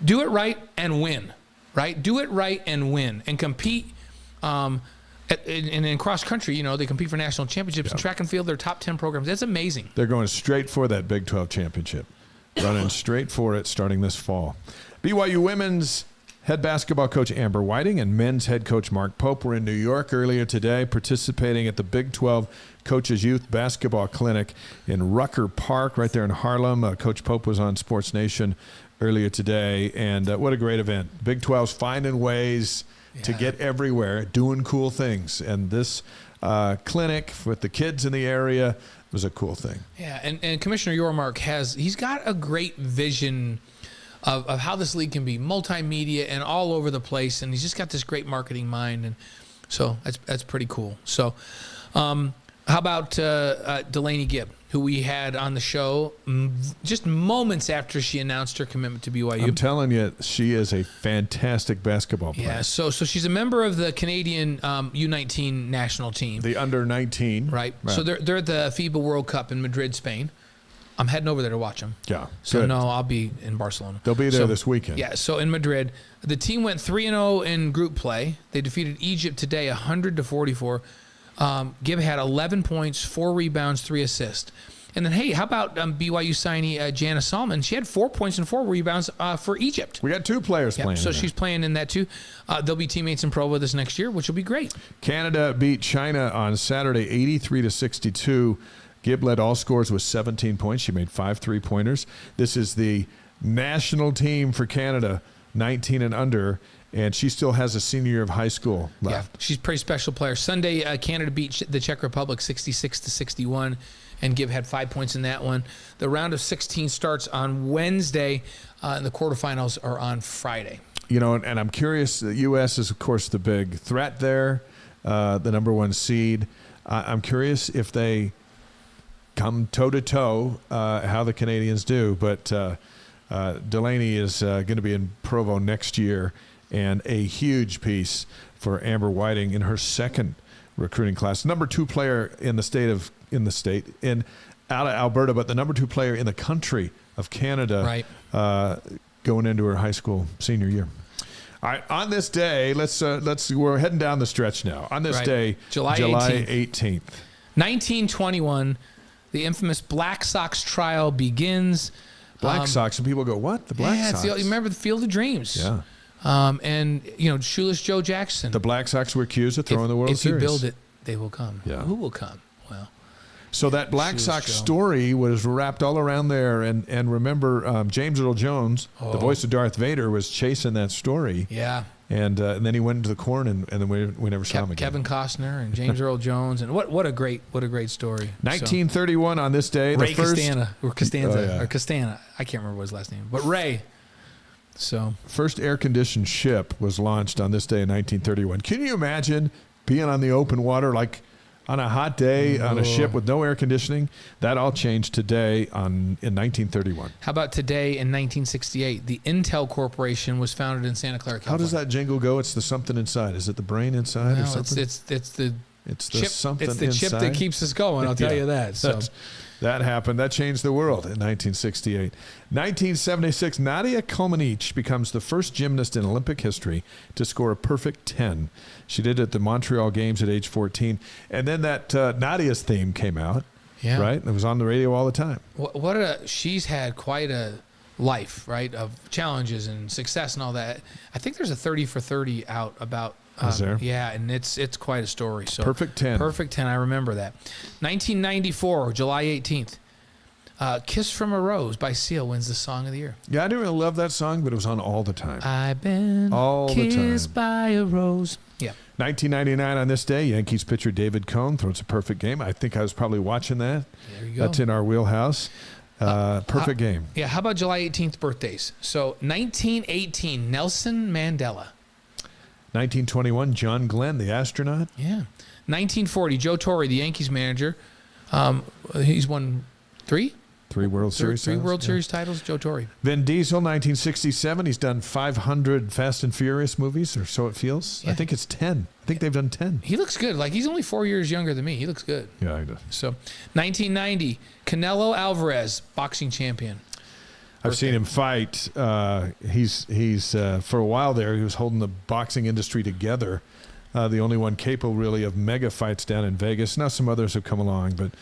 Do it right and win, right? Do it right and win and compete. And in cross country, they compete for national championships. In track and field, they're top 10 programs. That's amazing. They're going straight for that Big 12 championship. Running straight for it starting this fall. BYU women's head basketball coach Amber Whiting and men's head coach Mark Pope were in New York earlier today participating at the Big 12 Coaches Youth Basketball Clinic in Rucker Park right there in Harlem. Coach Pope was on Sports Nation earlier today, and what a great event. Big 12's finding ways to get everywhere, doing cool things, and this clinic with the kids in the area was a cool thing. Yeah, and Commissioner Yormark he's got a great vision of how this league can be multimedia and all over the place, and he's just got this great marketing mind, and so that's pretty cool. So how about Delaney Gibb, who we had on the show just moments after she announced her commitment to BYU. I'm telling you, she is a fantastic basketball player. Yeah, so she's a member of the Canadian U19 national team. The under 19. Right. So they're at the FIBA World Cup in Madrid, Spain. I'm heading over there to watch them. Yeah. So good. no, I'll be in Barcelona. They'll be there this weekend. Yeah. So in Madrid, the team went 3-0 in group play. They defeated Egypt today, 100-44. Gibb had 11 points, 4 rebounds, 3 assists. And then, hey, how about BYU signee Jana Salman? She had 4 points and 4 rebounds for Egypt. We got 2 players playing. So she's playing in that too. They'll be teammates in Provo this next year, which will be great. Canada beat China on Saturday, 83-62. Gibb led all scores with 17 points. She made 5 3-pointers. This is the national team for Canada, 19 and under, and she still has a senior year of high school left. Yeah, she's a pretty special player. Sunday, Canada beat the Czech Republic 66-61, and Gibb had 5 points in that one. The round of 16 starts on Wednesday, and the quarterfinals are on Friday. And I'm curious, the U.S. is, of course, the big threat there, the number 1 seed. I'm curious if they come toe-to-toe, how the Canadians do. But Delaney is going to be in Provo next year, and a huge piece for Amber Whiting in her second recruiting class. Number 2 player out of Alberta, but the number 2 player in the country of Canada, right. Going into her high school senior year. All right, on this day, we're heading down the stretch now. On this day, July 18th. 1921, the infamous Black Sox trial begins. Black Sox, and people go, what? The Black Sox? You remember the Field of Dreams. Yeah. And, Shoeless Joe Jackson. The Black Sox were accused of throwing the World Series. If you build it, they will come. Yeah. Who will come? Well. So that Black Sox story was wrapped all around there. And remember, James Earl Jones, the voice of Darth Vader, was chasing that story. Yeah. And then he went into the corn, and then we never saw him again. Kevin Costner and James Earl Jones, and what a great story. 1931 on this day, Ray Castana. I can't remember what his last name, but Ray. So first air-conditioned ship was launched on this day in 1931. Can you imagine being on the open water like on a hot day on a ship with no air conditioning? That all changed today in 1931. How about today in 1968? The Intel Corporation was founded in Santa Clara, California. How does that jingle go? It's the something inside. Is it the brain inside or something? It's the chip. Something it's the inside. chip that keeps us going. I'll tell you that. So that happened. That changed the world in 1968. 1976, Nadia Comaneci becomes the first gymnast in Olympic history to score a perfect 10. She did it at the Montreal Games at age 14. And then that Nadia's theme came out, right? It was on the radio all the time. She's had quite a life, right, of challenges and success and all that. I think there's a 30 for 30 out about. Is there? Yeah, and it's quite a story. So perfect 10. Perfect 10. I remember that. 1994, July 18th. "Kiss from a Rose" by Seal wins the Song of the Year. Yeah, I didn't really love that song, but it was on all the time. I've been all kissed by a rose. Yeah. 1999 on this day, Yankees pitcher David Cone throws a perfect game. I think I was probably watching that. There you go. That's in our wheelhouse. Perfect game. Yeah, how about July 18th birthdays? So 1918, Nelson Mandela. 1921, John Glenn, the astronaut. Yeah. 1940, Joe Torre, the Yankees manager. He's won three World Series three titles. World Series titles, Joe Torre. Vin Diesel, 1967. He's done 500 Fast and Furious movies, or so it feels. Yeah. I think it's 10. I think they've done 10. He looks good. Like, he's only 4 years younger than me. He looks good. Yeah, I do. So 1990, Canelo Alvarez, boxing champion. I've seen him fight. He's for a while there, he was holding the boxing industry together. The only one capable, really, of mega fights down in Vegas. Now some others have come along,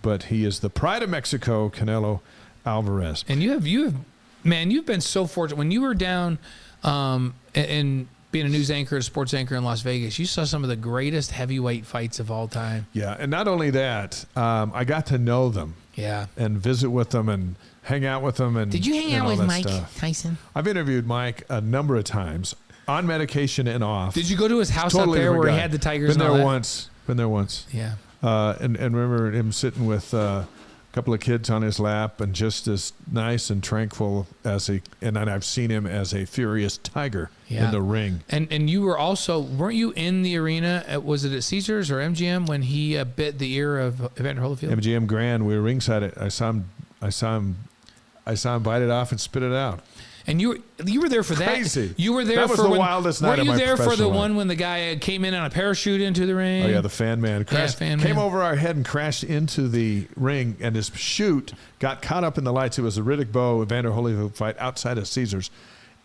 but he is the pride of Mexico, Canelo Alvarez. And you've been so fortunate. When you were down and being a news anchor, a sports anchor in Las Vegas, you saw some of the greatest heavyweight fights of all time. Yeah, and not only that, I got to know them. Yeah. And visit with them and hang out with them. And did you hang out with Mike Tyson? I've interviewed Mike a number of times, on medication and off. Did you go to his house Totally out there where guy. he had the tigers? Been and all there that? once. Been there once. Yeah. And remember him sitting with a couple of kids on his lap, and just as nice and tranquil as and then I've seen him as a furious tiger in the ring. And you were also, weren't you in the arena? Was it at Caesars or MGM when he bit the ear of Evander Holyfield? MGM Grand. We were ringside. I saw him bite it off and spit it out. And you were there for that. Crazy. You were there that was for the wildest night of my Were you there for the professional life. one when the guy came in on a parachute into the ring? Oh yeah, the fan man fan came man. over our head and crashed into the ring, and his chute got caught up in the lights. It was a Riddick Bowe Evander Holyfield fight outside of Caesars,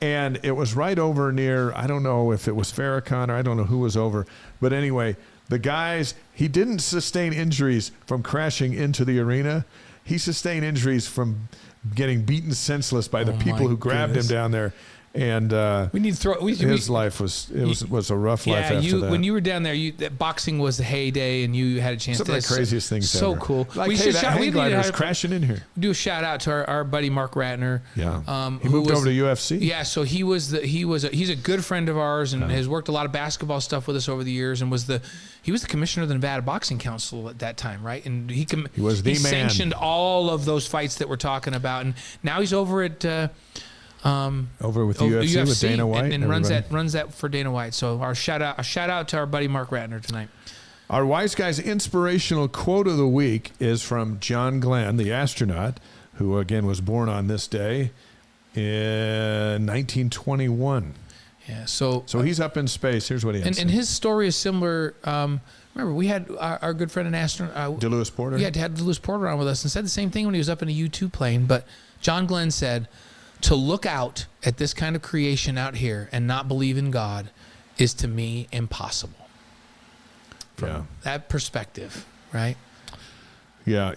and it was right over near, I don't know if it was Farrakhan or I don't know who was over, but anyway, the guys, he didn't sustain injuries from crashing into the arena. He sustained injuries from getting beaten senseless by the people who grabbed him down there. And we need to throw. His life was a rough life after that. When you were down there, that boxing was the heyday, and you had a chance. Some of the craziest things so ever. cool. Like, hey, that hang glider's crashing in here. Do a shout out to our buddy Mark Ratner. Yeah, he moved over to UFC. Yeah, so he's a good friend of ours, and has worked a lot of basketball stuff with us over the years, and he was the commissioner of the Nevada Boxing Council at that time, right? And he was the man. Sanctioned all of those fights that we're talking about, and now he's over at over with UFC with Dana White and runs that for Dana White. So a shout out to our buddy Mark Ratner tonight. Our Wise Guys inspirational quote of the week is from John Glenn, the astronaut, who again was born on this day in 1921. Yeah, so he's up in space. Here's what he has. And his story is similar. Remember, we had our good friend and astronaut DeLewis Porter. We had DeLewis Porter on with us and said the same thing when he was up in a U-2 plane. But John Glenn said, to look out at this kind of creation out here and not believe in God is, to me, impossible. From that perspective, right? Yeah,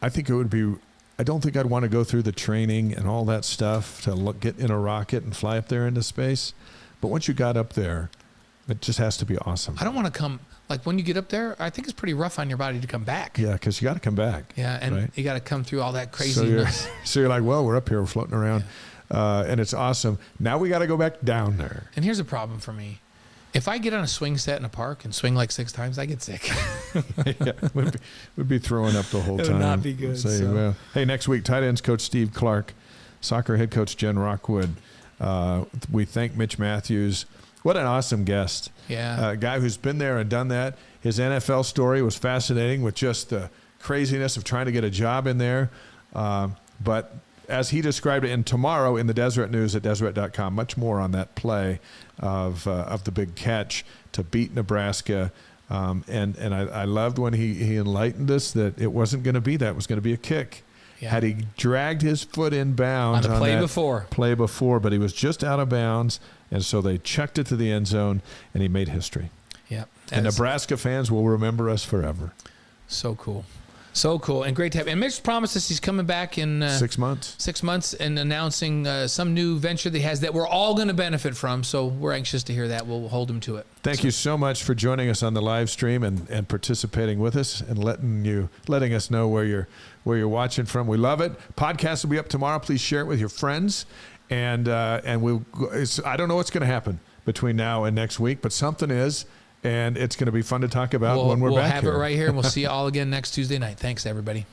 I think it would be. I don't think I'd want to go through the training and all that stuff to get in a rocket and fly up there into space. But once you got up there, it just has to be awesome. I don't want to come. Like, when you get up there, I think it's pretty rough on your body to come back. Yeah, because you got to come back. Yeah, and you got to come through all that craziness. So you're like, well, we're up here, we're floating around, and it's awesome. Now we got to go back down there. And here's a problem for me. If I get on a swing set in a park and swing like 6 times, I get sick. Yeah, we'd be throwing up the whole time. It would not be good. Well, hey, next week, tight ends coach Steve Clark, soccer head coach Jen Rockwood. We thank Mitch Matthews. What an awesome guest. Yeah. A guy who's been there and done that. His NFL story was fascinating with just the craziness of trying to get a job in there. But as he described it, and tomorrow in the Deseret News at Deseret.com, much more on that play of the big catch to beat Nebraska. And I loved when he enlightened us that it wasn't going to be that. It was going to be a kick. Yeah. Had he dragged his foot in bounds on the play before, but he was just out of bounds, and so they chucked it to the end zone, and he made history. Yep. And Nebraska fans will remember us forever. So cool. So cool and great to have. And Mitch promises he's coming back in 6 months. 6 months and announcing some new venture that he has that we're all going to benefit from. So we're anxious to hear that. We'll hold him to it. Thank you so much for joining us on the live stream and participating with us and letting us know where you're watching from. We love it. Podcast will be up tomorrow. Please share it with your friends. And I don't know what's going to happen. between now and next week, but something is, and it's going to be fun to talk about when we're back We'll have here. it right here, and we'll see you all again next Tuesday night. Thanks, everybody.